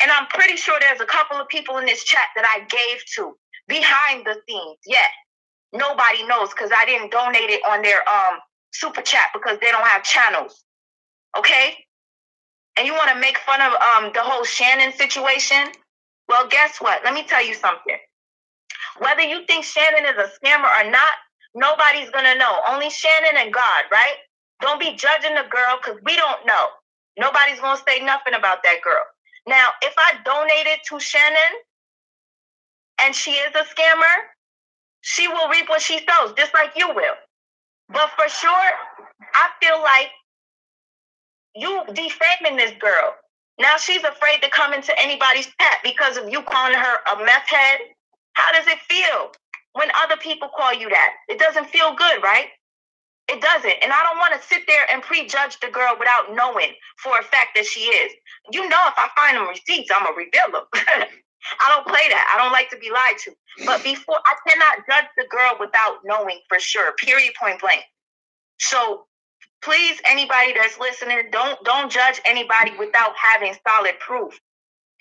And I'm pretty sure there's a couple of people in this chat that I gave to behind the scenes. Yeah. Nobody knows because I didn't donate it on their super chat because they don't have channels. Okay? And you want to make fun of the whole Shannon situation? Well, guess what? Let me tell you something. Whether you think Shannon is a scammer or not, nobody's going to know. Only Shannon and God, right? Don't be judging the girl because we don't know. Nobody's going to say nothing about that girl. Now, if I donated to Shannon and she is a scammer, she will reap what she sows, just like you will. But for sure, I feel like you defaming this girl. Now she's afraid to come into anybody's chat because of you calling her a meth head. How does it feel when other people call you that? It doesn't feel good, right? It doesn't. And I don't want to sit there and prejudge the girl without knowing for a fact that she is. You know, if I find them receipts, I'm going to reveal them. I don't play that. I don't like to be lied to. But I cannot judge the girl without knowing for sure, period, point blank. So please, anybody that's listening, don't judge anybody without having solid proof.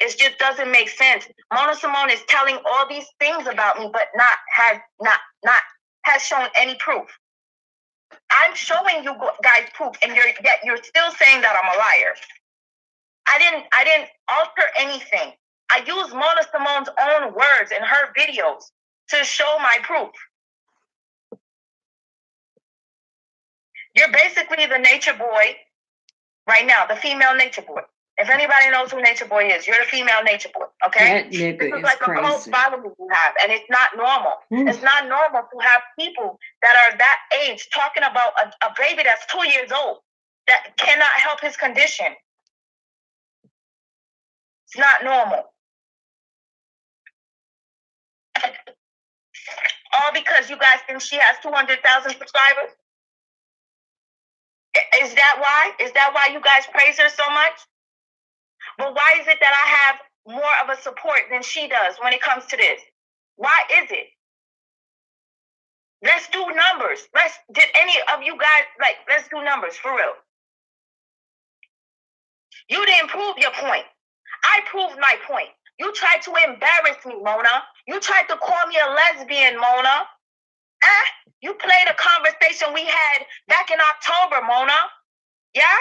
It just doesn't make sense. Mona Symone is telling all these things about me, but has shown any proof. I'm showing you guys proof, and you're still saying that I'm a liar. I didn't alter anything. I used Mona Symone's own words in her videos to show my proof. You're basically the nature boy right now, the female nature boy. If anybody knows who Nature Boy is, you're the female Nature Boy, okay? That nigga this is is like crazy. A cult following you have, and it's not normal. It's not normal to have people that are that age talking about a baby that's 2 years old that cannot help his condition. It's not normal. All because you guys think she has 200,000 subscribers? Is that why? Is that why you guys praise her so much? But why is it that I have more of a support than she does when it comes to this? Why is it? Let's do numbers. Did any of you guys, let's do numbers for real. You didn't prove your point. I proved my point. You tried to embarrass me, Mona. You tried to call me a lesbian, Mona. You played a conversation we had back in October, Mona. Yeah?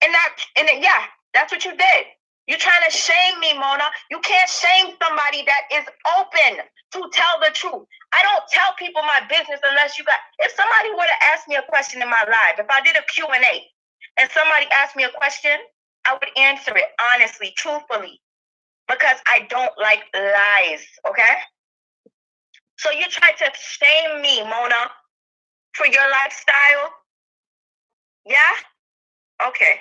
Yeah, that's what you did. You're trying to shame me, Mona. You can't shame somebody that is open to tell the truth. I don't tell people my business unless if somebody were to ask me a question in my live, if I did a Q&A and somebody asked me a question, I would answer it honestly, truthfully, because I don't like lies, okay? So you tried to shame me, Mona, for your lifestyle? Yeah? Okay.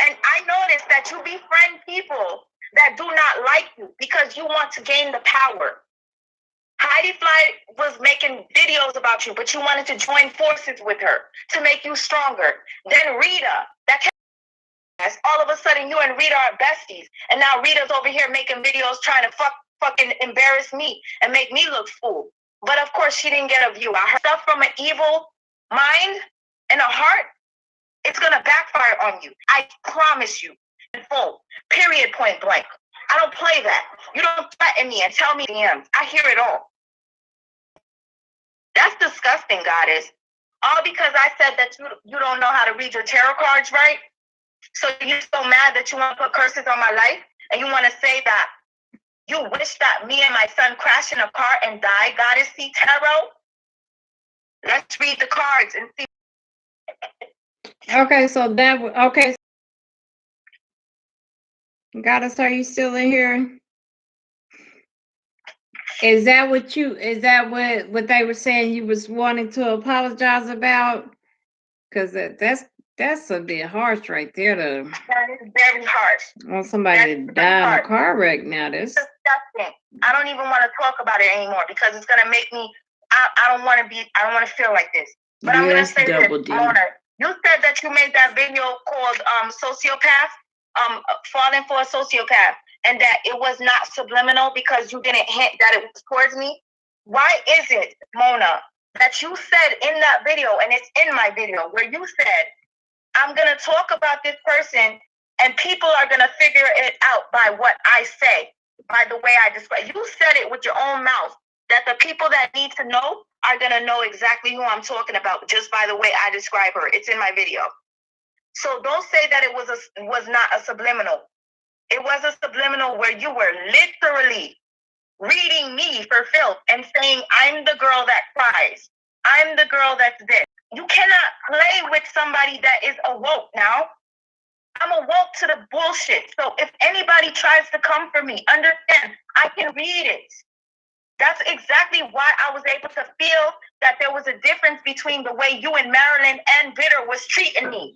And I noticed that you befriend people that do not like you because you want to gain the power. Heidi Fly was making videos about you, but you wanted to join forces with her to make you stronger. Then Rita, all of a sudden you and Rita are besties. And now Rita's over here making videos trying to fucking embarrass me and make me look fool. But of course she didn't get a view. I heard stuff from an evil mind and a heart. It's going to backfire on you. I promise you. In full. Period, point blank. I don't play that. You don't threaten me and tell me DMs. I hear it all. That's disgusting, Goddess. All because I said that you don't know how to read your tarot cards right? So you're so mad that you want to put curses on my life? And you want to say that you wish that me and my son crash in a car and die, Goddess C Tarot? Let's read the cards and see. Okay, so okay. Goddess, are you still in here? Is that what they were saying you was wanting to apologize about? Because that's a bit harsh right there That is very harsh. Want somebody to die in a car wreck now. That's disgusting. I don't even want to talk about it anymore because it's gonna make me I don't want to feel like this. But I'm gonna say this, Mona. You said that you made that video called Sociopath, falling for a sociopath, and that it was not subliminal because you didn't hint that it was towards me. Why is it, Mona, that you said in that video, and it's in my video, where you said, I'm gonna talk about this person and people are gonna figure it out by what I say, by the way I describe. You said it with your own mouth that the people that need to know are gonna know exactly who I'm talking about just by the way I describe her. It's in my video. So don't say that it was not a subliminal. It was a subliminal where you were literally reading me for filth and saying, I'm the girl that cries. I'm the girl that's this. You cannot play with somebody that is awoke now. I'm awoke to the bullshit. So if anybody tries to come for me, understand, I can read it. That's exactly why I was able to feel that there was a difference between the way you and Marilyn and Bitter was treating me.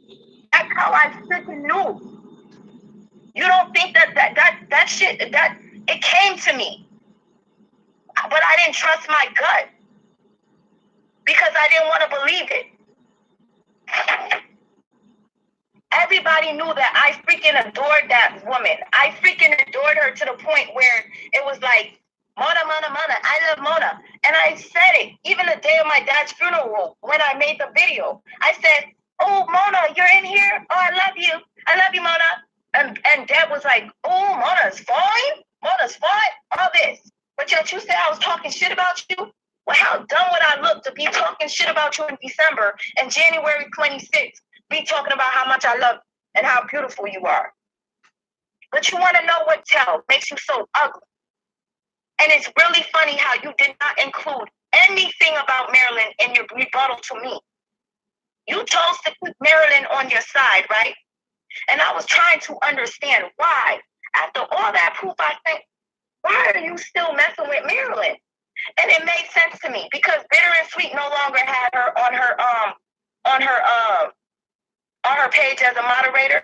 That's how I freaking knew. You don't think that shit, that it came to me. But I didn't trust my gut because I didn't want to believe it. Everybody knew that I freaking adored that woman. I freaking adored her to the point where it was like, Mona, Mona, Mona, I love Mona. And I said it, even the day of my dad's funeral, when I made the video. I said, oh, Mona, you're in here? Oh, I love you, Mona. And Deb was like, oh, Mona's fine, all this. But yet you said I was talking shit about you? Well, how dumb would I look to be talking shit about you in December and January 26th, be talking about how much I love you and how beautiful you are? But you want to know what makes you so ugly. And it's really funny how you did not include anything about Marilyn in your rebuttal to me. You chose to keep Marilyn on your side, right? And I was trying to understand why. After all that proof, I think, why are you still messing with Marilyn? And it made sense to me because Bitter and Sweet no longer had her on her page as a moderator.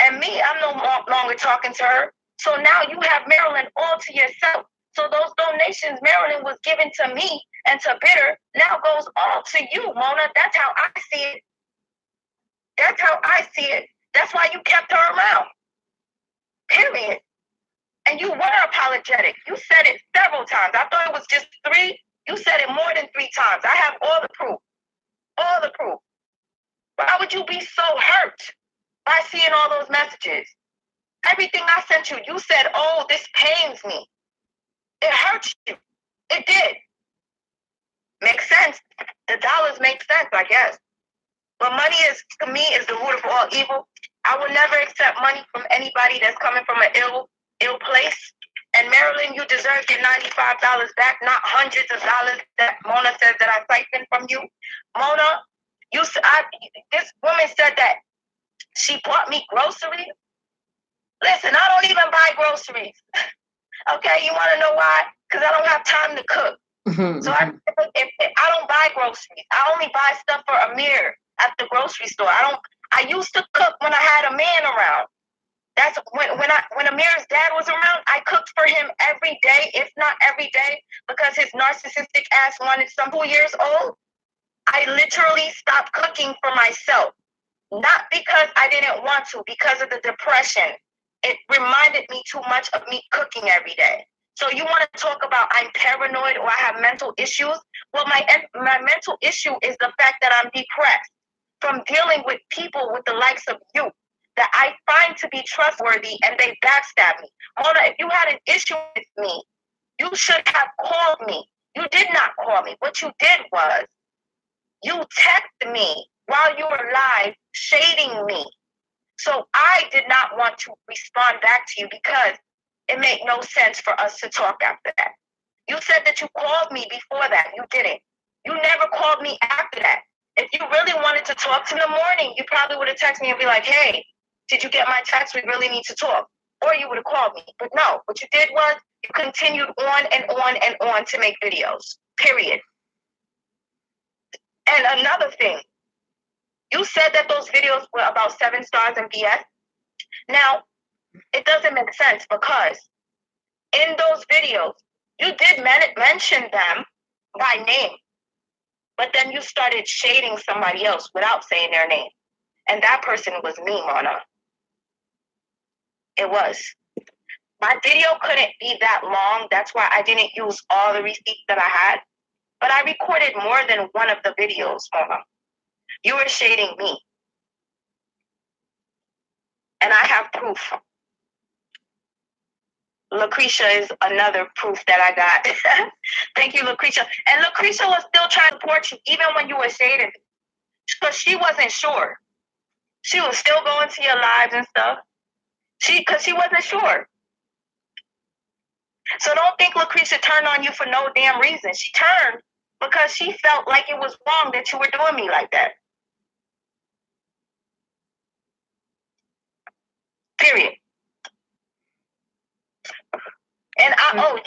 And me, I'm no longer talking to her. So now you have Marilyn all to yourself. So those donations Marilyn was giving to me and to Bitter now goes all to you, Mona. That's how I see it. That's how I see it. That's why you kept her around. Period. And you were apologetic. You said it several times. I thought it was just 3. You said it more than 3 times. I have all the proof. All the proof. Why would you be so hurt by seeing all those messages? Everything I sent you, you said, oh, this pains me. It hurts you. It did. Makes sense. The dollars make sense, I guess. But money is, to me, is the root of all evil. I will never accept money from anybody that's coming from an ill place. And Marilyn, you deserve your $95 back, not hundreds of dollars that Mona says that I siphoned from you. Mona, this woman said that she bought me groceries. Listen, I don't even buy groceries. Okay, you want to know why? Because I don't have time to cook. So I don't buy groceries. I only buy stuff for Amir at the grocery store. I used to cook when I had a man around. That's when Amir's dad was around, I cooked for him every day, if not every day, because his narcissistic ass wanted some 2 years old. I literally stopped cooking for myself. Not because I didn't want to, because of the depression. It reminded me too much of me cooking every day. So you want to talk about I'm paranoid or I have mental issues? Well, my mental issue is the fact that I'm depressed from dealing with people with the likes of you that I find to be trustworthy and they backstab me. Mona, if you had an issue with me, you should have called me. You did not call me. What you did was you texted me while you were live shading me. So I did not want to respond back to you because it made no sense for us to talk after that. You said that you called me before that. You didn't. You never called me after that. If you really wanted to talk to me in the morning, you probably would have texted me and be like, hey, did you get my text? We really need to talk. Or you would have called me. But no, what you did was you continued on and on and on to make videos. Period. And another thing, you said that those videos were about 7 stars and BS. Now, it doesn't make sense because in those videos, you did mention them by name, but then you started shading somebody else without saying their name. And that person was me, Mona. It was. My video couldn't be that long. That's why I didn't use all the receipts that I had. But I recorded more than one of the videos, Mona. You were shading me. And I have proof. Lucretia is another proof that I got. Thank you, Lucretia. And Lucretia was still trying to support you even when you were shading me. Because she wasn't sure. She was still going to your lives and stuff. Because she wasn't sure. So don't think Lucretia turned on you for no damn reason. She turned because she felt like it was wrong that you were doing me like that. Period. And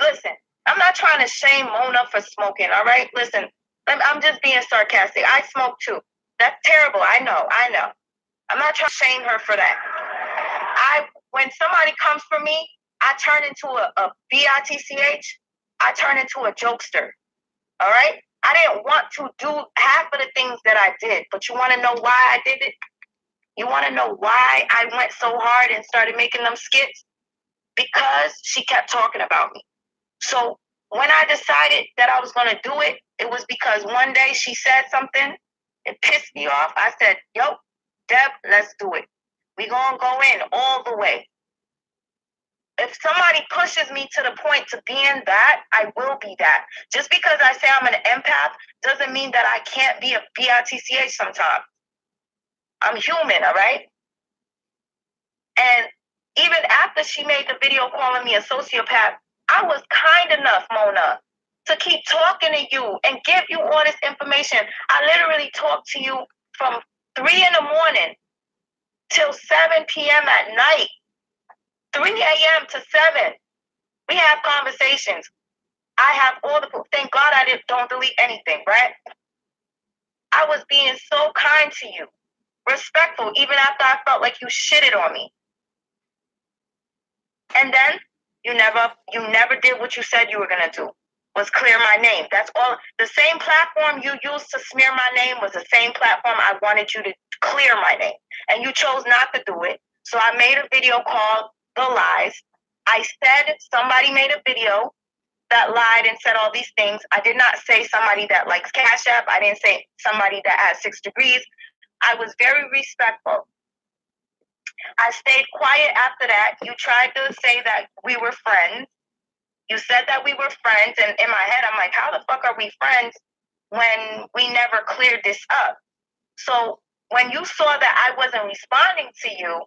listen, I'm not trying to shame Mona for smoking, all right? Listen, I'm just being sarcastic. I smoke too. That's terrible. I know. I'm not trying to shame her for that. When somebody comes for me, I turn into a B-I-T-C-H. I turn into a jokester, all right? I didn't want to do half of the things that I did, but you want to know why I did it? You want to know why I went so hard and started making them skits? Because she kept talking about me. So when I decided that I was going to do it, it was because one day she said something. It pissed me off. I said, yo, Deb, let's do it. We gonna go in all the way. If somebody pushes me to the point to being that, I will be that. Just because I say I'm an empath doesn't mean that I can't be a bitch sometimes. I'm human, all right? And even after she made the video calling me a sociopath, I was kind enough, Mona, to keep talking to you and give you all this information. I literally talked to you from 3 in the morning till 7 p.m. at night. 3 a.m. to 7. We have conversations. I have all the proof. Thank God I don't delete anything, right? I was being so kind to you, respectful, even after I felt like you shitted on me. And then you never did what you said you were gonna do. Was clear my name. That's all. The same platform you used to smear my name was the same platform I wanted you to clear my name. And you chose not to do it. So I made a video called The Lies. I said somebody made a video that lied and said all these things. I did not say somebody that likes Cash App. I didn't say somebody that has 6 degrees. I was very respectful. I stayed quiet after that. You tried to say that we were friends. You said that we were friends. And in my head, I'm like, how the fuck are we friends when we never cleared this up? So when you saw that I wasn't responding to you,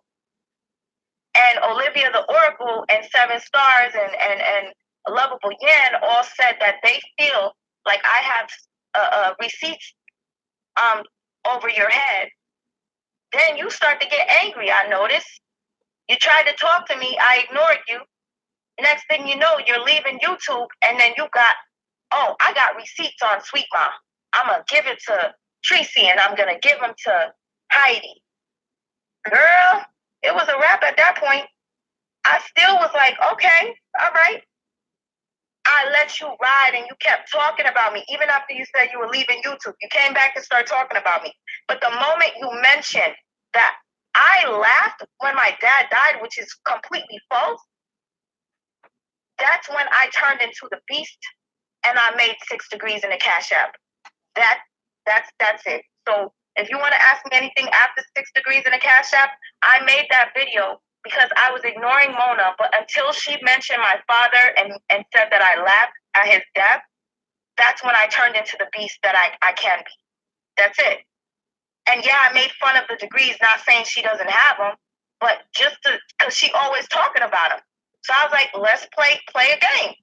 and Olivia the Oracle and 7 Stars and Lovable Yan all said that they feel like I have receipts over your head, then you start to get angry. I noticed. You tried to talk to me. I ignored you. Next thing you know, you're leaving YouTube, and then you got, oh, I got receipts on SweetMa. I'm going to give it to Tracy, and I'm going to give them to Heidi. Girl, it was a wrap at that point. I still was like, okay, all right. I let you ride and you kept talking about me. Even after you said you were leaving YouTube, you came back and started talking about me. But the moment you mentioned that I laughed when my dad died, which is completely false, that's when I turned into the beast and I made 6 degrees in the Cash App. That's it. So if you want to ask me anything after 6 degrees in the Cash App, I made that video because I was ignoring Mona, but until she mentioned my father and said that I laughed at his death, that's when I turned into the beast that I can be. That's it. And yeah, I made fun of the degrees, not saying she doesn't have them, but just because she always talking about them. So I was like, let's play a game.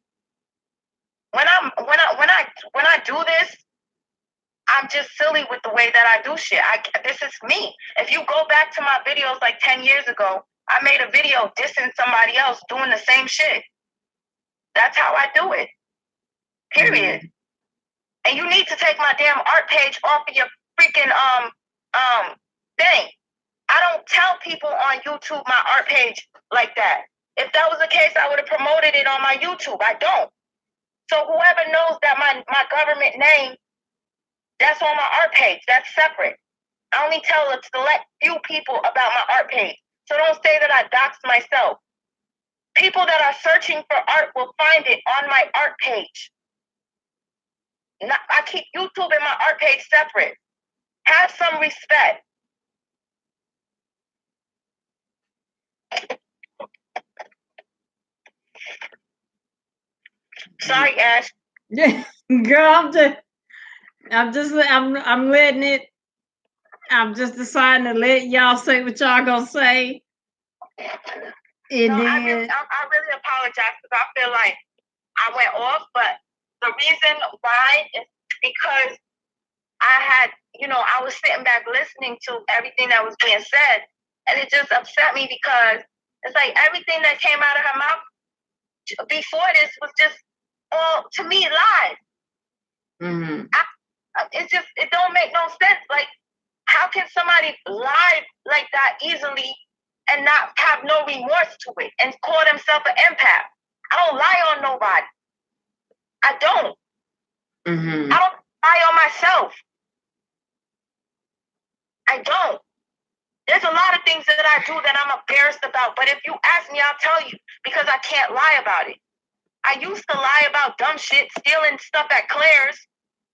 When I do this, I'm just silly with the way that I do shit. This is me. If you go back to my videos like 10 years ago, I made a video dissing somebody else doing the same shit. That's how I do it. Period. And you need to take my damn art page off of your freaking thing. I don't tell people on YouTube my art page like that. If that was the case, I would have promoted it on my YouTube. I don't. So whoever knows that my government name, that's on my art page. That's separate. I only tell a select few people about my art page. So don't say that I doxed myself. People that are searching for art will find it on my art page. I keep YouTube and my art page separate. Have some respect. Sorry, Ash. Yeah, girl, I'm letting it. I'm just deciding to let y'all say what y'all gonna say. And no, then I really apologize because I feel like I went off, but the reason why is because I had, I was sitting back listening to everything that was being said, and it just upset me because it's like everything that came out of her mouth before this was just all, to me, lies. Mm-hmm. It don't make no sense. Like, how can somebody lie like that easily and not have no remorse to it and call themselves an empath? I don't lie on nobody. I don't. Mm-hmm. I don't lie on myself. I don't. There's a lot of things that I do that I'm embarrassed about, but if you ask me, I'll tell you because I can't lie about it. I used to lie about dumb shit, stealing stuff at Claire's.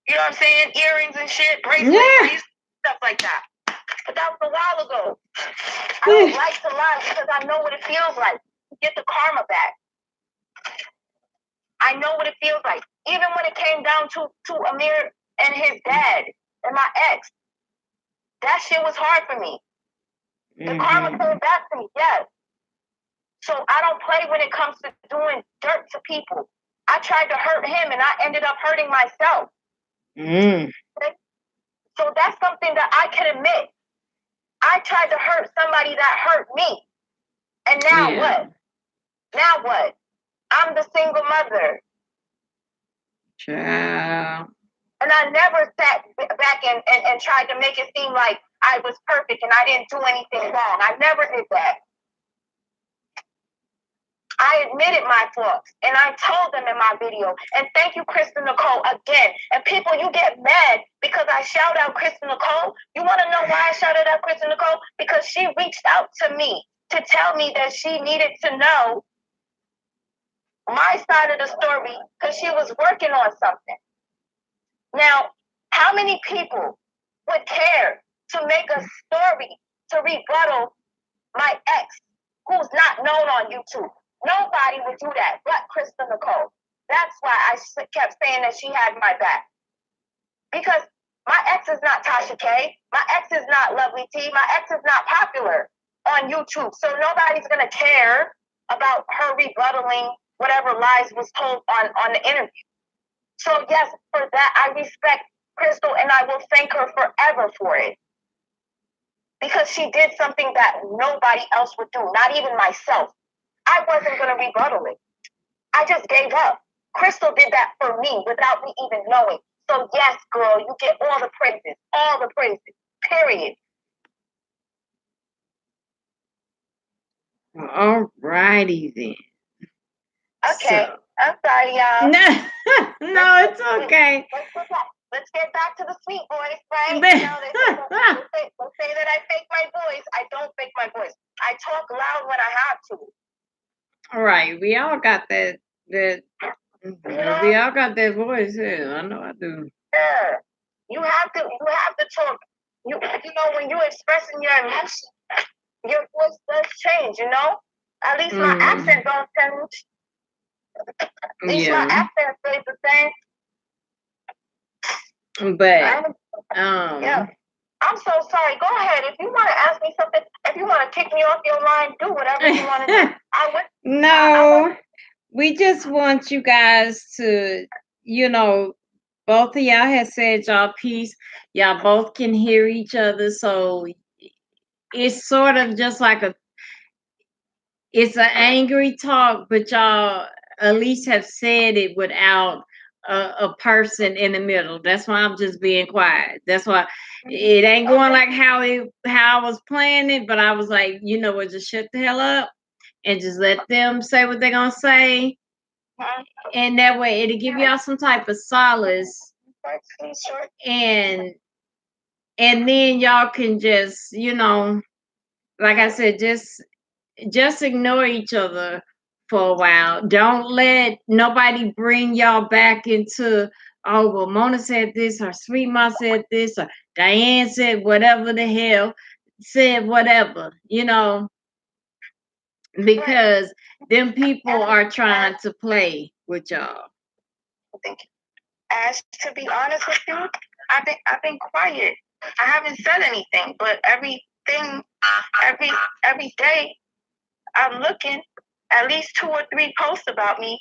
You know what I'm saying? Earrings and shit, bracelets, stuff like that. But that was a while ago. I don't like to lie because I know what it feels like to get the karma back. I know what it feels like. Even when it came down to Amir and his dad and my ex, that shit was hard for me. The karma came back to me, yes. So I don't play when it comes to doing dirt to people. I tried to hurt him and I ended up hurting myself. Okay? So that's something that I can admit. I tried to hurt somebody that hurt me. And now what? Now what? I'm the single mother. Child. And I never sat back and tried to make it seem like I was perfect and I didn't do anything wrong. I never did that. I admitted my flaws and I told them in my video. And thank you, Kristen Nicole, again. And people, you get mad because I shout out Kristen Nicole. You want to know why I shouted out Kristen Nicole? Because she reached out to me to tell me that she needed to know my side of the story because she was working on something. Now, how many people would care to make a story to rebuttal my ex who's not known on YouTube? Nobody would do that but Kristen Nicole. That's why I kept saying that she had my back. Because my ex is not Tasha K. My ex is not Lovely T. My ex is not popular on YouTube. So nobody's going to care about her rebuttaling whatever lies was told on the interview. So yes, for that, I respect Crystal and I will thank her forever for it. Because she did something that nobody else would do, not even myself. I wasn't going to rebuttal it. I just gave up. Crystal did that for me without me even knowing. So yes, girl, you get all the praises, period. All righty then. Okay, So. I'm sorry, y'all. No, it's okay. Let's get back to the sweet voice, right? You know, they say that I fake my voice. I don't fake my voice. I talk loud when I have to. All right, we all got that. We all got that voice here. I know I do. Yeah, you have to talk. You know, when you're expressing your emotion, your voice does change. You know, at least my accent don't change. At least my accent stays the same. But yeah. I'm so sorry. Go ahead. If you want to ask me something, if you want to kick me off your line, do whatever you want to do. No, we just want you guys to, you know, both of y'all have said y'all piece. Y'all both can hear each other. So it's sort of just like it's an angry talk, but y'all at least have said it without a person in the middle. That's why I'm just being quiet. That's why it ain't going like how I was playing it, but I was like, you know what, just shut the hell up and just let them say what they're gonna say. And that way it'll give y'all some type of solace. And then y'all can just, you know, like I said, just ignore each other for a while. Don't let nobody bring y'all back into, oh, well, Mona said this, or SweetMa said this, or Diane said whatever the hell, said whatever, you know, because them people are trying to play with y'all. Thank you. As to be honest with you, I've been quiet. I haven't said anything, but every day I'm looking at least 2 or 3 posts about me.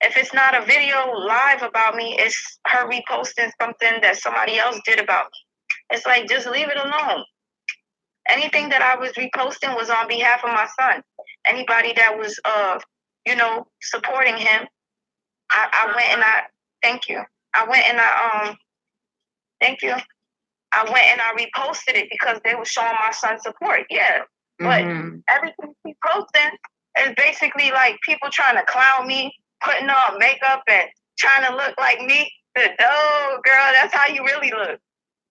If it's not a video live about me, it's her reposting something that somebody else did about me. It's like, just leave it alone. Anything that I was reposting was on behalf of my son. Anybody that was, you know, supporting him, I went and thank you. I went and thank you. I went and I reposted it because they were showing my son support. Yeah. But everything he posting is basically like people trying to clown me, putting on makeup and trying to look like me. Oh, girl, that's how you really look.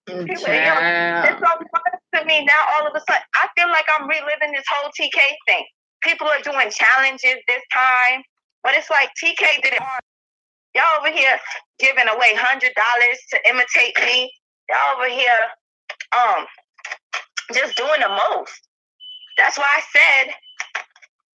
People, it's so funny to me now. All of a sudden, I feel like I'm reliving this whole TK thing. People are doing challenges this time, but it's like TK did it hard. Y'all over here giving away $100 to imitate me. Y'all over here just doing the most. That's why I said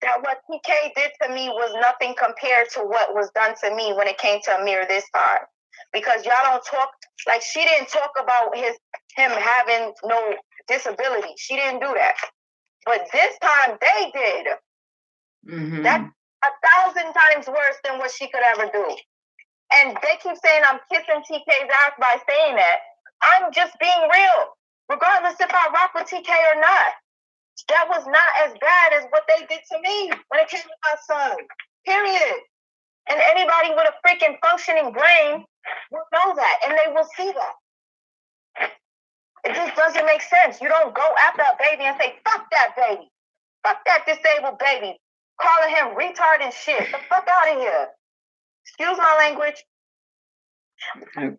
that what TK did to me was nothing compared to what was done to me when it came to Amir this time. Because y'all don't talk, like she didn't talk about him having no disability. She didn't do that. But this time they did. Mm-hmm. That's 1,000 times worse than what she could ever do. And they keep saying I'm kissing TK's ass by saying that. I'm just being real, regardless if I rock with TK or not. That was not as bad as what they did to me when it came to my son. Period. And anybody with a freaking functioning brain will know that, and they will see that. It just doesn't make sense. You don't go after a baby and say, fuck that baby. Fuck that disabled baby. Calling him retard and shit. The fuck out of here. Excuse my language.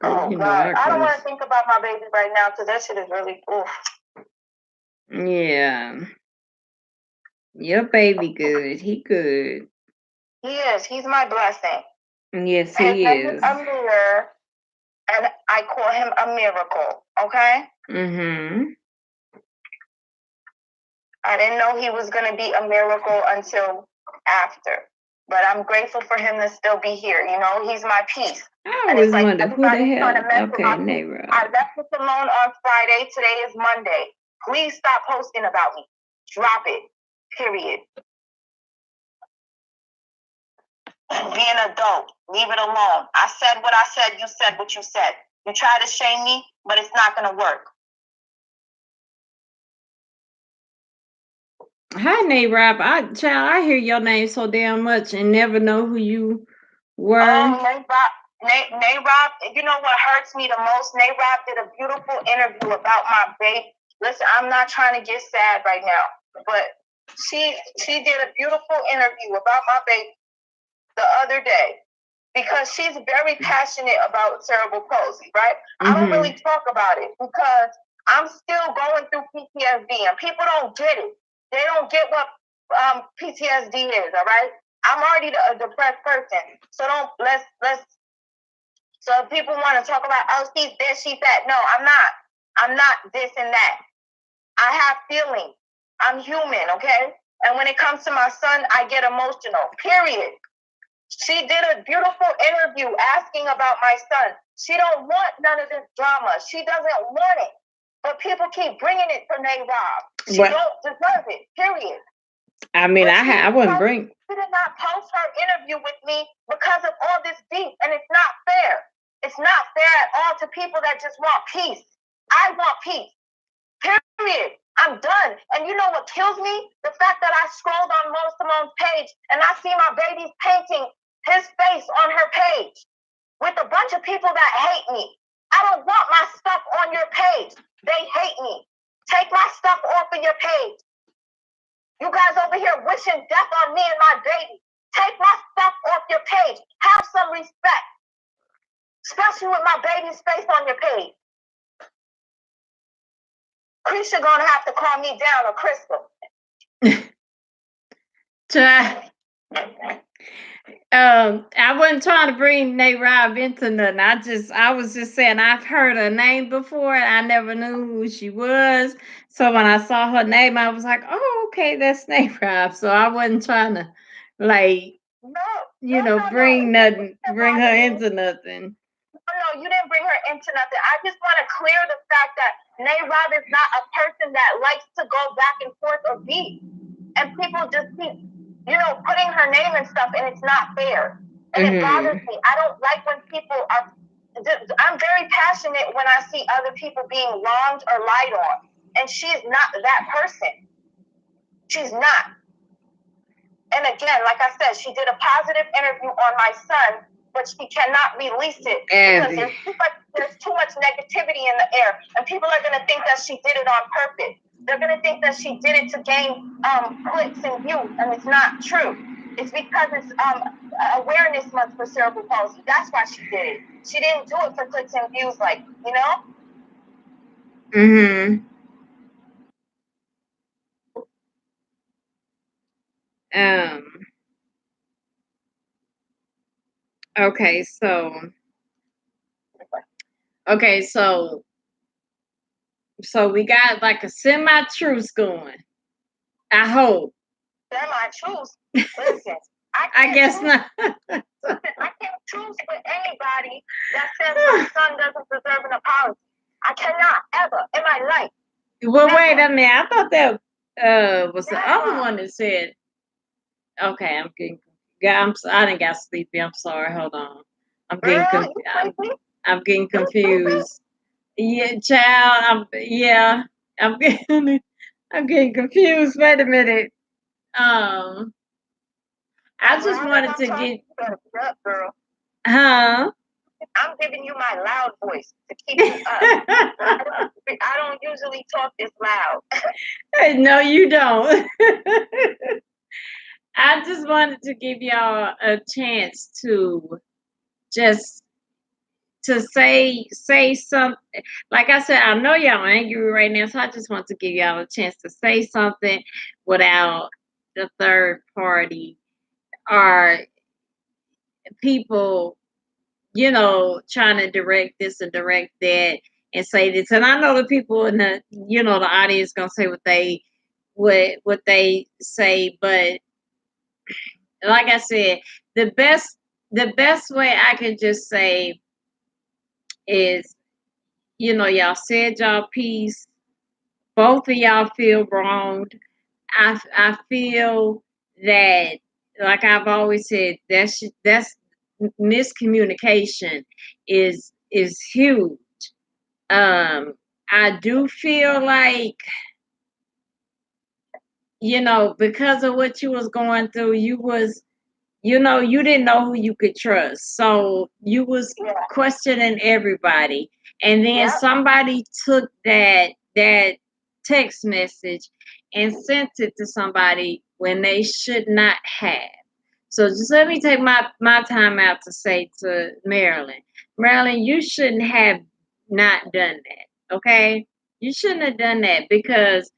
Oh, God. I don't want to think about my baby right now because that shit is really, oof. Yeah. Your baby good. He good. He is. He's my blessing. Yes, he is. Amir, and I call him a miracle, okay? Mm-hmm. I didn't know he was going to be a miracle until after. But I'm grateful for him to still be here. You know, he's my peace. I always wonder who the hell. Okay, neighbor. I left with Symone on Friday. Today is Monday. Please stop posting about me. Drop it. Period. Be an adult. Leave it alone. I said what I said. You said what you said. You try to shame me, but it's not going to work. Hi, Nate-Rob. I hear your name so damn much and never know who you were. Nate-Rob, you know what hurts me the most? Nate-Rob did a beautiful interview about my baby. Listen, I'm not trying to get sad right now, but she did a beautiful interview about my baby the other day because she's very passionate about cerebral palsy, right? Mm-hmm. I don't really talk about it because I'm still going through PTSD and people don't get it. They don't get what PTSD is, all right? I'm already a depressed person, so let's. So if people want to talk about, oh, she's this, she's that. No, I'm not. I'm not this and that. I have feelings. I'm human, okay? And when it comes to my son, I get emotional. Period. She did a beautiful interview asking about my son. She don't want none of this drama. She doesn't want it. But people keep bringing it for Nate-Rob. She don't deserve it. Period. I mean, I wouldn't bring. She did not post her interview with me because of all this beef, and it's not fair. It's not fair at all to people that just want peace. I want peace. Period. I'm done. And you know what kills me? The fact that I scrolled on Simone's page and I see my baby's painting his face on her page with a bunch of people that hate me. I don't want my stuff on your page. They hate me. Take my stuff off of your page. You guys over here wishing death on me and my baby. Take my stuff off your page. Have some respect. Especially with my baby's face on your page. Krisha gonna have to calm me down, or Crystal. I wasn't trying to bring Nate-Rob into nothing. I was just saying I've heard her name before and I never knew who she was. So when I saw her name, I was like, oh, okay, that's Nate-Rob. So I wasn't trying to bring her into nothing. No, you didn't bring her into nothing. I just want to clear the fact that Nate-Rob is not a person that likes to go back and forth or beat. And people just keep, putting her name and stuff, and it's not fair. And it bothers me. I don't like when people are, I'm very passionate when I see other people being wronged or lied on. And she's not that person. She's not. And again, like I said, she did a positive interview on my son, but she cannot release it because there's too much negativity in the air. And people are going to think that she did it on purpose. They're going to think that she did it to gain clicks and views, and it's not true. It's because it's awareness month for cerebral palsy. That's why she did it. She didn't do it for clicks and views, Okay, so So we got like a semi-truce going. I hope. Semi-truce. Listen, I guess not. I can't truce with anybody that says my son doesn't deserve an apology. I cannot ever in my life. Well, wait a minute. I thought that was the other one that said. Okay, I'm getting. I didn't got sleepy. I'm sorry. Hold on. I'm getting. I'm getting confused. Yeah, child. Yeah. I'm getting. I'm getting confused. Wait a minute. I just wanted to get. Girl. Huh? I'm giving you my loud voice to keep you up. I don't usually talk this loud. No, you don't. I just wanted to give y'all a chance to just to say something. Like I said, I know y'all angry right now, so I just want to give y'all a chance to say something without the third party or people, trying to direct this and direct that and say this. And I know the people in the audience gonna say what they say, but like I said, the best way I can just say is, y'all said y'all piece. Both of y'all feel wronged. I feel that, like I've always said, that's miscommunication is huge. I do feel like, because of what you was going through, you didn't know who you could trust. So you was questioning everybody. And then somebody took that text message and sent it to somebody when they should not have. So just let me take my time out to say to Marilyn, you shouldn't have not done that. Okay? You shouldn't have done that because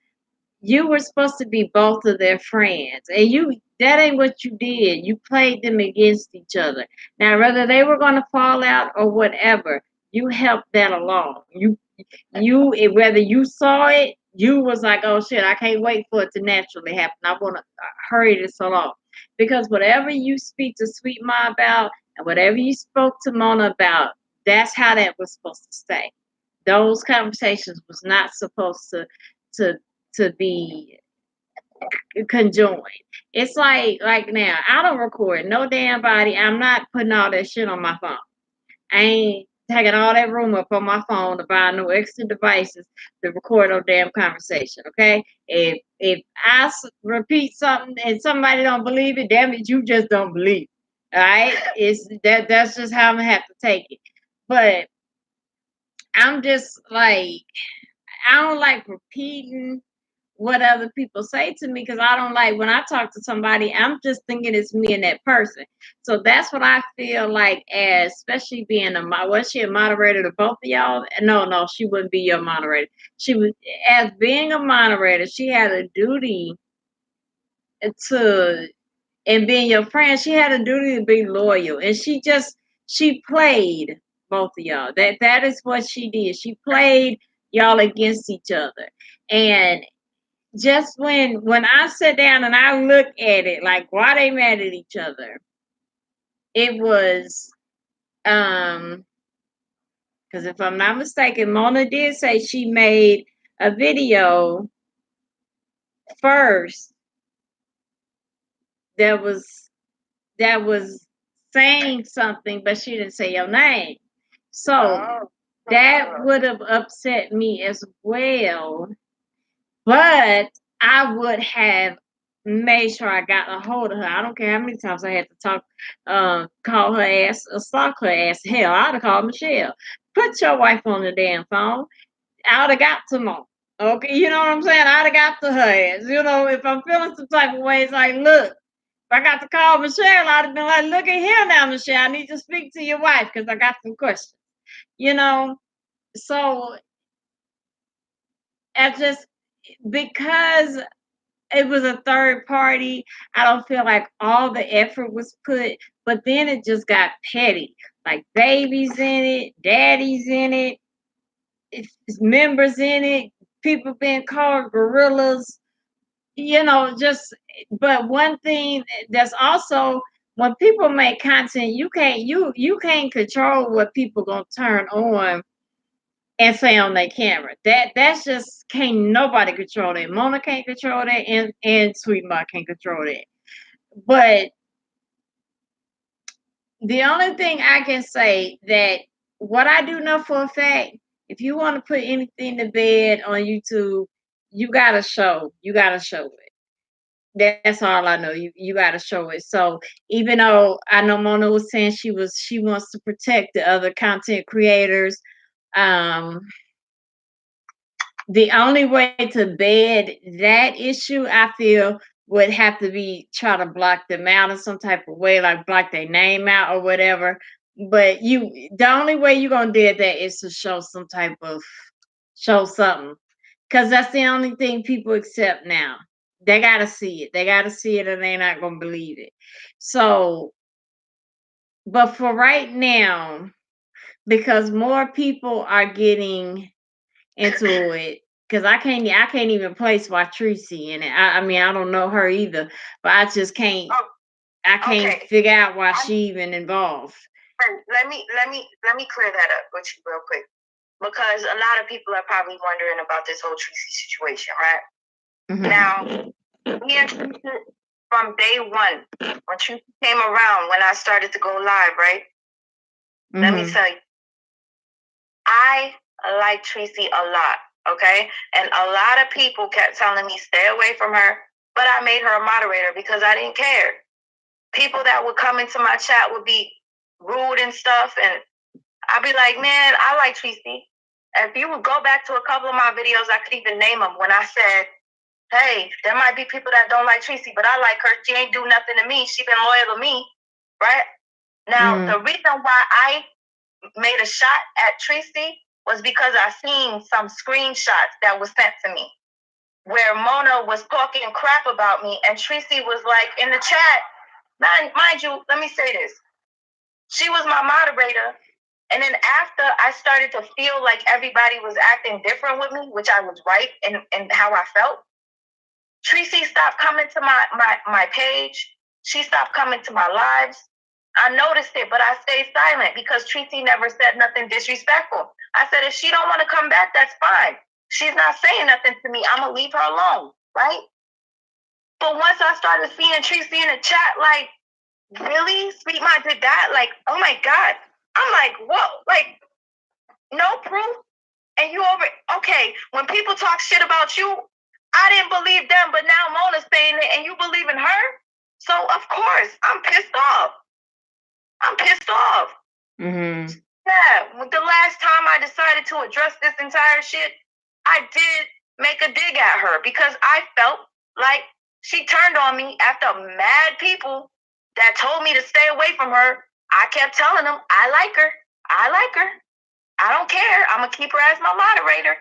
you were supposed to be both of their friends, and that ain't what you did. You played them against each other. Now, whether they were going to fall out or whatever, you helped that along. Whether you saw it, you was like, oh shit, I can't wait for it to naturally happen. I want to hurry this along. Because whatever you speak to SweetMa about and whatever you spoke to Mona about, that's how that was supposed to stay. Those conversations was not supposed to to be conjoined. It's like now, I don't record no damn body. I'm not putting all that shit on my phone. I ain't taking all that room up on my phone to buy no extra devices to record no damn conversation. Okay, if I repeat something and somebody don't believe it, damn it, you just don't believe it. All right, that's just how I'm gonna have to take it. But I'm just like, I don't like repeating what other people say to me because I don't like when I talk to somebody, I'm just thinking it's me and that person. So that's what I feel like, as especially being was she a moderator to both of y'all? No, she wouldn't be your moderator. She was, as being a moderator, she had a duty to, and being your friend, she had a duty to be loyal. And she played both of y'all. That is what she did. She played y'all against each other. And just when I sit down and I look at it, like why they mad at each other, it was because if I'm not mistaken, Mona did say she made a video first that was saying something, but she didn't say your name. So that would have upset me as well. But I would have made sure I got a hold of her. I don't care how many times I had to call her ass or stalk her ass. Hell, I'd have called Michelle. Put your wife on the damn phone. I would have got to know. Okay, you know what I'm saying? I'd have got to her ass. If I'm feeling some type of way, it's like, look, if I got to call Michelle, I'd have been like, look at here now, Michelle. I need to speak to your wife because I got some questions. So I just, because it was a third party, I don't feel like all the effort was put, but then it just got petty. Like baby's in it, daddy's in it. members in it, people being called gorillas, just but one thing that's also when people make content, you can't control what people gonna turn on and say on their camera. That's just can't nobody control that. Mona can't control that, and SweetMa can't control that. But the only thing I can say that what I do know for a fact, if you want to put anything to bed on YouTube, you gotta show it. That's all I know. You gotta show it. So even though I know Mona was saying she wants to protect the other content creators, um, the only way to bed that issue, I feel, would have to be try to block them out in some type of way, like block their name out or whatever. But the only way you're gonna do that is to show something, because that's the only thing people accept now. They gotta see it. They gotta see it, and they're not gonna believe it. So, but for right now, because more people are getting into it, because I can't even place Watrice in it. I mean, I don't know her either, but I just can't. Oh, I can't okay. figure out why she even involved. Let me clear that up with you real quick, because a lot of people are probably wondering about this whole Tracy situation, right? Mhm. Now, me and Tracy, from day one, when Tracy came around, when I started to go live, right? Let me tell you, I like Tracy a lot, okay? And a lot of people kept telling me stay away from her, but I made her a moderator because I didn't care. People that would come into my chat would be rude and stuff, and I'd be like, man, I like Tracy. If you would go back to a couple of my videos, I could even name them when I said, hey, there might be people that don't like Tracy, but I like her. She ain't do nothing to me. She been loyal to me, right? Now, the reason why I made a shot at Tracy was because I seen some screenshots that was sent to me where Mona was talking crap about me, and Tracy was like in the chat. Mind you, let me say this. She was my moderator, and then after I started to feel like everybody was acting different with me, which I was right in how I felt, Tracy stopped coming to my page. She stopped coming to my lives. I noticed it, but I stayed silent because Tracy never said nothing disrespectful. I said, if she don't want to come back, that's fine. She's not saying nothing to me. I'm going to leave her alone, right? But once I started seeing Tracy in the chat, like, really? SweetMa did that? Like, oh my God. I'm like, whoa, like, no proof? And you okay, when people talk shit about you, I didn't believe them, but now Mona's saying it and you believe in her? So, of course, I'm pissed off. I'm pissed off. Mm-hmm. Yeah, the last time I decided to address this entire shit, I did make a dig at her because I felt like she turned on me after mad people that told me to stay away from her. I kept telling them, I like her. I like her. I don't care. I'm going to keep her as my moderator.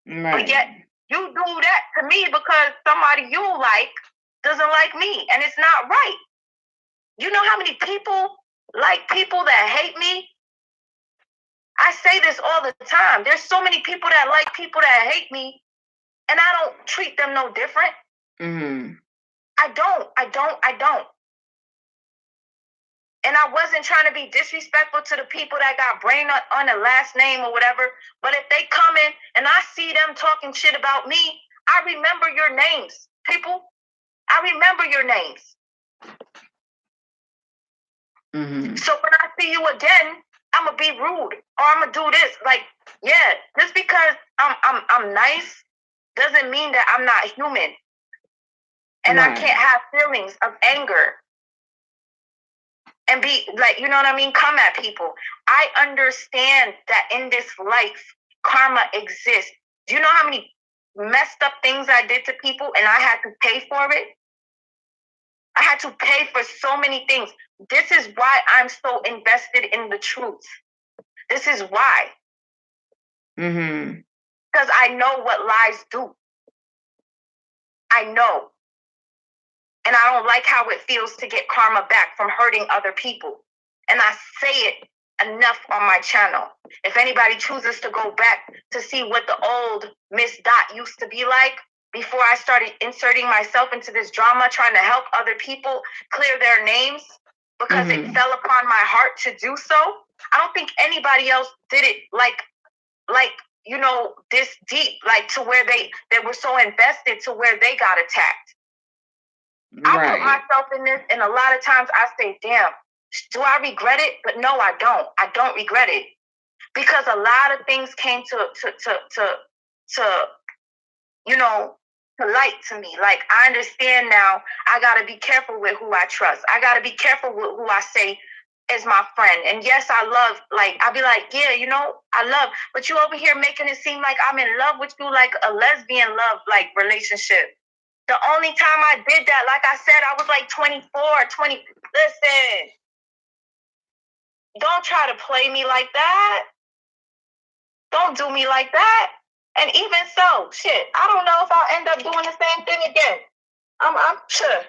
Right. But yet, you do that to me because somebody you like doesn't like me, and it's not right. You know how many people like people that hate me? I say this all the time. There's so many people that like people that hate me, and I don't treat them no different. Mm-hmm. I don't. And I wasn't trying to be disrespectful to the people that got brain on the last name or whatever. But if they come in and I see them talking shit about me, I remember your names, people. I remember your names. Mm-hmm. So when I see you again, I'm gonna be rude or I'm gonna do this. Like, yeah, just because I'm nice doesn't mean that I'm not human, and right. I can't have feelings of anger and be like, you know what I mean? Come at people. I understand that in this life, karma exists. Do you know how many messed up things I did to people and I had to pay for it? I had to pay for so many things. This is why I'm so invested in the truth. This is why. Mm-hmm. Because I know what lies do. I know. And I don't like how it feels to get karma back from hurting other people. And I say it enough on my channel. If anybody chooses to go back to see what the old Miss Dot used to be like before I started inserting myself into this drama, trying to help other people clear their names because it fell upon my heart to do so. I don't think anybody else did it like this deep, like to where they were so invested to where they got attacked. I put myself in this, and a lot of times I say, damn, do I regret it? But no, I don't. I don't regret it because a lot of things came to light to me. Like, I understand now. I gotta be careful with who I trust. I gotta be careful with who I say is my friend. And yes, I love. Like, I'll be like, yeah, I love. But you over here making it seem like I'm in love with you, like a lesbian love like relationship. The only time I did that, like I said, I was like 24, 20. Listen, don't try to play me like that. Don't do me like that. And even so, shit, I don't know if I'll end up doing the same thing again. I'm sure.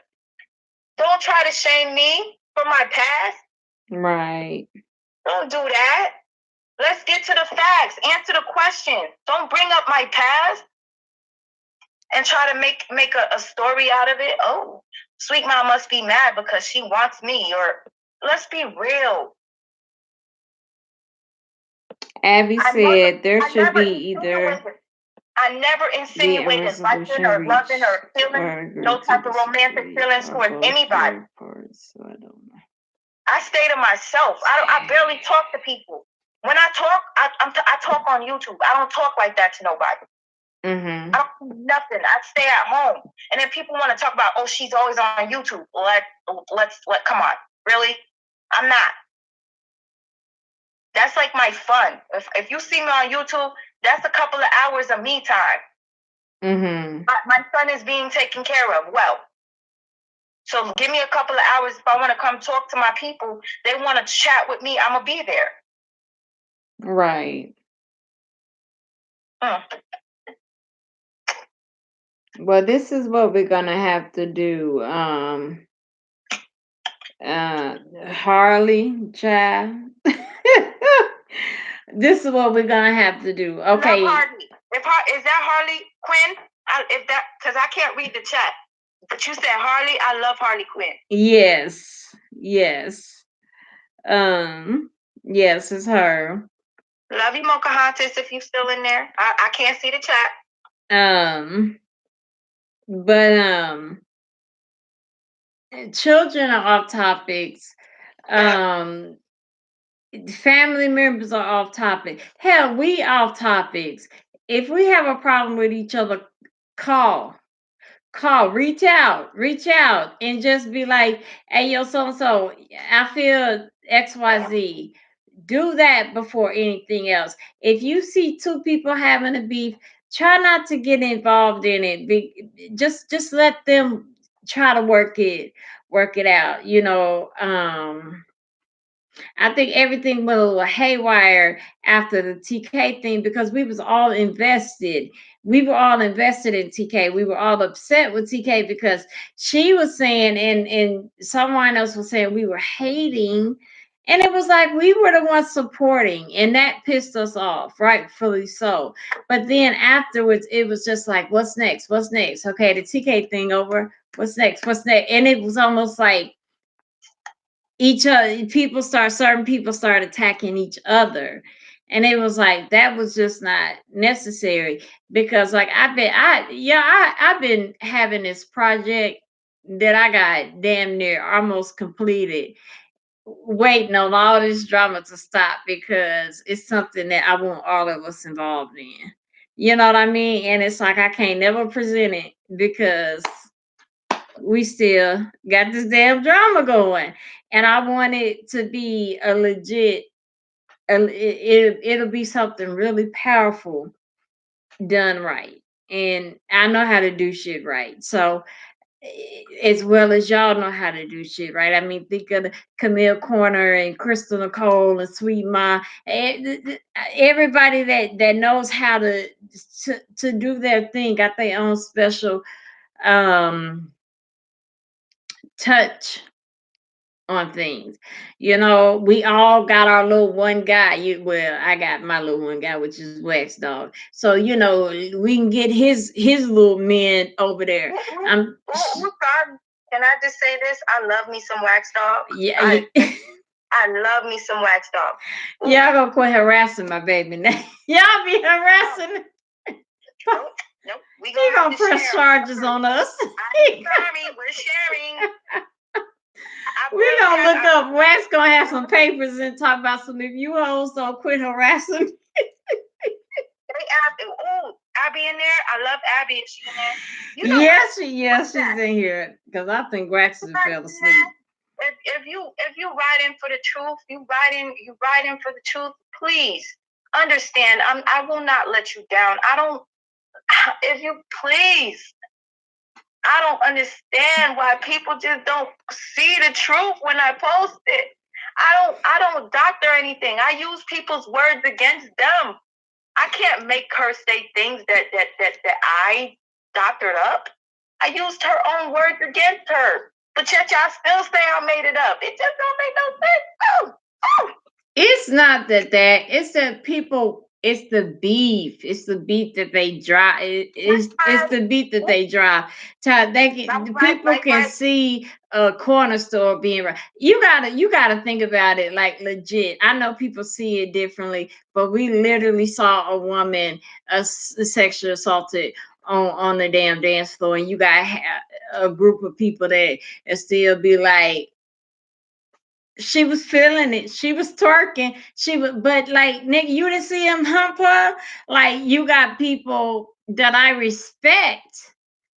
Don't try to shame me for my past. Right. Don't do that. Let's get to the facts. Answer the question. Don't bring up my past and try to make a story out of it. Oh, SweetMa must be mad because she wants me. Or let's be real. Abby said there should be either I never insinuated liking or loving or feeling no type of romantic feelings towards anybody. So I don't know. I stay to myself. I barely talk to people. When I talk, I talk on YouTube. I don't talk like that to nobody. I don't do nothing. I stay at home. And then people want to talk about, oh, she's always on YouTube. Come on. Really? I'm not. That's like my fun. If you see me on YouTube, that's a couple of hours of me time. My son is being taken care of well. So give me a couple of hours. If I want to come talk to my people, they want to chat with me, I'm going to be there. Right. Well, this is what we're going to have to do. Harley, child. This is what we're going to have to do. Okay. Is that Harley Quinn? Because I can't read the chat. But you said Harley. I love Harley Quinn. Yes. Yes, it's her. Love you, Mocahontas, if you still in there. I can't see the chat. But children are off topics. Family members are off topic. Hell, we off topics. If we have a problem with each other, call, reach out, and just be like, hey, yo, so I feel XYZ. Do that before anything else. If you see two people having a beef, try not to get involved in it. Just let them try to work it out. I think everything went a little haywire after the TK thing because we was all invested. We were all invested in TK. We were all upset with TK because she was saying, and someone else was saying we were hating. And it was like we were the ones supporting, and that pissed us off, rightfully so. But then afterwards, it was just like, what's next? What's next? Okay, the TK thing over. What's next? What's next? And it was almost like certain people start attacking each other, and it was like that was just not necessary because like I've been having this project that I got damn near almost completed, waiting on all this drama to stop because it's something that I want all of us involved in. You know what I mean? And it's like I can't never present it because we still got this damn drama going. And I want it to be a legit, it'll be something really powerful done right. And I know how to do shit right. So, as well as y'all know how to do shit right. I mean, think of the Camille Corner and Crystal Nicole and SweetMa. Everybody that knows how to do their thing got their own special touch on things. You know, we all got our little one guy. Well, I got my little one guy, which is Wax Dog. So you know, we can get his little men over there. Can I just say this? I love me some Wax Dog. Yeah. I love me some Wax Dog. Y'all gonna quit harassing my baby now. Y'all be harassing. Nope. We gonna press charges on us. We're sharing. We're gonna look up. Wax gonna have some papers and talk about some. If you hoes don't quit harassing. Abby in there. I love Abby. Is she in there? Yes, she's in here because I think Wax fell asleep. If you riding for the truth, you riding for the truth. Please understand. I will not let you down. I don't. If you please. I don't understand why people just don't see the truth when I post it. I don't doctor anything. I use people's words against them. I can't make her say things that I doctored up. I used her own words against her. But yet y'all still say I made it up. It just don't make no sense. Oh. It's not that. It's that people. It's the beef. It's the beef that they drive. It's the beef that they drive. People can see a corner store being right. You gotta think about it like legit. I know people see it differently, but we literally saw a woman sexually assaulted on the damn dance floor, and you got a group of people that still be like, she was feeling it. She was twerking. But like, nigga, you didn't see him hump her. Like, you got people that I respect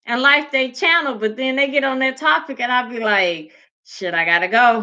and like they channel, but then they get on that topic, and I'll be like, shit, I gotta go,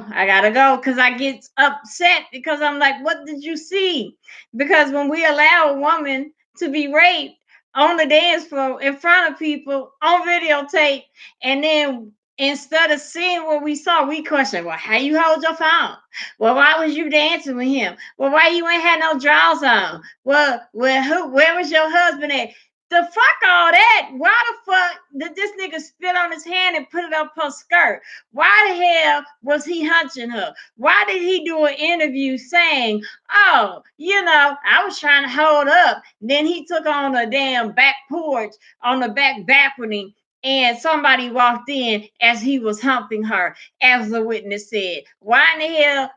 because I get upset because I'm like, what did you see? Because when we allow a woman to be raped on the dance floor in front of people on videotape, and then instead of seeing what we saw, we question, well, how you hold your phone? Well, why was you dancing with him? Well, why you ain't had no drawers on? Well, where was your husband at? The fuck all that. Why the fuck did this nigga spit on his hand and put it up her skirt? Why the hell was he hunching her? Why did he do an interview saying, oh, I was trying to hold up. Then he took on a damn back porch on the back balcony, and somebody walked in as he was humping her, as the witness said. Why in the hell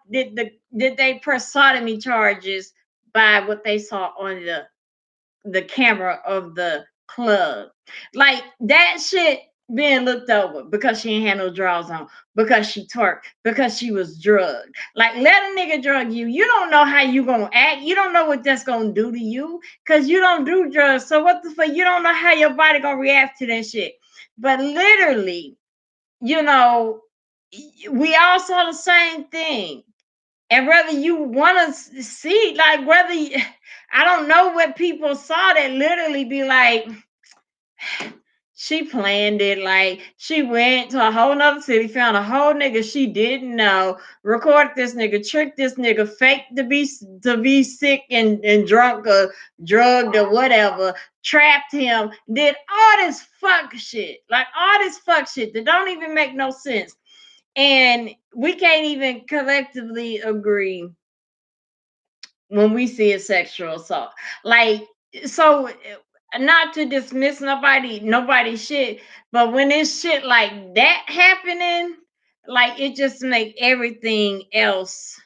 did they press sodomy charges by what they saw on the camera of the club? Like, that shit being looked over because she ain't had no drawers on, because she twerked, because she was drugged. Like, let a nigga drug you. You don't know how you gonna act. You don't know what that's gonna do to you because you don't do drugs. So what the fuck? You don't know how your body gonna react to that shit. But literally, we all saw the same thing. And whether you want to see, like, I don't know what people saw that literally be like, she planned it. Like, she went to a whole nother city, found a whole nigga she didn't know, recorded this nigga, tricked this nigga, faked to be sick and drunk or drugged or whatever, trapped him, did all this fuck shit. Like, all this fuck shit that don't even make no sense. And we can't even collectively agree when we see a sexual assault. Like, so not to dismiss nobody's shit, but when it's shit like that happening, like, it just make everything else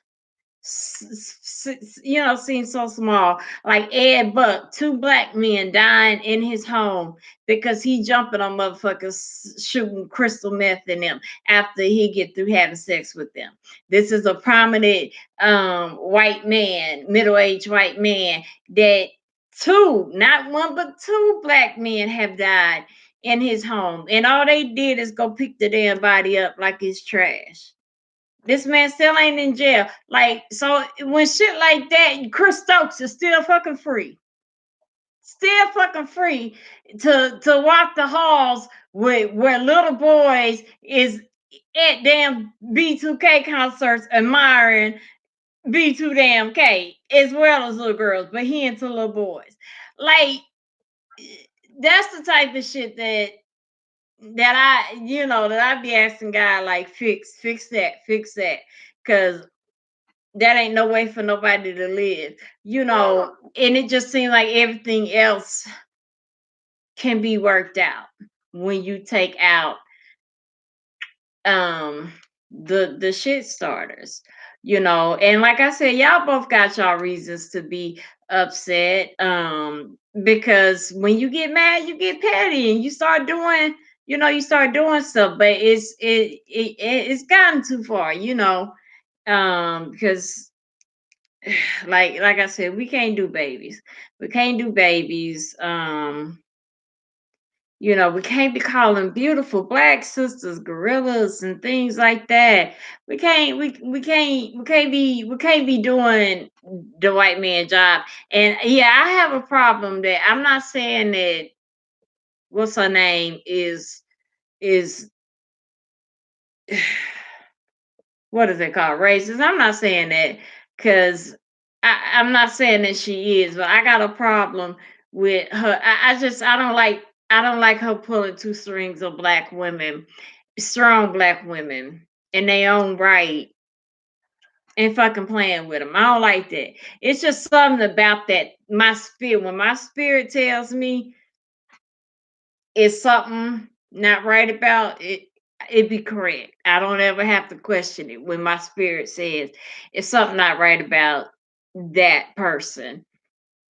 seem so small. Like Ed Buck, 2 black men dying in his home because he jumping on motherfuckers shooting crystal meth in them after he get through having sex with them. This is a prominent white man, middle-aged white man, that 2, not 1 but 2 black men have died in his home, and all they did is go pick the damn body up like it's trash. This man still ain't in jail. Like, so when shit like that, Chris Stokes is still fucking free. Still fucking free to walk the halls where little boys is at damn B2K concerts admiring B2 damn K, as well as little girls, but he into little boys. Like, that's the type of shit that that I be asking God like fix that, because that ain't no way for nobody to live, and it just seems like everything else can be worked out when you take out um the shit starters, and like I said, y'all both got y'all reasons to be upset, because when you get mad you get petty and you start doing stuff, but it's gotten too far, because like I said, we can't do babies. We can't do babies. We can't be calling beautiful black sisters gorillas and things like that. We can't be doing the white man job. And yeah, I have a problem that I'm not saying that what's her name is what is it called? Racist. I'm not saying that because I'm not saying that she is, but I got a problem with her. I don't like her pulling two strings of black women, strong black women in their own right, and fucking playing with them. I don't like that. It's just something about that. When my spirit tells me it's something not right about it, it be correct. I don't ever have to question it when my spirit says it's something not right about that person.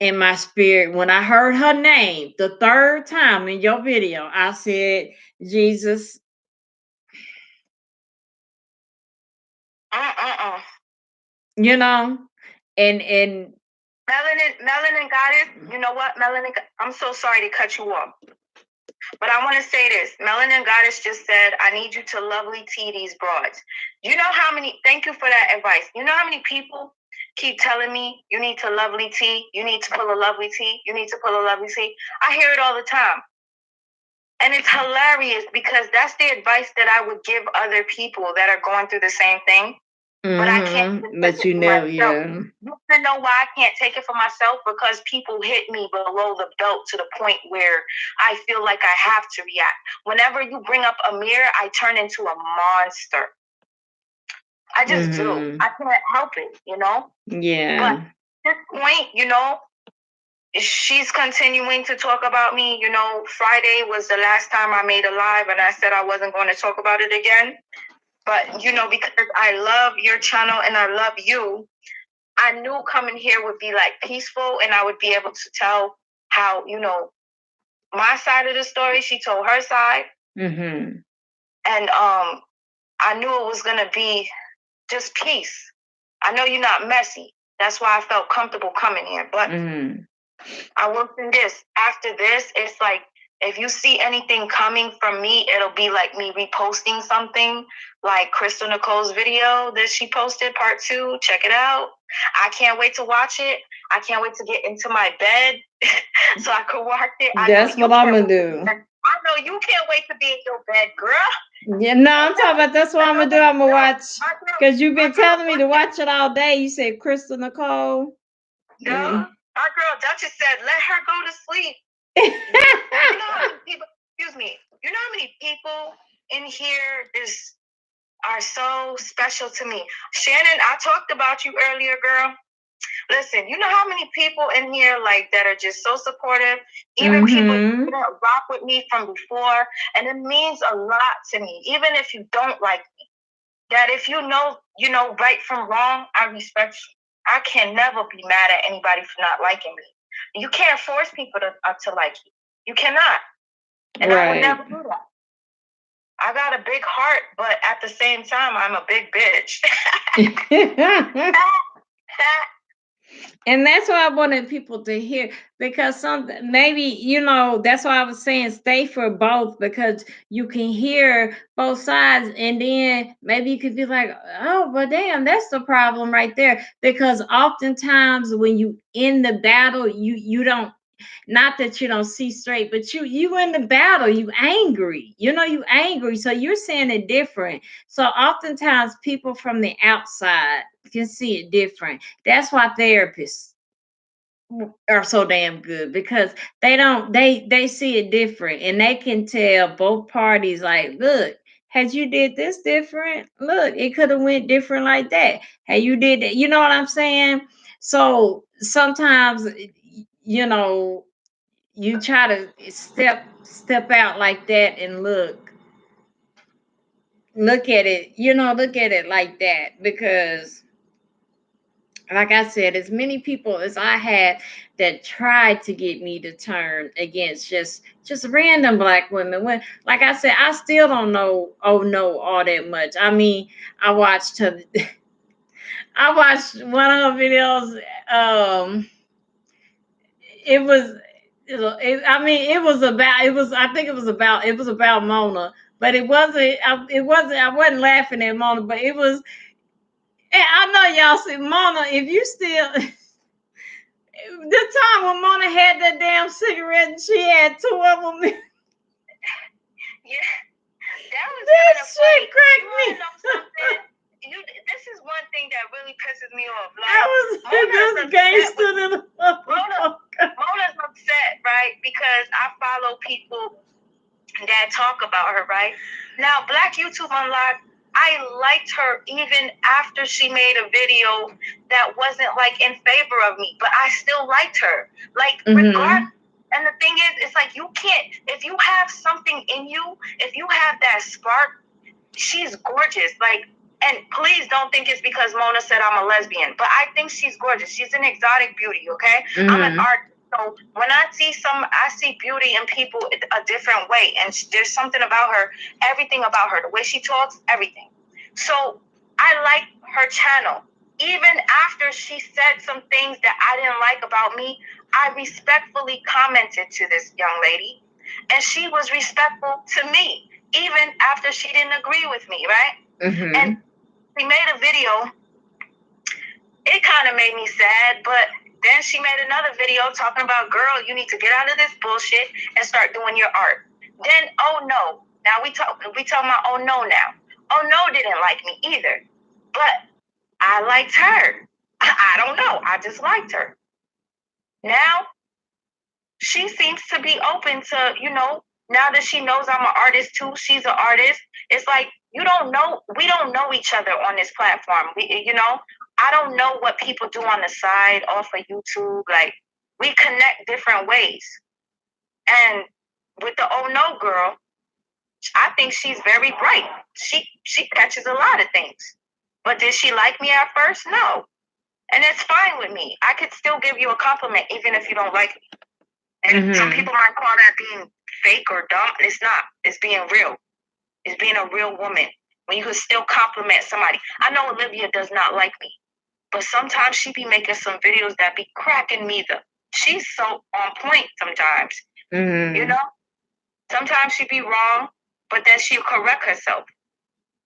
In my spirit, when I heard her name the third time in your video, I said, Jesus. You know, and Melanin Goddess, you know what? I'm so sorry to cut you off. But I want to say this. Melanin Goddess just said, I need you to lovely tea these broads. Thank you for that advice. You know how many people keep telling me, you need to lovely tea, you need to pull a lovely tea, you need to pull a lovely tea. I hear it all the time. And it's hilarious because that's the advice that I would give other people that are going through the same thing. But I can't. But you never, yeah. You want to know why I can't take it for myself? Because people hit me below the belt to the point where I feel like I have to react. Whenever you bring up Amir, I turn into a monster. I just do. I can't help it, Yeah. But at this point, she's continuing to talk about me. Friday was the last time I made a live, and I said I wasn't going to talk about it again. But, because I love your channel and I love you, I knew coming here would be like peaceful and I would be able to tell how, my side of the story. She told her side. Mm-hmm. And I knew it was going to be just peace. I know you're not messy. That's why I felt comfortable coming here. But I worked in this. After this, it's like, if you see anything coming from me, it'll be like me reposting something like Crystal Nicole's video that she posted, part 2. Check it out. I can't wait to watch it. I can't wait to get into my bed so I can watch it. That's what I'm going to do. I know you can't wait to be in your bed, girl. Yeah, no, I'm talking about that's what I'm going to do. I'm going to watch, because you've been telling me to watch it all day. You said Crystal Nicole. No, our girl Duchess said, let her go to sleep. Excuse me. You know how many people in here are so special to me? Shannon, I talked about you earlier, girl. Listen, you know how many people in here that are just so supportive? Even people that rock with me from before. And it means a lot to me, even if you don't like me. That if you know right from wrong, I respect you. I can never be mad at anybody for not liking me. You can't force people to like you. You cannot. And I would never do that. I got a big heart, but at the same time, I'm a big bitch. And that's what I wanted people to hear, because maybe, that's why I was saying stay for both, because you can hear both sides, and then maybe you could be like, oh, but damn, that's the problem right there. Because oftentimes when you in the battle, you don't, not that you don't see straight, but you in the battle, you angry, you angry, so you're seeing it different. So oftentimes people from the outside can see it different. That's why therapists are so damn good because they see it different and they can tell both parties like, look, had you did this different, look, it could have went different like that. Hey, you did that, you know what I'm saying? So sometimes, you know, you try to step out like that and look at it, look at it like that because like I said, as many people as I had that tried to get me to turn against just random black women. When, like I said, I still don't know all that much. I mean, I watched her. I watched one of her videos. It was. I mean, it was about. It was. I think it was about. It was about Mona, but it wasn't. It wasn't. I wasn't laughing at Mona, but it was. And I know y'all see Mona. If you still. The time when Mona had that damn cigarette and she had two of them. Yeah, that was That kind of funny. shit cracked You me. want to know something? This is one thing that really pisses me off. Like, I was this gangster than a Mona's upset, right? Because I follow people that talk about her, right? Now, Black YouTube Unlocked, I liked her even after she made a video that wasn't like in favor of me, but I still liked her. Like, regardless. And the thing is, it's like you can't, if you have something in you, if you have that spark, she's gorgeous. Like, and please don't think it's because Mona said I'm a lesbian, but I think she's gorgeous. She's an exotic beauty, okay? I'm an artist. So when I see beauty in people a different way. And there's something about her, everything about her, the way she talks, everything. So I like her channel. Even after she said some things that I didn't like about me, I respectfully commented to this young lady. And she was respectful to me, even after she didn't agree with me, right? And we made a video. It kind of made me sad, but then she made another video talking about, girl, you need to get out of this bullshit and start doing your art. Then, oh no. Now we talk about oh no now. Oh no didn't like me either. But I liked her. I don't know. I just liked her. Now she seems to be open to, now that she knows I'm an artist too, she's an artist. It's like, we don't know each other on this platform. I don't know what people do on the side off of YouTube. Like, we connect different ways. And with the oh no girl, I think she's very bright. She catches a lot of things. But did she like me at first? No. And it's fine with me. I could still give you a compliment even if you don't like me. And some people might call that being fake or dumb. It's not. It's being real. It's being a real woman. When you can still compliment somebody. I know Olivia does not like me. But sometimes she be making some videos that be cracking me up. She's so on point sometimes. Sometimes she be wrong, but then she'll correct herself.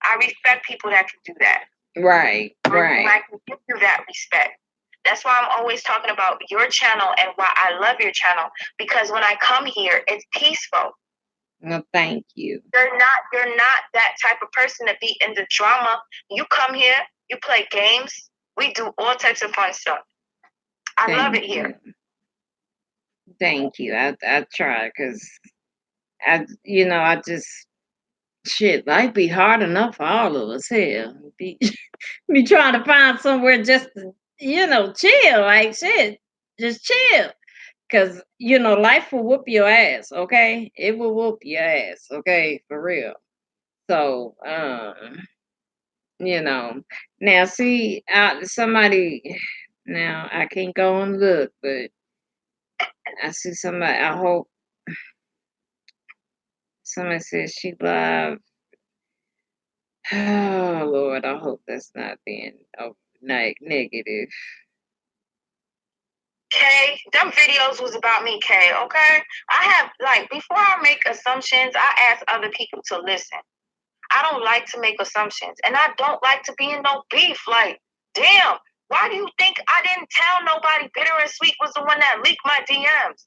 I respect people that can do that. Right. I can give you that respect. That's why I'm always talking about your channel and why I love your channel. Because when I come here, it's peaceful. Well, thank you. You're not that type of person to be in the drama. You come here, you play games. We do all types of fun stuff. I love it here. Thank you. I try because I just shit. Life be hard enough for all of us here. Be trying to find somewhere just to, chill. Like shit, just chill. Cause life will whoop your ass. Okay, it will whoop your ass. Okay, for real. So, now see, somebody. Now I can't go and look, but I see somebody. I hope somebody says she live. Oh Lord, I hope that's not being negative. Kay, them videos was about me, Kay, okay? I have, before I make assumptions, I ask other people to listen. I don't like to make assumptions, and I don't like to be in no beef. Like, damn, why do you think I didn't tell nobody Bitter and Sweet was the one that leaked my DMs?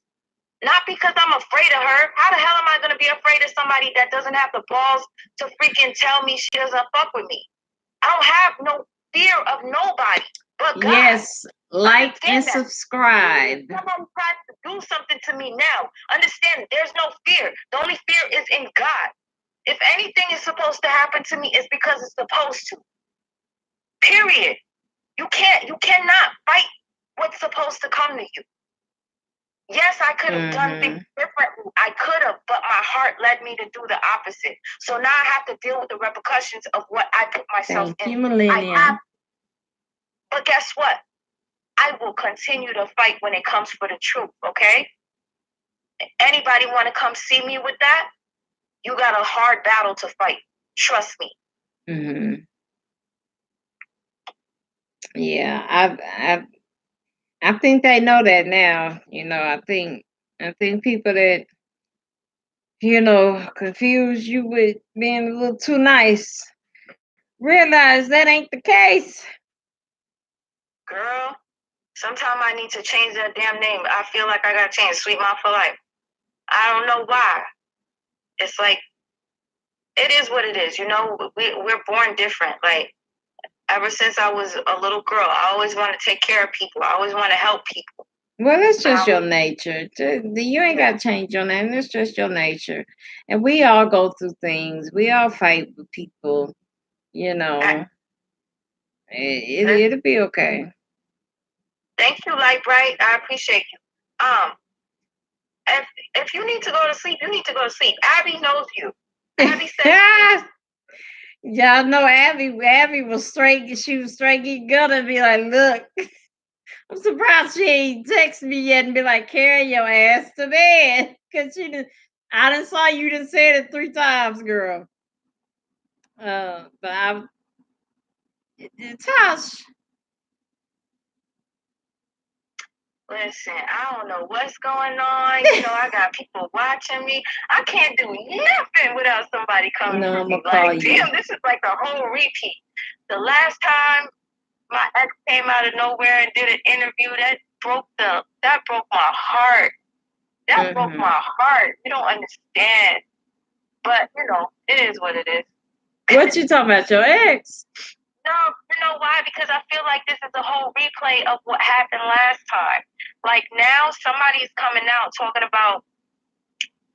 Not because I'm afraid of her. How the hell am I going to be afraid of somebody that doesn't have the balls to freaking tell me she doesn't fuck with me? I don't have no fear of nobody but God. Yes, Like and subscribe. Someone tries to do something to me now. Understand, there's no fear. The only fear is in God. If anything is supposed to happen to me, it's because it's supposed to. Period. You cannot fight what's supposed to come to you. Yes, I could have done things differently. I could have, but my heart led me to do the opposite. So now I have to deal with the repercussions of what I put myself in. Thank you, Millennium. But guess what? I will continue to fight when it comes for the truth, okay? Anybody want to come see me with that? You got a hard battle to fight. Trust me. Mm-hmm. Yeah, I think they know that now. You know, I think people that confuse you with being a little too nice realize that ain't the case. Girl, sometimes I need to change that damn name. I feel like I gotta change SweetMa for life. I don't know why. It's like, it is what it is. We're born different. Like, ever since I was a little girl, I always want to take care of people. I always want to help people. Well, that's just your nature. You ain't got to change your name. That's just your nature. And we all go through things. We all fight with people. It'll be okay. Thank you, Light Bright. I appreciate you. If you need to go to sleep, you need to go to sleep. Abby knows you. Abby said. Y'all know Abby was straight. She was straight gonna be like, look. I'm surprised she ain't text me yet and be like, carry your ass to bed. Cause I done saw you done said it 3 times, girl. But Tosh. Listen, I don't know what's going on. I got people watching me. I can't do nothing without somebody coming to me. Like, damn, this is like a whole repeat. The last time my ex came out of nowhere and did an interview, that broke my heart. That broke my heart. You don't understand. But, it is what it is. What you talking about, your ex? No, you know why? Because I feel like this is a whole replay of what happened last time. Like, now somebody's coming out talking about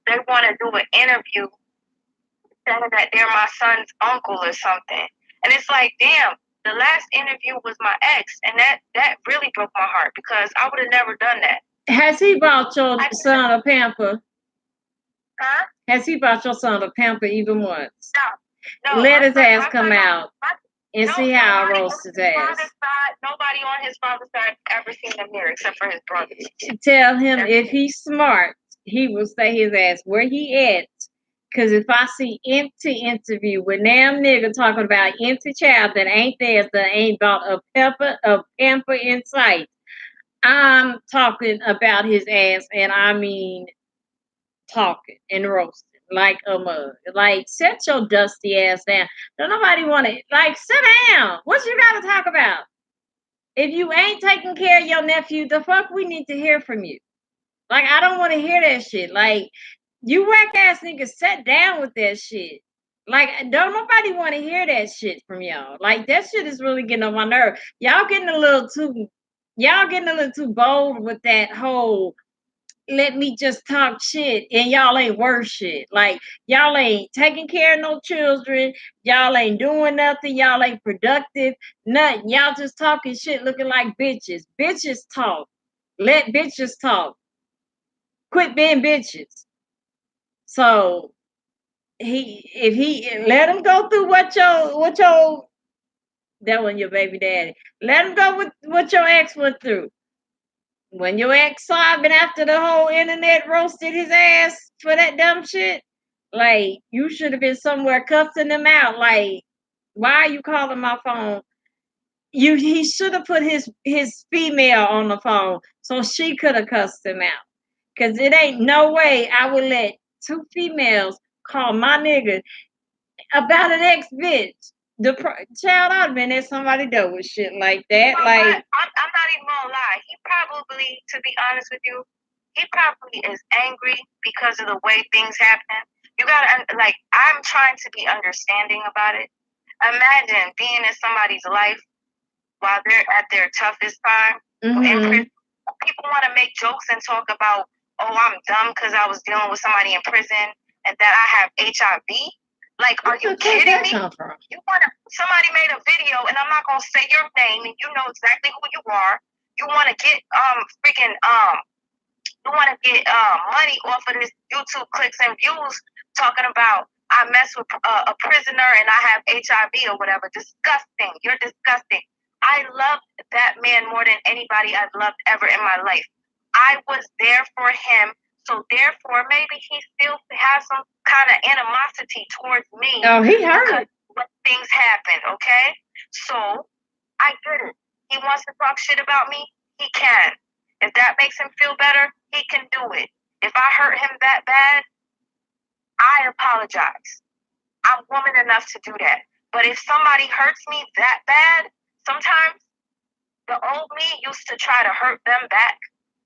they want to do an interview saying that they're my son's uncle or something. And it's like, damn, the last interview was my ex, and that really broke my heart because I would have never done that. Has he brought your son a pamper? Huh? Has he brought your son a pamper even once? No. Let his ass come out and see how I roast his ass. Nobody on his father's side ever seen him here except for his brothers. Tell him if he's smart, he will say his ass where he at. Cause if I see empty interview with damn nigga talking about empty child that ain't theirs, that ain't bought a pamper in sight, I'm talking about his ass, and I mean talking and roasting like a mug. Like, set your dusty ass down. Don't nobody want to, like, sit down. What you got to talk about? If you ain't taking care of your nephew, the fuck we need to hear from you. Like, I don't want to hear that shit. Like, you whack ass niggas, sit down with that shit. Like, don't nobody want to hear that shit from y'all. Like, that shit is really getting on my nerve. Y'all getting a little too bold with that whole let me just talk shit, and y'all ain't worth shit. Like, y'all ain't taking care of no children. Y'all ain't doing nothing. Y'all ain't productive. Nothing. Y'all just talking shit looking like bitches. Bitches talk. Let bitches talk. Quit being bitches. So if he let him go through what your that one your baby daddy. Let him go with what your ex went through. When your ex sobbing after the whole internet roasted his ass for that dumb shit, like, you should have been somewhere cussing him out. Like, why are you calling my phone? He should have put his female on the phone so she could have cussed him out. Cause it ain't no way I would let 2 females call my nigga about an ex bitch. The child, I've been at somebody dealt with shit like that. Like, I'm not even gonna lie. He probably, to be honest with you, he probably is angry because of the way things happen. You gotta, like, I'm trying to be understanding about it. Imagine being in somebody's life while they're at their toughest time, in Mm-hmm. prison. People want to make jokes and talk about, oh, I'm dumb because I was dealing with somebody in prison and that I have HIV. Like, are you kidding me? Somebody made a video, and I'm not gonna say your name, and you know exactly who you are. You want to get freaking you want to get money off of this YouTube clicks and views, talking about I mess with a prisoner and I have HIV or whatever. Disgusting. You're disgusting. I love that man more than anybody I've loved ever in my life. I was there for him, so therefore maybe he still has some kind of animosity towards me. Oh, he hurt. When things happen, okay? So I get it. He wants to talk shit about me. He can. If that makes him feel better, he can do it. If I hurt him that bad, I apologize. I'm woman enough to do that. But if somebody hurts me that bad, sometimes the old me used to try to hurt them back,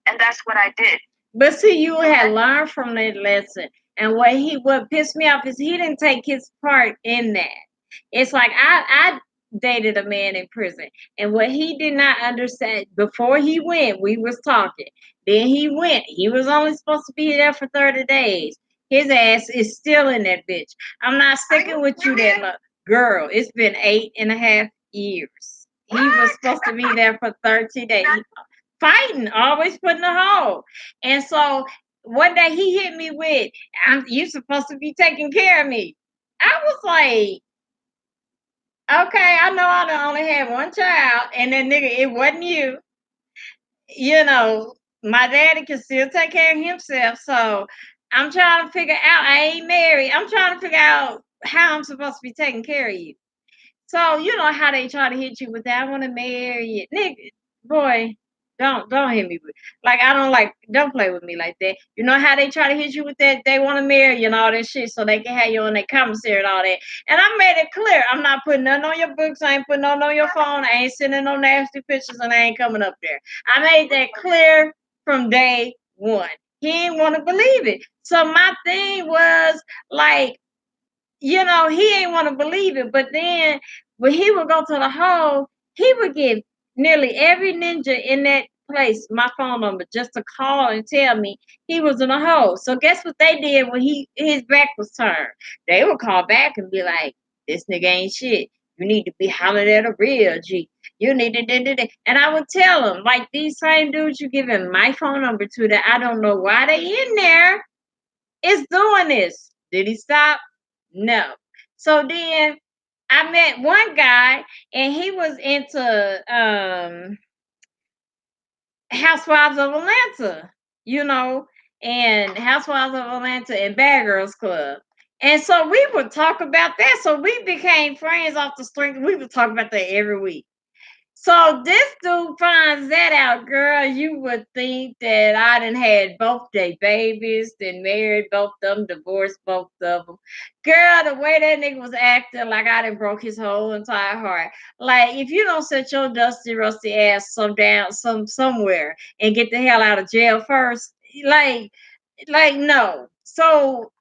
and that's what I did. But see, you had learned from that lesson. And what pissed me off is he didn't take his part in that. It's like I dated a man in prison, and what he did not understand before he went, we was talking. Then he went. He was only supposed to be there for 30 days. His ass is still in that bitch. I'm not sticking with you that much. Girl, it's been 8.5 years. He was supposed to be there for 30 days. Fighting, always putting a hole. And so one day he hit me with, you supposed to be taking care of me. I was like, okay, I know I only had one child, and then nigga, it wasn't you. You know, my daddy can still take care of himself. So I'm trying to figure out, I ain't married. I'm trying to figure out how I'm supposed to be taking care of you. So you know how they try to hit you with that. I want to marry you, nigga. Boy, don't hit me with don't play with me like that. You know how they try to hit you with that? They want to marry you and all that shit, so they can have you on their commissary and all that. And I made it clear, I'm not putting nothing on your books. I ain't putting nothing on your phone. I ain't sending no nasty pictures, and I ain't coming up there. I made that clear from day one. He didn't want to believe it. So my thing was like, you know, he ain't want to believe it. But then when he would go to the hole, he would give nearly every ninja in that place my phone number just to call and tell me he was in a hole. So guess what they did when his back was turned? They would call back and be like, this nigga ain't shit. You need to be hollering at a real G. You need to. And I would tell them, like, these same dudes you giving my phone number to that I don't know why they in there is doing this. Did he stop? No. So then I met one guy and he was into Housewives of Atlanta, you know, and Housewives of Atlanta and Bad Girls Club. And so we would talk about that. So we became friends off the strength. We would talk about that every week. So this dude finds that out, girl. You would think that I done had both their babies, then married both of them, divorced both of them. Girl, the way that nigga was acting, like I done broke his whole entire heart. Like, if you don't set your dusty, rusty ass somewhere and get the hell out of jail first, like no. So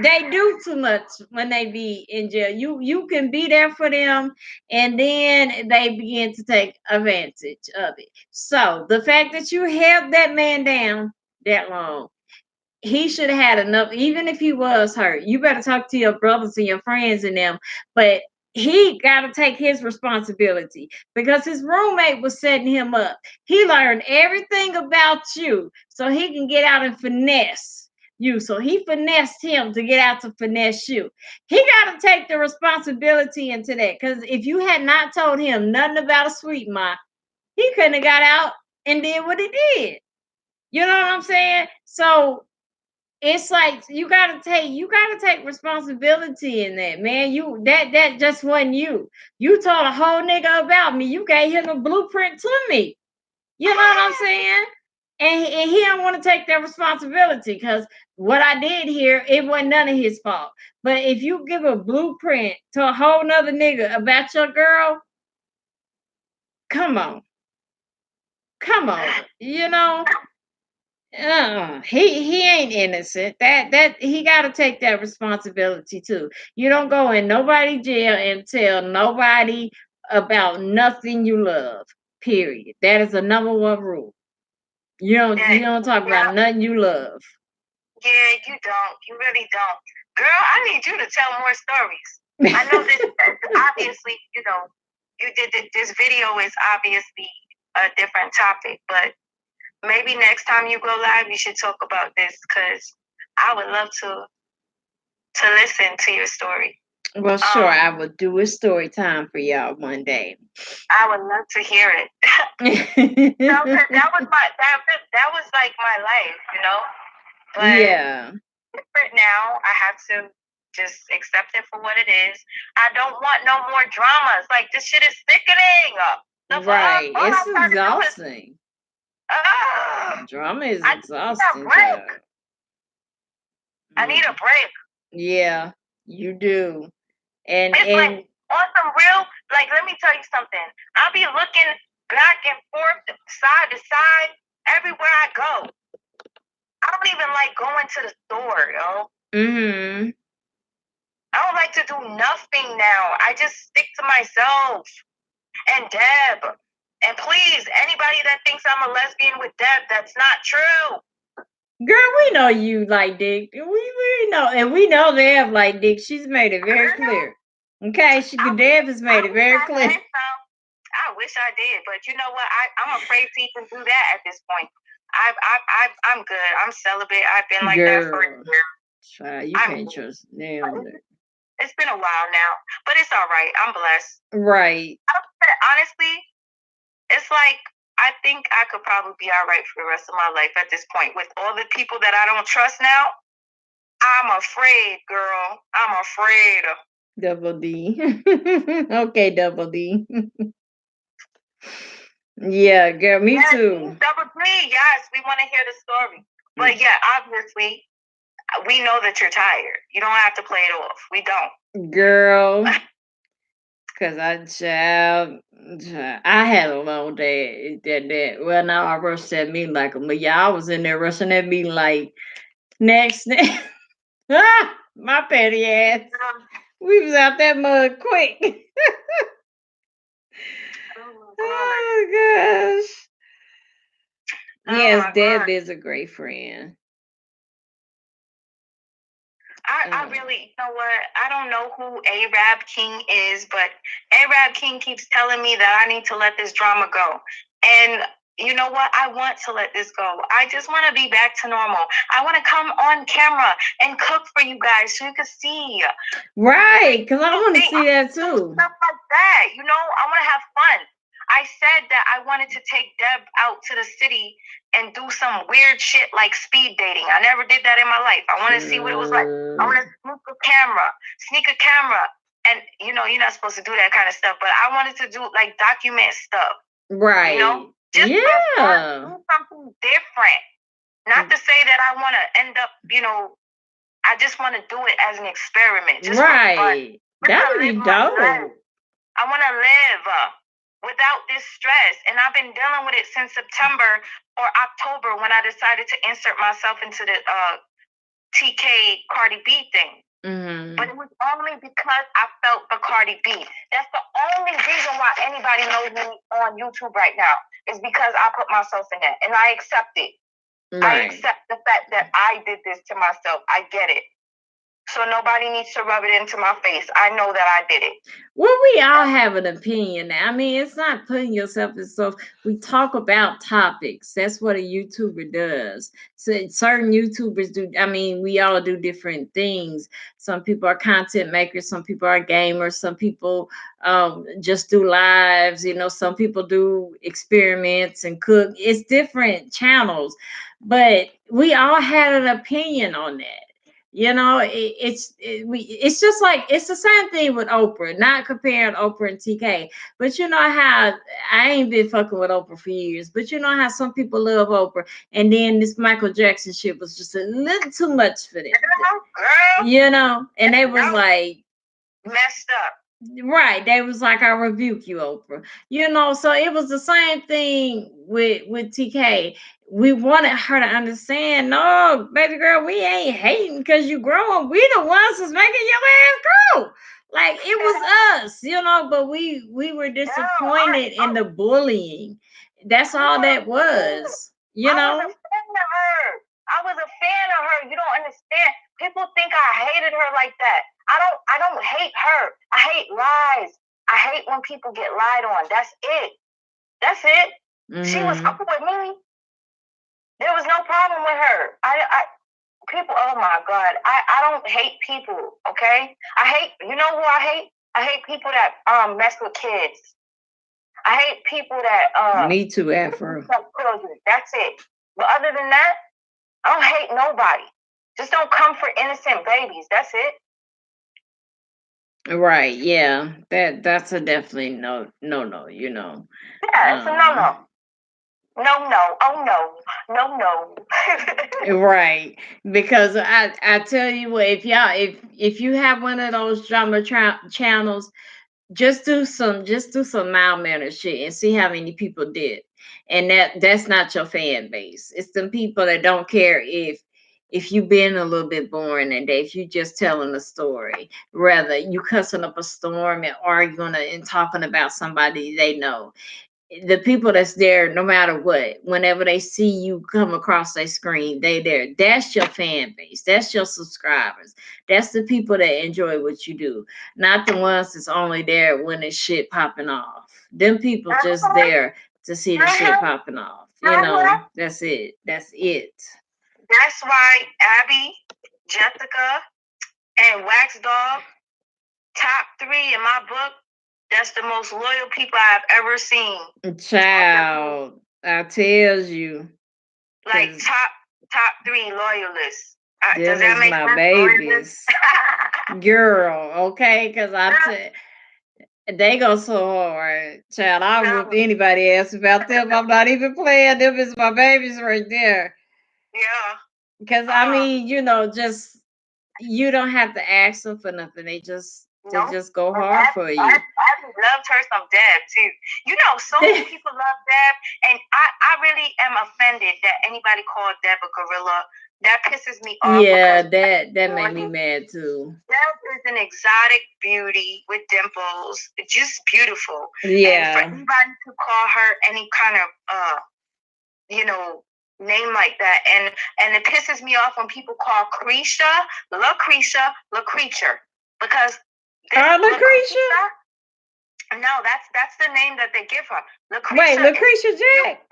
they do too much when they be in jail. You can be there for them, and then they begin to take advantage of it. So the fact that you held that man down that long, he should have had enough. Even if he was hurt, you better talk to your brothers and your friends and them. But he got to take his responsibility because his roommate was setting him up. He learned everything about you so he can get out and finesse you. So he finessed him to get out to finesse you. He got to take the responsibility into that, because if you had not told him nothing about a SweetMa, he couldn't have got out and did what he did. You know what I'm saying? So it's like you gotta take responsibility in that, man. That just wasn't you. You told a whole nigga about me. You gave him a blueprint to me. You know what I'm saying? And he don't want to take that responsibility, because what I did here, it wasn't none of his fault. But if you give a blueprint to a whole nother nigga about your girl, come on. You know, he ain't innocent. That he got to take that responsibility too. You don't go in nobody jail and tell nobody about nothing you love. Period. That is the number one rule. You don't talk about nothing you love. Yeah, you don't. You really don't. Girl, I need you to tell more stories. I know this obviously, you did this video is obviously a different topic, but maybe next time you go live, you should talk about this because I would love to listen to your story. Well, sure, I will do a story time for y'all one day. I would love to hear it. that was like my life, But yeah. Different now. I have to just accept it for what it is. I don't want no more dramas. Like this shit is sickening. Right. It's exhausting. Drama is exhausting. I need a break. Yeah, you do. And like on some real, like let me tell you something. I'll be looking back and forth, side to side, everywhere I go. I don't even like going to the store, yo. Mm-hmm. I don't like to do nothing now. I just stick to myself and Deb. And please, anybody that thinks I'm a lesbian with Deb, that's not true. Girl, we know you like dick. We know, and we know Deb like dick. She's made it very clear. Okay, Deb has made it very clear. I wish I did, but you know what? I'm afraid to even do that at this point. I'm good. I'm celibate. I've been like that for a year. You can't trust them. It's been a while now, but it's all right. I'm blessed. Right. Honestly, it's like I think I could probably be all right for the rest of my life at this point. With all the people that I don't trust now, I'm afraid, girl. I'm afraid. Double D. Okay, Double D. Yeah, girl, me too. Double D, yes, we want to hear the story. But yeah, obviously, we know that you're tired. You don't have to play it off. We don't. Girl. Because I had a long day well, now I rushed that meeting like I was in there rushing that meeting like next. My petty ass. We was out that mud quick. Oh gosh. Yes, Deb is a great friend. I really, you know what? I don't know who Arab King is, but Arab King keeps telling me that I need to let this drama go. And you know what? I want to let this go. I just want to be back to normal. I want to come on camera and cook for you guys so you can see. Right, because I want to see that too. Stuff like that. I want to have fun. I said that I wanted to take Deb out to the city and do some weird shit like speed dating. I never did that in my life. I want to see what it was like. I want to sneak a camera. And, you're not supposed to do that kind of stuff. But I wanted to do, like, document stuff. Right. Just do something different. Not to say that I want to end up, I just want to do it as an experiment. Just right. That would be dope. I want to live without this stress. And I've been dealing with it since September or October when I decided to insert myself into the TK Cardi B thing. Mm-hmm. But it was only because I felt the Cardi B. That's the only reason why anybody knows me on YouTube right now is because I put myself in that. And I accept it. Right. I accept the fact that I did this to myself. I get it. So nobody needs to rub it into my face. I know that I did it. Well, we all have an opinion. I mean, it's not putting yourself in stuff. We talk about topics. That's what a YouTuber does. So certain YouTubers do. I mean, we all do different things. Some people are content makers. Some people are gamers. Some people just do lives. Some people do experiments and cook. It's different channels, but we all had an opinion on that. It's just like it's the same thing with Oprah. Not comparing Oprah and TK, but you know how I ain't been fucking with Oprah for years. But you know how some people love Oprah, and then this Michael Jackson shit was just a little too much for them. And they was like messed up. Right, they was like, I rebuke you, Oprah. So it was the same thing with TK. We wanted her to understand, no, baby girl, we ain't hating because you growing. We the ones that's making your ass grow. Like it was us, but we were disappointed in the bullying. That's all that was, I was a fan of her. I was a fan of her. You don't understand. People think I hated her like that. I don't hate her. I hate lies. I hate when people get lied on. That's it. That's it. She was cool with me. There was no problem with her. People, oh my God. I don't hate people, okay? I hate, you know who I hate? I hate people that mess with kids. I hate people that me too, Afro. That's it. But other than that, I don't hate nobody. Just don't come for innocent babies. That's it. Right, yeah. That's a definitely no. Yeah, it's a no. No. Oh no. Right. Because I tell you what, if you have one of those drama channels, just do some mild mannered shit and see how many people did. And that's not your fan base. It's them people that don't care if you been a little bit boring that day, if you just telling a story, rather you cussing up a storm and arguing and talking about somebody they know. The people that's there, no matter what, whenever they see you come across their screen, they there. That's your fan base. That's your subscribers. That's the people that enjoy what you do, not the ones that's only there when the shit popping off. Them people just there to see the shit popping off. That's it. That's it. That's why Abby, Jessica, and Wax Dog, top 3 in my book. That's the most loyal people I've ever seen. Child, I tells you. Like top 3 loyalists. Does that make my babies? Girl, okay? Because they go so hard. Child, I'll whoop anybody else about them. I'm not even playing. Them is my babies right there. Yeah. Because, I mean, just, you don't have to ask them for nothing. They just go hard for you. I loved her some Deb, too. So many people love Deb. And I really am offended that anybody called Deb a gorilla. That pisses me off. Yeah, that made me mad too. Deb is an exotic beauty with dimples, just beautiful. Yeah. And for anybody to call her any kind of name like that, and it pisses me off when people call Lucretia, LaCreature, because Lucretia. No, that's the name that they give her. Wait, Lucretia Jack.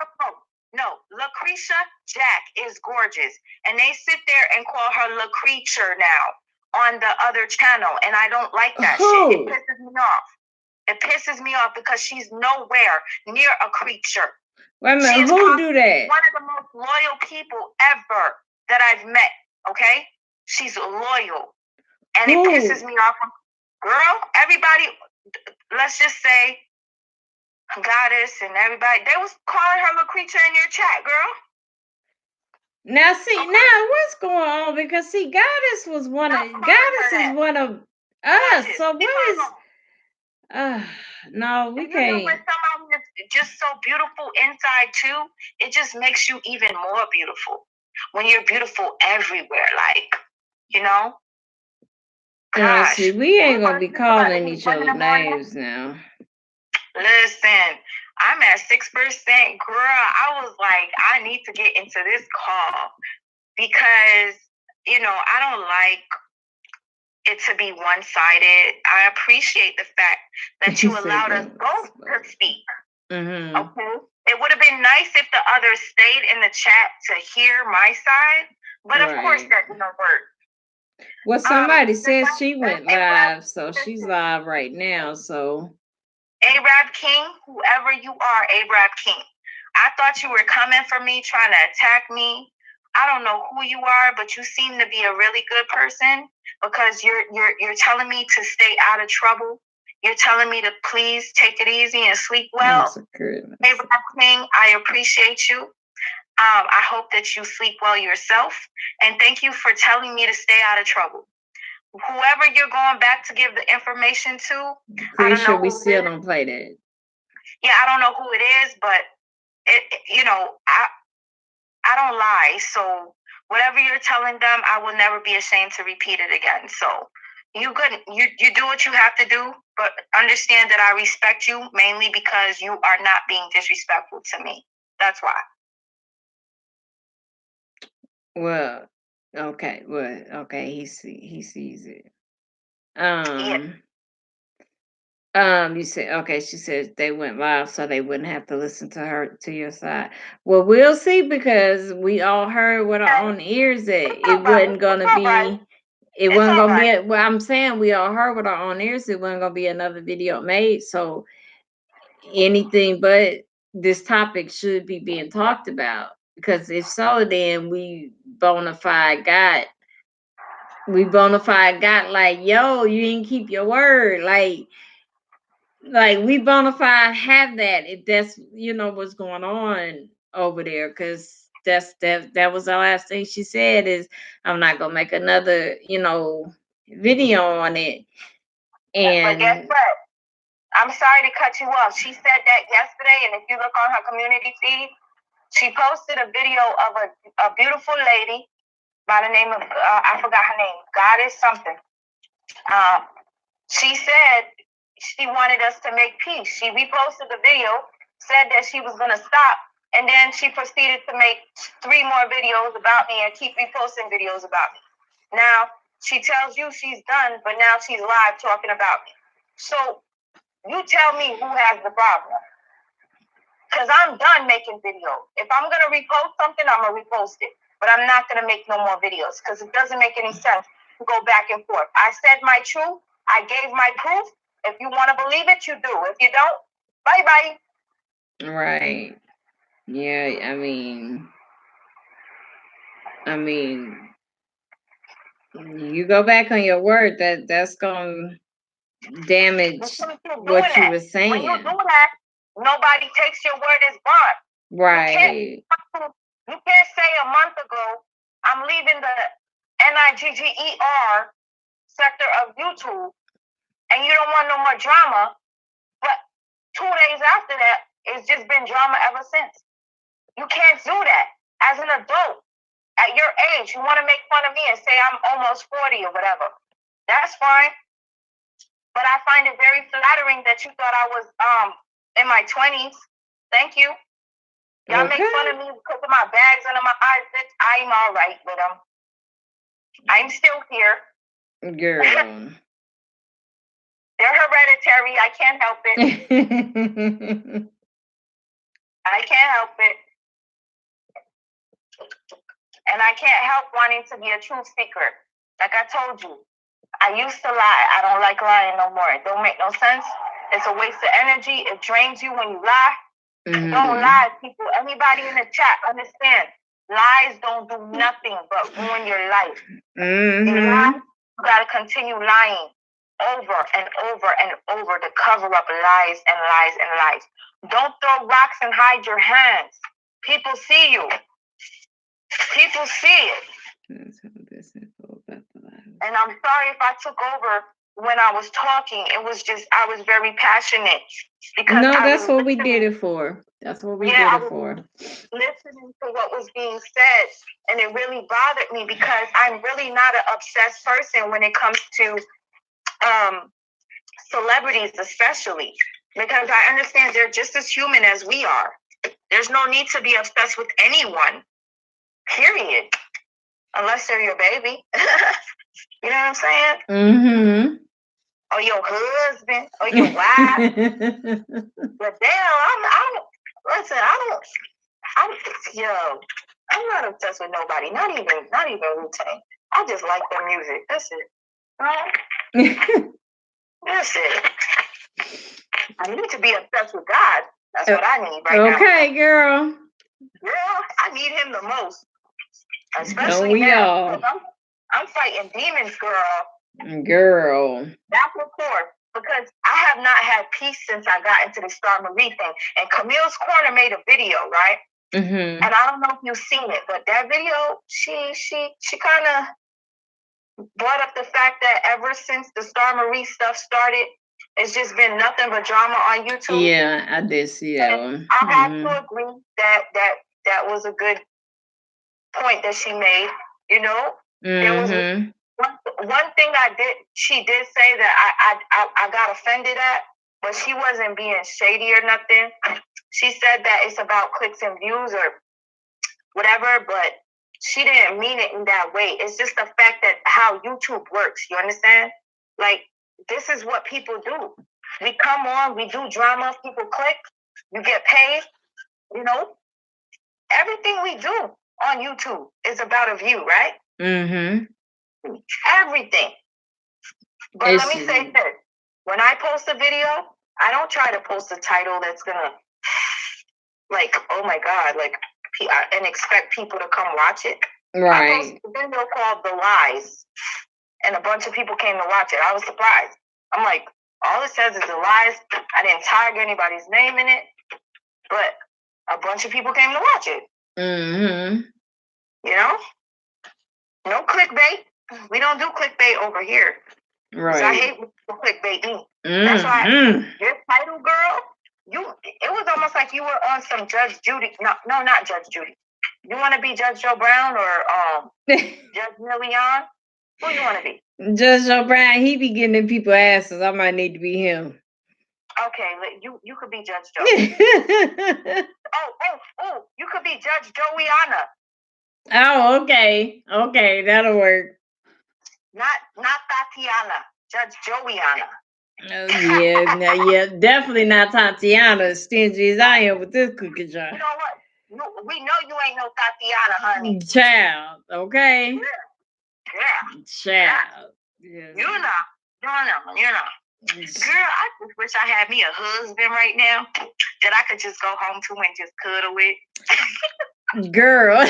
No, Lucretia Jack is gorgeous. And they sit there and call her LaCreature now on the other channel. And I don't like that shit. It pisses me off. It pisses me off because she's nowhere near a creature. Wait a minute, who do that? One of the most loyal people ever that I've met, okay? She's loyal. And it pisses me off. Girl, everybody, let's just say, Goddess and everybody, they was calling her LaCreature in your chat, girl. Now what's going on? Because Goddess is one of us. So what is no, we can't. When someone is just so beautiful inside too, it just makes you even more beautiful. When you're beautiful everywhere, Gosh, see, we ain't gonna be calling each other names now. Listen, I'm at 6%. Girl, I was like, I need to get into this call because, I don't like it to be one-sided. I appreciate the fact that you allowed us both to speak. Mm-hmm. Okay? It would have been nice if the others stayed in the chat to hear my side, but of course that didn't work. Well, somebody says she went live, so she's live right now, so... Arab King, whoever you are, Arab King. I thought you were coming for me, trying to attack me. I don't know who you are, but you seem to be a really good person because you're telling me to stay out of trouble. You're telling me to please take it easy and sleep well. Arab King, I appreciate you. I hope that you sleep well yourself. And thank you for telling me to stay out of trouble. Whoever you're going back to give the information to, pretty sure we still don't play that. Yeah, I don't know who it is, but I don't lie. So whatever you're telling them, I will never be ashamed to repeat it again. So You good. You do what you have to do, but understand that I respect you mainly because you are not being disrespectful to me. That's why. Well, okay. Well, okay. He sees it. Yeah. You said okay. She said they went live, so they wouldn't have to listen to your side. Well, we'll see because we all heard with our own ears that It's all it right. wasn't gonna It's all right. be. It It's wasn't all gonna right. be. Well, I'm saying we all heard with our own ears. It wasn't gonna be another video made. So anything but this topic should be being talked about because if so, then we bona fide got like, yo, you didn't keep your word. Like we bona fide have that if that's what's going on over there because that was the last thing she said is I'm not gonna make another video on it. But guess And what? I'm sorry to cut you off. She said that yesterday, and if you look on her community feed, she posted a video of a beautiful lady by the name of I forgot her name, Goddess something. She said she wanted us to make peace. She reposted the video, said that she was going to stop, and then she proceeded to make 3 more videos about me and keep reposting videos about me. Now, she tells you she's done, but now she's live talking about me. So, you tell me who has the problem. Because I'm done making videos. If I'm going to repost something, I'm going to repost it. But I'm not going to make no more videos because it doesn't make any sense to go back and forth. I said my truth. I gave my proof. If you want to believe it, you do. If you don't, bye-bye. right. Yeah, I mean, you go back on your word that's gonna damage what you were When saying. you do that, nobody takes your word as bond. Right. You can't say a month ago, I'm leaving the NIGGER sector of YouTube, and you don't want no more drama, but 2 days after that, it's just been drama ever since. You can't do that. As an adult, at your age, you want to make fun of me and say I'm almost 40 or whatever. That's fine. But I find it very flattering that you thought I was in my 20s. Thank you. Y'all make fun of me because of my bags under my eyes, bitch. I'm all right with them. I'm still here. Girl. They're hereditary. I can't help it. I can't help it. And I can't help wanting to be a truth seeker. Like I told you, I used to lie. I don't like lying no more. It don't make no sense. It's a waste of energy. It drains you when you lie. Mm-hmm. Don't lie, people. Anybody in the chat, understand. Lies don't do nothing but ruin your life. Mm-hmm. You lie, you gotta continue lying over and over and over to cover up lies and lies and lies. Don't throw rocks and hide your hands. People see you. People see it. And I'm sorry if I took over when I was talking. It was just I was very passionate. Because that's what we did it for. That's what we did it for. Listening to what was being said, and it really bothered me because I'm really not an obsessed person when it comes to celebrities, especially because I understand they're just as human as we are. There's no need to be obsessed with anyone, period, unless they're your baby. You know what I'm saying? Mm-hmm. Or your husband, or your wife. But I'm not obsessed with nobody. Not even Wu-Tang. I just like their music. That's it. Right? That's it. I need to be obsessed with God. That's what I need right now. Okay, girl. Girl, I need him the most. Especially now. I'm fighting demons, girl. Girl. That's of course. Because I have not had peace since I got into the Star Marie thing. And Camille's Corner made a video, right? Mm-hmm. And I don't know if you've seen it, but that video, she kind of brought up the fact that ever since the Star Marie stuff started, it's just been nothing but drama on YouTube. Yeah, I did see that one. I have to agree that was a good point that she made. You know, there one thing she did say that I got offended at, but she wasn't being shady or nothing. She said that it's about clicks and views or whatever, but she didn't mean it in that way. It's just the fact that how YouTube works. You understand? Like, this is what people do. We come on, we do drama, people click, you get paid. You know, everything we do on YouTube is about a view, right? Mm-hmm. Everything. But let me say this. When I post a video, I don't try to post a title that's gonna, like, oh my God, like, and expect people to come watch it. Right. I posted a video called The Lies, and a bunch of people came to watch it. I was surprised. I'm like, all it says is The Lies. I didn't tag anybody's name in it, but a bunch of people came to watch it. Mm-hmm. You know? No clickbait. We don't do clickbait over here. Right. I hate clickbait. That's why your title, girl, it was almost like you were on some Judge Judy. No, not Judge Judy. You want to be Judge Joe Brown or Judge Million? Who you want to be? Judge Joe Brown, he be getting in people's asses. I might need to be him. Okay, you could be Judge Joe. oh, you could be Judge Joeyana. Oh, okay. Okay, that'll work. Not Tatiana, Judge Joeyana. Oh, yeah, definitely not Tatiana, as stingy as I am with this cookie jar. You know what? We know you ain't no Tatiana, honey. Child, okay? Yeah. Child. Yes. You know. Girl, I just wish I had me a husband right now that I could just go home to and just cuddle with. Girl.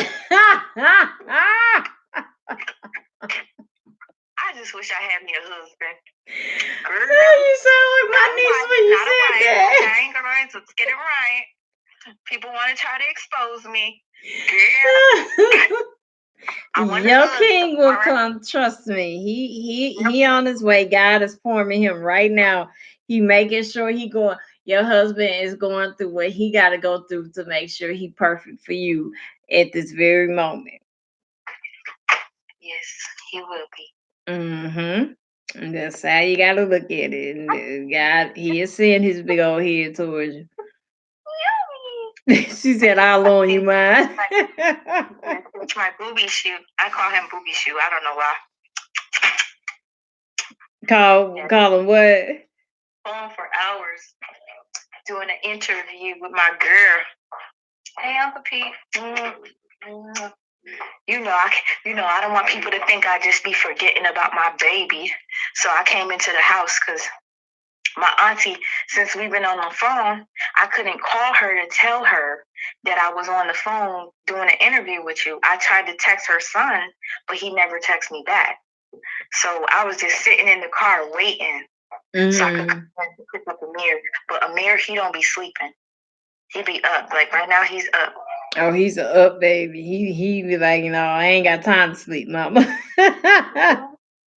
I just wish I had me a husband. Girl, you sound like my niece when you said that. Okay, girl, let's get it right. People want to try to expose me. Girl. Your king will come. Trust me. He on his way. God is forming him right now. He making sure your husband is going through what he got to go through to make sure he perfect for you at this very moment. Yes, he will be. Mm-hmm. And that's how you got to look at it. And God, he is seeing his big old head towards you. She said, I'll loan you mine. It's my booby shoe. I call him booby shoe. I don't know why. Call him what? Phone for hours doing an interview with my girl. Hey, Uncle Pete. I don't want people to think I just be forgetting about my baby. So I came into the house because my auntie, since we've been on the phone, I couldn't call her to tell her that I was on the phone doing an interview with you. I tried to text her son, but he never texted me back. So I was just sitting in the car waiting so I could pick up Amir. But Amir, he don't be sleeping. He be up. Like right now, he's up. Oh, he's a up baby. He be like, I ain't got time to sleep, mama.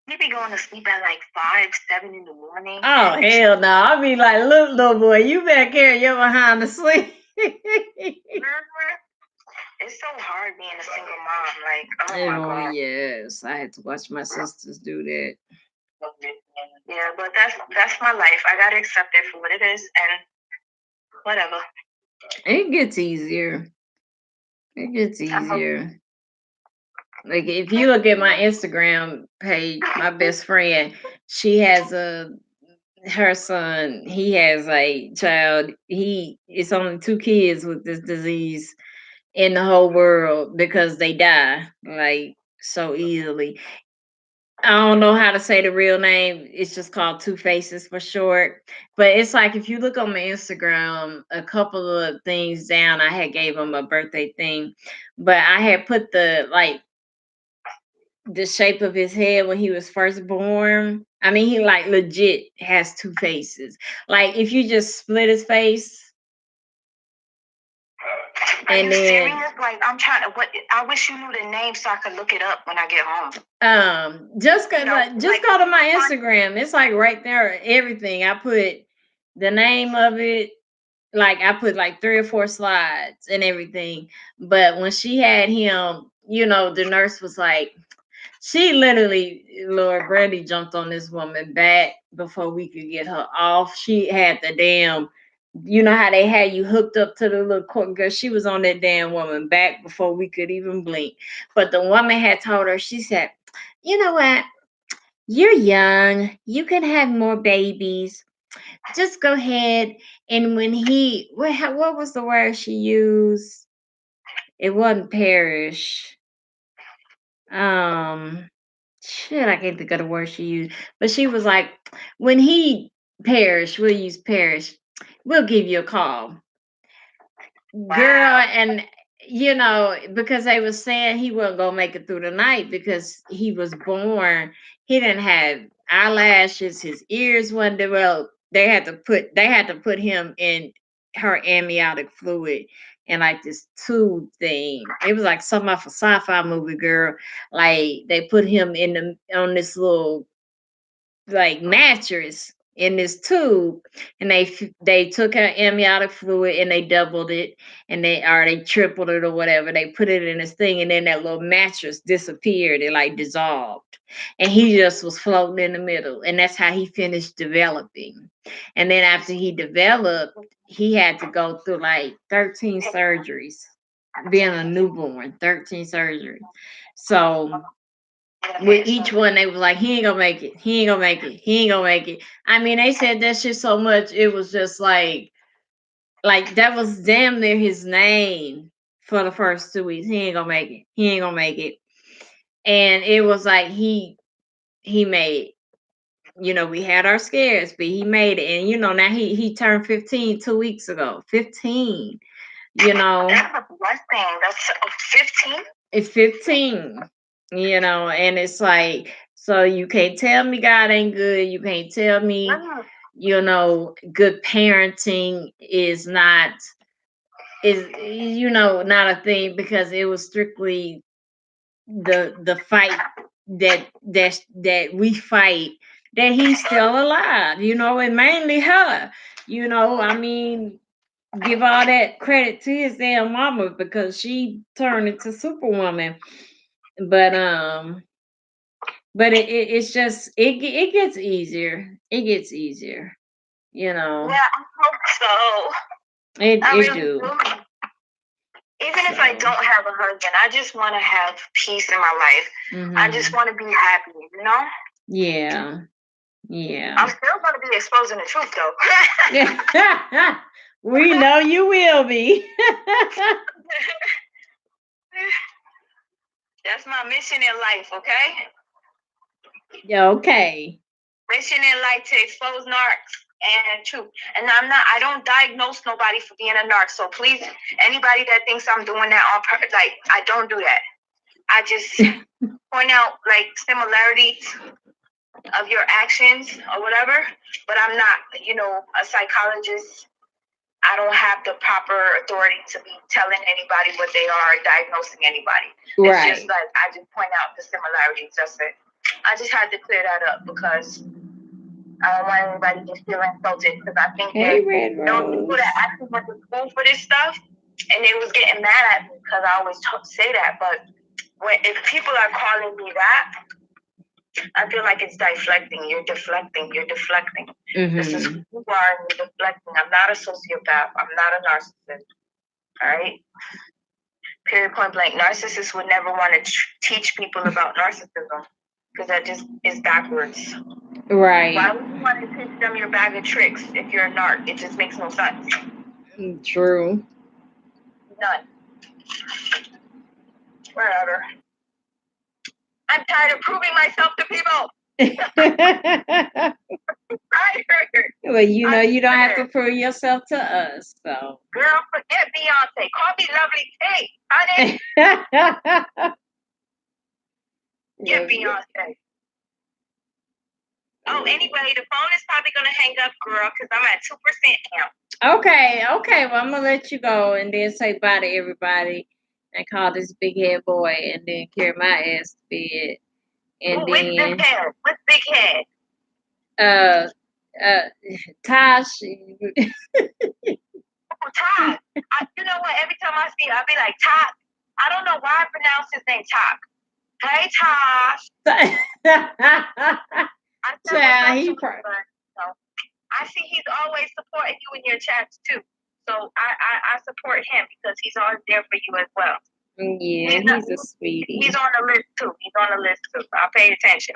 He be going to sleep at like 5, 7 in the morning. Oh, hell no. I be like, look, little boy, you better carry your behind to sleep. It's so hard being a single mom. Like, oh my God. Yes. I had to watch my sisters do that. Yeah, but that's my life. I gotta accept it for what it is and whatever. It gets easier. Like if you look at my Instagram page, my best friend, she has her son, he has a child. It's only 2 kids with this disease in the whole world because they die like so easily. I don't know how to say the real name. It's just called Two Faces for short. But it's like if you look on my Instagram, a couple of things down, I had gave him a birthday thing, but I had put the shape of his head when he was first born. I mean, he like legit has 2 faces. Like if you just split his face. Are you serious? Like I'm trying to. I wish you knew the name so I could look it up when I get home. Just go to my Instagram. It's like right there. Everything I put the name of it. Like I put like 3 or 4 slides and everything. But when she had him, the nurse was like, She literally, Lord, Brandy jumped on this woman back before we could get her off. She had the damn, you know how they had you hooked up to the little court girl. She was on that damn woman back before we could even blink. But the woman had told her, she said, you know what? You're young. You can have more babies. Just go ahead. And when what was the word she used? It wasn't perish. Shit, I can't think of the word she used. But she was like, when he perish, we'll use perish. We'll give you a call. Girl, and because they was saying he wasn't gonna make it through the night because he was born, he didn't have eyelashes, his ears wasn't developed. They had to put him in her amniotic fluid and like this tube thing. It was like something off a sci-fi movie, girl. Like they put him on this little like mattress in this tube, and they took her amniotic fluid and they doubled it, and they tripled it or whatever. They put it in this thing, and then that little mattress disappeared. It like dissolved, and he just was floating in the middle, and that's how he finished developing. And then after he developed, he had to go through like 13 surgeries, being a newborn, 13 surgeries. So with each one, they was like, he ain't gonna make it. He ain't gonna make it. He ain't gonna make it. I mean, they said that shit so much, it was just like that was damn near his name for the first 2 weeks. He ain't gonna make it. He ain't gonna make it. And it was like he made it. We had our scares, but he made it. And now he turned 15 2 weeks ago. 15. That's a blessing. That's 15. It's 15. And it's like, so you can't tell me God ain't good. You can't tell me, good parenting is not not a thing, because it was strictly the fight that we fight, that he's still alive, and mainly her. I mean, give all that credit to his damn mama, because she turned into Superwoman. But it's just it gets easier. It gets easier. Yeah, I hope so. It I really do. Even if I don't have a husband, I just want to have peace in my life. Mm-hmm. I just want to be happy, Yeah. I'm still going to be exposing the truth, though. Yeah. We know you will be. That's my mission in life, okay? Yeah, okay. Mission in life to expose narcs and truth. And I don't diagnose nobody for being a narc. So please, anybody that thinks I'm doing that on purpose, I don't do that. I just point out similarities of your actions or whatever, but I'm not, a psychologist. I don't have the proper authority to be telling anybody what they are, diagnosing anybody. Right. It's just I just point out the similarities. That's it. I just had to clear that up because I don't want anybody to feel insulted, because I think that people that actually went to school for this stuff, and they was getting mad at me because I always say that. But if people are calling me that, I feel like it's deflecting. You're deflecting. Mm-hmm. This is who you are, and you're deflecting. I'm not a sociopath. I'm not a narcissist. All right? Period, point blank. Narcissists would never want to teach people about narcissism, because that just is backwards. Right. Why would you want to teach them your bag of tricks if you're a narc? It just makes no sense. True. None. Whatever. I'm tired of proving myself to people. Well, you don't have to prove yourself to us, so. Girl, forget Beyonce. Call me Lovely Kate, honey. Get Beyonce. Oh, anyway, the phone is probably going to hang up, girl, because I'm at 2% now. Okay. Well, I'm going to let you go and then say bye to everybody and call this big head boy and then carry my ass to bed. And What's big head? What's big head? Tosh. Todd. You know what? Every time I see it, I'll be like, Todd. I don't know why I pronounce his name Todd. Hey, Tosh. I said Child, he so I see he's always supporting you in your chats too. So I support him because he's always there for you as well. Yeah, he's a sweetie. He's on the list too. I pay attention.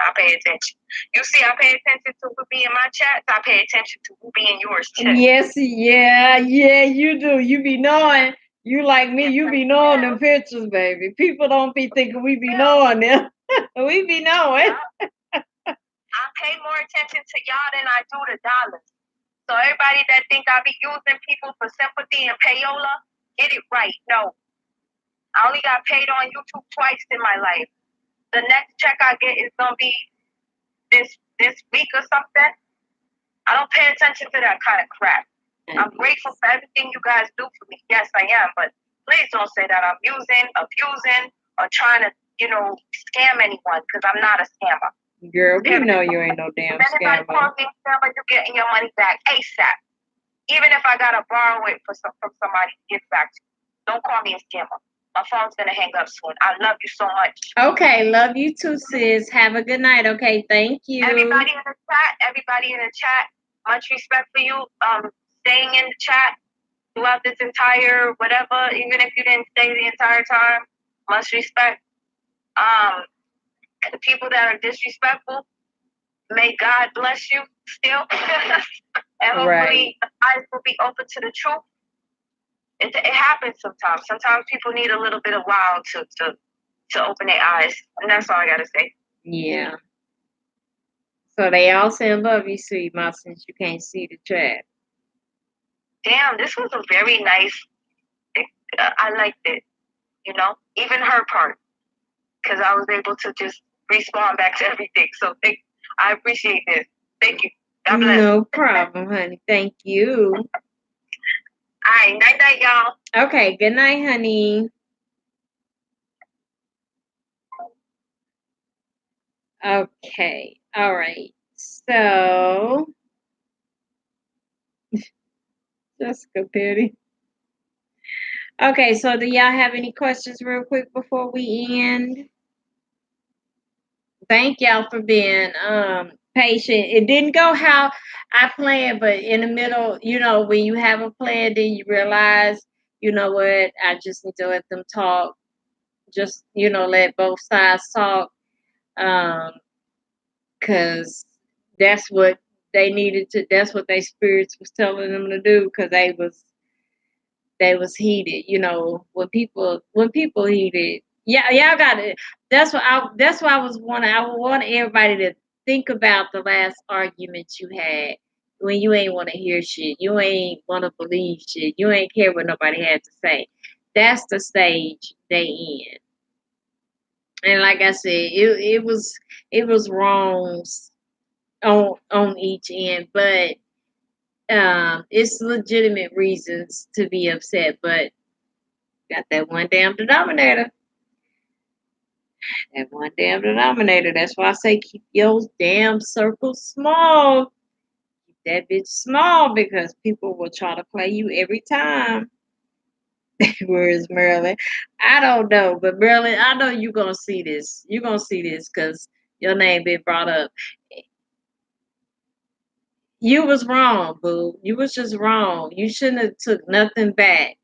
You see, I pay attention to who be in my chats. I pay attention to who be in yours too. Yes, yeah, you do. You be knowing. You like me, you be knowing them pictures, baby. People don't be thinking we be knowing them. We be knowing. I pay more attention to y'all than I do to dollars. So everybody that think I be using people for sympathy and payola, get it right. No. I only got paid on YouTube twice in my life. The next check I get is gonna be this week or something. I don't pay attention to that kind of crap. I'm grateful for everything you guys do for me. Yes, I am, but please don't say that I'm abusing, or trying to, scam anyone, because I'm not a scammer. Girl, we know you ain't no damn scammer. If anybody calls me a scammer, you're getting your money back ASAP. Even if I gotta borrow it from somebody to give back to you. Don't call me a scammer. My phone's gonna hang up soon. I love you so much. Okay, love you too, sis. Have a good night. Okay, thank you. Everybody in the chat, much respect for you. Staying in the chat throughout this entire whatever, even if you didn't stay the entire time, much respect. The people that are disrespectful, may God bless you still. And hopefully the eyes will be open to the truth. It happens sometimes. Sometimes people need a little bit of while to open their eyes. And that's all I gotta say. Yeah. So they all say love you, SweetMa, since you can't see the chat. Damn, this was a very nice. I liked it. Even her part, because I was able to just respond back to everything. So I appreciate this. Thank you. God bless. No problem, honey. Thank you. All right, night, y'all. Okay, good night, honey. Okay, all right. So, Jessica Petty. Okay, so do y'all have any questions real quick before we end? Thank y'all for being patient. It didn't go how I planned, but in the middle, when you have a plan, then you realize, you know what, I just need to let them talk. Just, let both sides talk. Because that's what they needed to, that's what their spirits was telling them to do, because they was heated, when people heated. Yeah, y'all got it. That's why I want everybody to think about the last argument you had, when you ain't want to hear shit, you ain't want to believe shit, you ain't care what nobody had to say. That's the stage they in. And like I said, it was wrongs on each end, but it's legitimate reasons to be upset, but got that one damn denominator. That one damn denominator. That's why I say keep your damn circle small. Keep that bitch small, because people will try to play you every time. Where is Marilyn? I don't know, but Marilyn, I know you're gonna see this. You're gonna see this because your name been brought up. You was wrong, boo. You was just wrong. You shouldn't have took nothing back.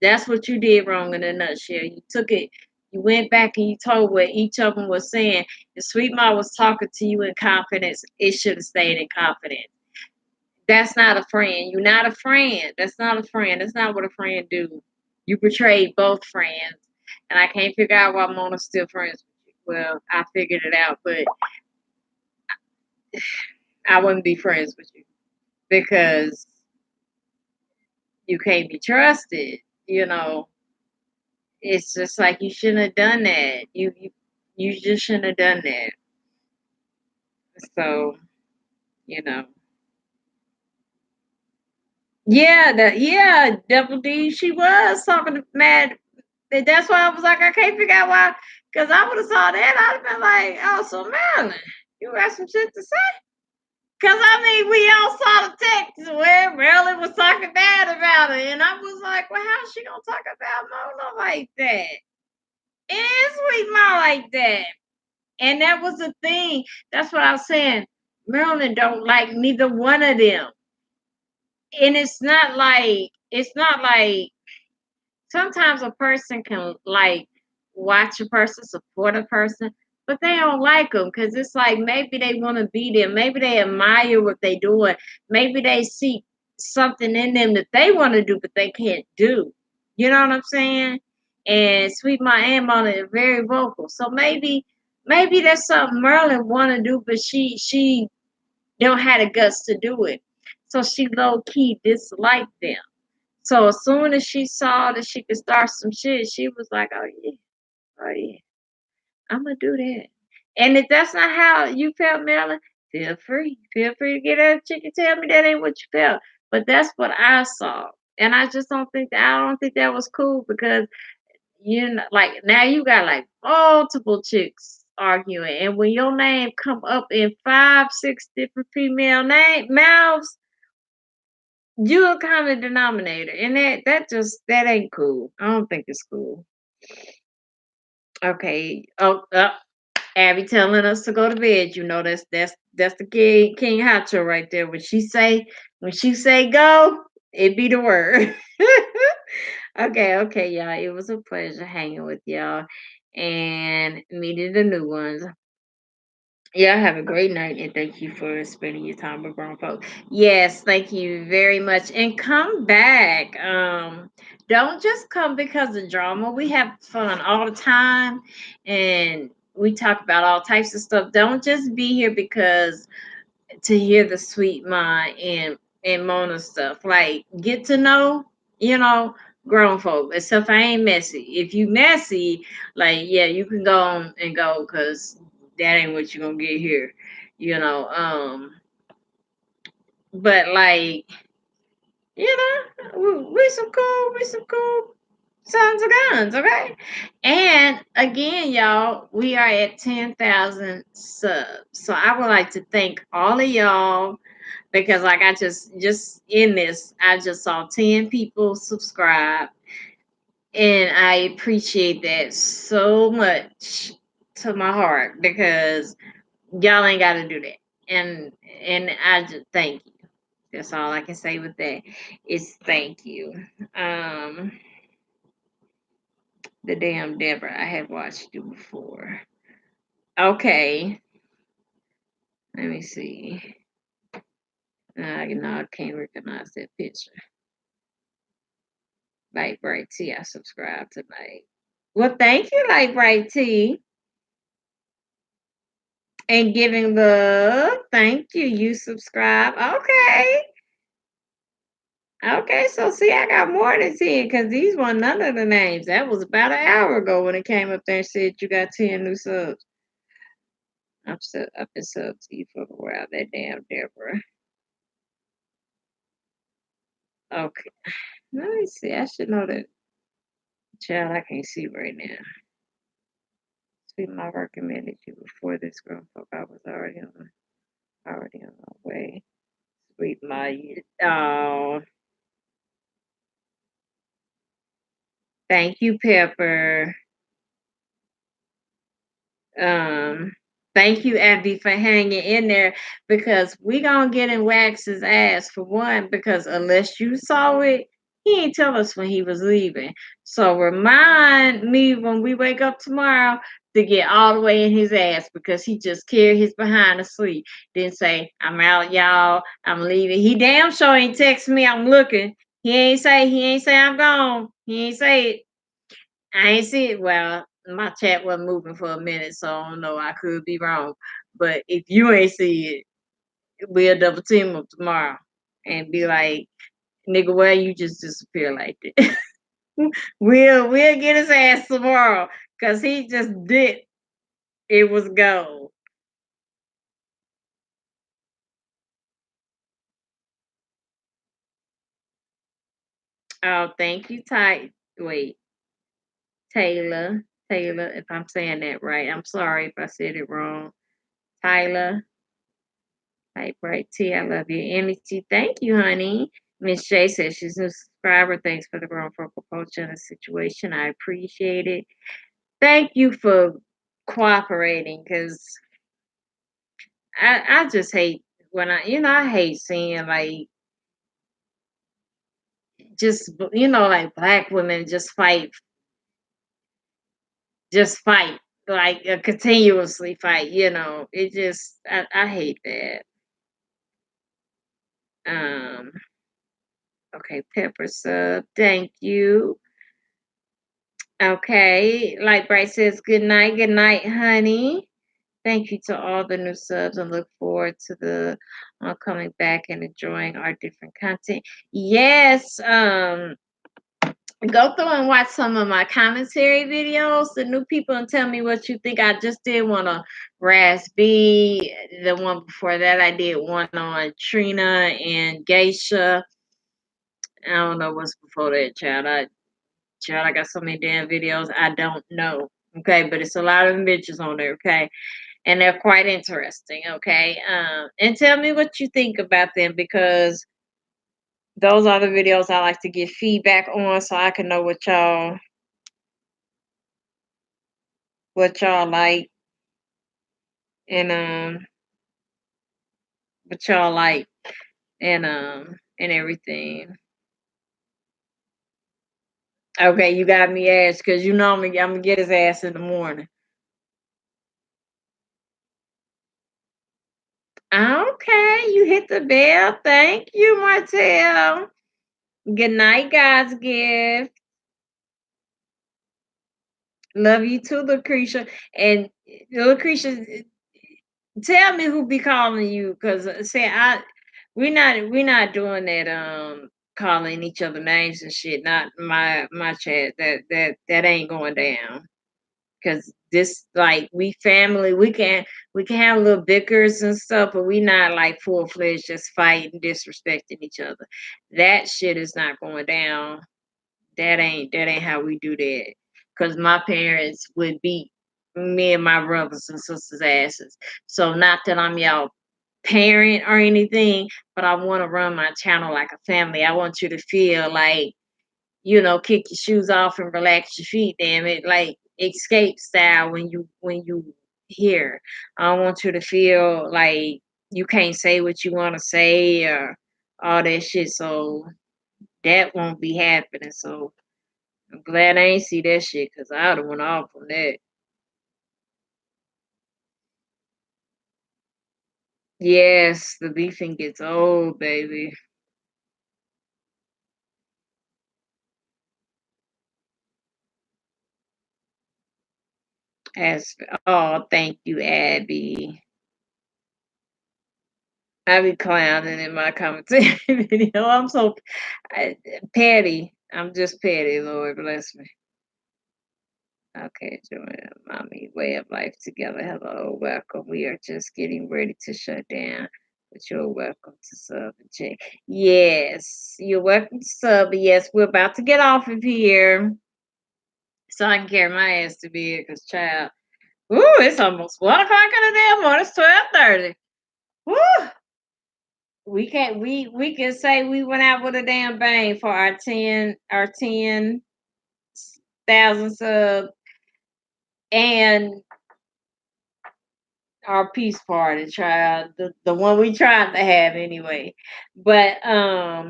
That's what you did wrong in a nutshell. You took it, you went back and you told what each of them was saying. If SweetMa was talking to you in confidence, it should have stayed in confidence. That's not a friend. You're not a friend. That's not a friend. That's not what a friend do. You betrayed both friends. And I can't figure out why Mona's still friends with you. Well, I figured it out, but I wouldn't be friends with you because you can't be trusted. It's just like you shouldn't have done that. You just shouldn't have done that. So, yeah, Double D, she was talking mad. That's why I was like, I can't figure out why. Because I would have saw that, I'd have been like, oh, so Marilyn, you got some shit to say? Because, we all saw the text where Marilyn was talking bad about it. And I was like, well, how's she going to talk about Mona like that? It's SweetMa like that. And that was the thing. That's what I was saying. Maryland don't like neither one of them. And it's not like sometimes a person can like watch a person, support a person, but they don't like them because it's like maybe they want to be there, maybe they admire what they doing, maybe they see something in them that they want to do but they can't do. You know what I'm saying? And Sweet My Aunt Mona is very vocal, so maybe that's something Merlin want to do, but she don't have the guts to do it. So she low key disliked them. So as soon as she saw that she could start some shit, she was like, oh yeah, I'm gonna do that. And if that's not how you felt, Marilyn, feel free to get at a chick and tell me that ain't what you felt. But that's what I saw, and I don't think that was cool because like now you got like multiple chicks arguing, and when your name come up in 5, 6 different female name mouths, you're a common denominator, and that ain't cool. I don't think it's cool. Okay. Oh, Abby telling us to go to bed. You know that's the King Hacho right there. When she say go, it be the word. Okay, y'all. It was a pleasure hanging with y'all and meeting the new ones. Yeah, have a great night and thank you for spending your time with grown folks. Yes, thank you very much. And come back. Don't just come because of drama. We have fun all the time and we talk about all types of stuff. Don't just be here because to hear the sweet mind and Mona stuff. Like get to know, you know, grown folk. Except I ain't messy. If you messy, like yeah, you can go on and go because that ain't what you're gonna get here. You know, but like, we some cool sons of guns, okay? And again, y'all, we are at 10,000 subs. So I would like to thank all of y'all because like I just in this I just saw 10 people subscribe and I appreciate that so much to my heart because y'all ain't got to do that. And I just thank you. That's all I can say with that is thank you. um the damn Deborah, I have watched you before. Okay, let me see. No, I can't recognize that picture. Light Bright Tea, I subscribe tonight. Well, thank you, Light Bright Tea. And giving love. Thank you. You subscribe. Okay. Okay, so see, I got more than 10 because these weren't none of the names. That was about an hour ago when it came up there and said you got 10 new subs. I've been sub to you for a while, that damn Deborah. Okay. Let me see. I should know that. Child, I can't see right now. Sweet my recommended you before this grown folk. I was already on my way. Sweet my oh, thank you, Pepper. Um, thank you, Abby, for hanging in there because we gonna get in Wax's ass for one, because unless you saw it, he ain't tell us when he was leaving. So remind me when we wake up tomorrow to get all the way in his ass because he just carried his behind asleep. Didn't say, I'm out, y'all, I'm leaving. He damn sure ain't text me, I'm looking. He ain't say I'm gone. He ain't say it. I ain't see it. Well, my chat wasn't moving for a minute, so I don't know. I could be wrong. But if you ain't see it, we'll double team up tomorrow and be like, nigga, where you just disappear like that? We'll get his ass tomorrow. Cause he just did. It was gold. Oh, thank you, wait, Taylor. Taylor, if I'm saying that right. I'm sorry if I said it wrong. Tyler. Hey, Bright T, I love your energy. Thank you, honey. Miss J says she's a subscriber. Thanks for the grown folk approach in the situation. I appreciate it. thank you for cooperating, because I just hate when I hate seeing like just like black women just fight like continuously fight. It just I hate that. Um, okay, pepper sub, thank you. Okay, like Bright says, good night, honey. Thank you to all the new subs and look forward to the coming back and enjoying our different content. Yes, go through and watch some of my commentary videos, the new people, and tell me what you think. I just did one on Raspy. The one before that, I did one on Trina and Geisha. I don't know what's before that, child, I got so many damn videos. I don't know. Okay, but it's a lot of bitches on there. Okay, and they're quite interesting. Okay, and tell me what you think about them, because those are the videos I like to get feedback on, so I can know what y'all like, and what y'all like, and everything. Okay, you got me ass, because I'm gonna get his ass in the morning. Okay, you hit the bell. Thank you, Martell. Good night, God's gift. Love you too, Lucretia. And Lucretia, tell me who be calling you, because say we're not doing that calling each other names and shit. Not my chat. That ain't going down. Because this, like, we family, we can have little bickers and stuff, but we not like full fledged just fighting, disrespecting each other. That shit is not going down. That ain't how we do that. Cause my parents would beat me and my brothers and sisters asses. So not that I'm y'all parent or anything, but I want to run my channel like a family. I want you to feel like, kick your shoes off and relax your feet, damn it. Like escape style when you here. I don't want you to feel like you can't say what you want to say or all that shit. So that won't be happening. So I'm glad I ain't see that shit, because I would have went off on that. Yes, the beefing gets old, baby. Oh, thank you, Abby. I be clowning in my commentary video. I'm so petty. I'm just petty, Lord bless me. Okay, join mommy way of life together. Hello, welcome. We are just getting ready to shut down, but you're welcome to sub and check. Yes, you're welcome to sub. But yes, we're about to get off of here, so I can carry my ass to bed. Cause child, ooh, it's almost 1 o'clock in the damn morning. It's 12:30. Woo! We can say we went out with a damn bang for our 10,000 sub and our peace party, child. The one we tried to have anyway. But I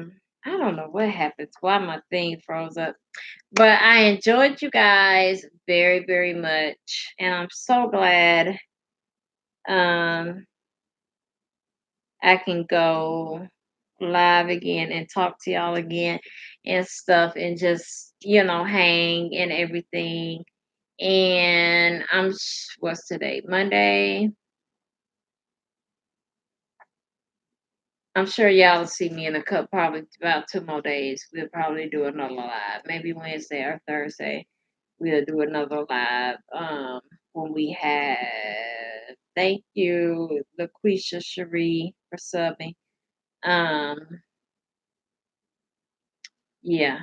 don't know what happens, why my thing froze up. But I enjoyed you guys very, very much. And I'm so glad um I can go live again and talk to y'all again and stuff, and just, hang and everything. And what's today? Monday. I'm sure y'all will see me in a couple, probably about 2 more days. We'll probably do another live. Maybe Wednesday or Thursday. We'll do another live. When we have, thank you, LaQuisha Cherie, for subbing. Um, yeah.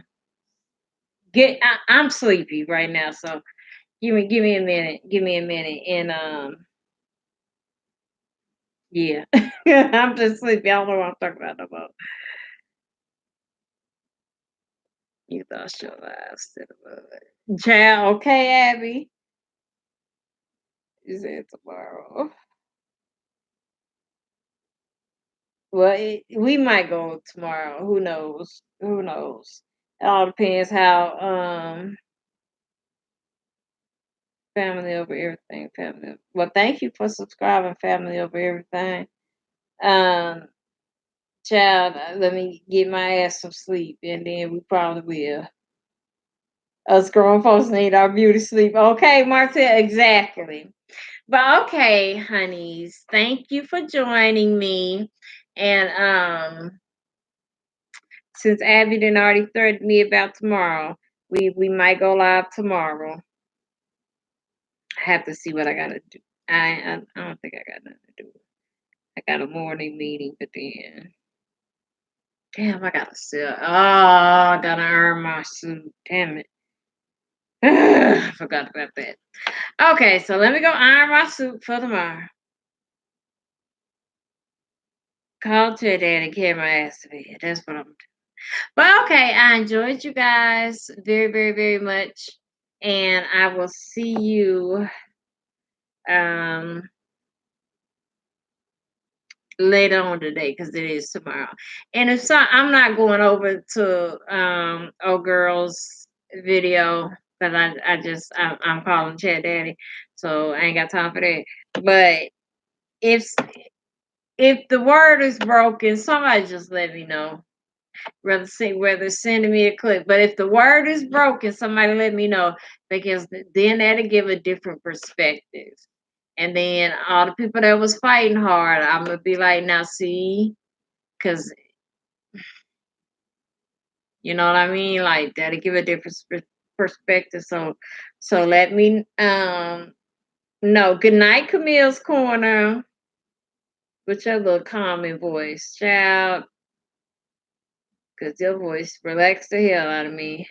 I'm sleepy right now, so give me a minute. Give me a minute. And yeah. I'm just sleepy. I don't know what I'm talking about no more. You thought your life still was. Child, okay, Abby. You said tomorrow. Well, we might go tomorrow. Who knows? Who knows? It all depends how family over everything. Family. Well, thank you for subscribing, family over everything. Um, child, let me get my ass some sleep, and then we probably will. Us grown folks need our beauty sleep. Okay, Martha, exactly. But okay, honeys, thank you for joining me. And since Abby didn't already threatened me about tomorrow, we might go live tomorrow. I have to see what I gotta do. I don't think I got nothing to do. I got a morning meeting, but then damn, I gotta sell. Oh, I gotta earn my suit. Damn it. I forgot about that. Okay, so let me go iron my suit for tomorrow. Call to your dad and carry my ass to bed. That's what I'm doing. But okay, I enjoyed you guys very, very, very much. And I will see you um later on today because it is tomorrow. And if so, I'm not going over to old girl's video because I'm calling Chad Daddy, so I ain't got time for that. But if if the word is broken, somebody just let me know. Whether sending me a clip, but if the word is broken, somebody let me know because then that'll give a different perspective. And then all the people that was fighting hard, I'm gonna be like, now see, because you know what I mean, like that'll give a different perspective. So let me know. Good night, Camille's Corner, with your little calming voice, child, because your voice relaxed the hell out of me.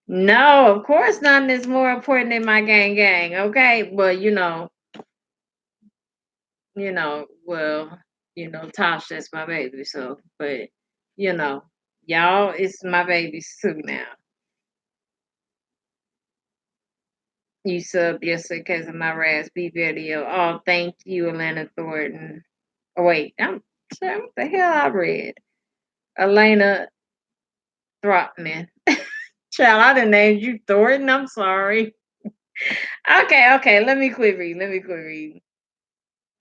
No, of course nothing is more important than my gang, okay? Well, well, Tosh, that's my baby, so, but, you know, y'all, it's my babies too now. You subbed yesterday because of my Raspberry video. Oh, thank you, Elena Thornton. Oh, wait, I'm sorry, what the hell I read? Elena Throckman. Child, I didn't name you Thornton, I'm sorry. Okay, let me quit reading.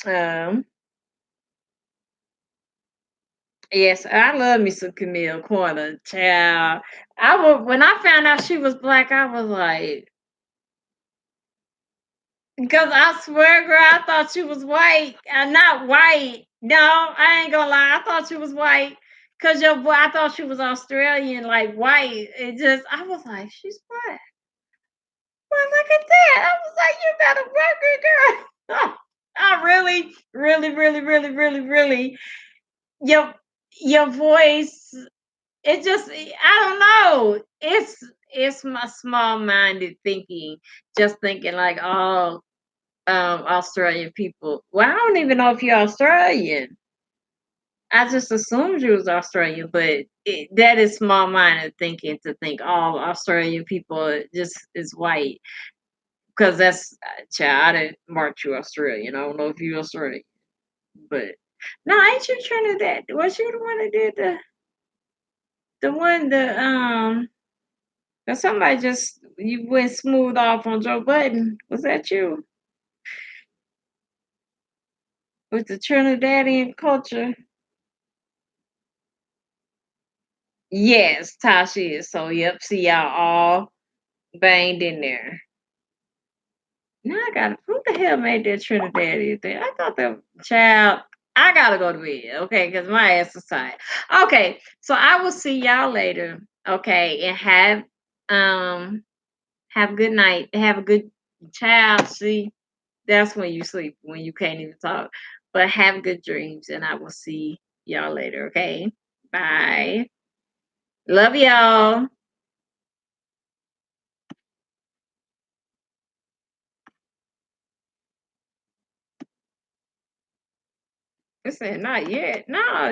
Um, Yes, I love me some Camille Corner, child. When I found out she was black, I was like, because I swear, girl, I thought she was white. Not white. No, I ain't gonna lie. I thought she was white. Cause your boy, I thought she was Australian, like white. I was like, she's black. Well, look at that. I was like, you got a record, girl. I really, really, really, really, really, really. Your your voice. It just I don't know. It's my small minded thinking, just thinking like, oh, Australian people. Well, I don't even know if you're Australian. I just assumed you was Australian, but that is small minded thinking to think all Australian people just is white because that's child. I didn't mark you Australian. I don't know if you're Australian, but no, ain't you Trinidad? Was you the one that did the one the Cause somebody just you went smooth off on Joe Budden. Was that you? With the Trinidadian culture? Yes, Tasha is. So yep, see y'all all banged in there. Now I gotta who the hell made that Trinidadian thing? I thought that child I gotta go to bed, okay, because my ass is tired. Okay, so I will see y'all later. Okay, and have a good night. Have a good child. See. That's when you sleep, when you can't even talk. But have good dreams, and I will see y'all later, okay? Bye. Love y'all. It said not yet. No,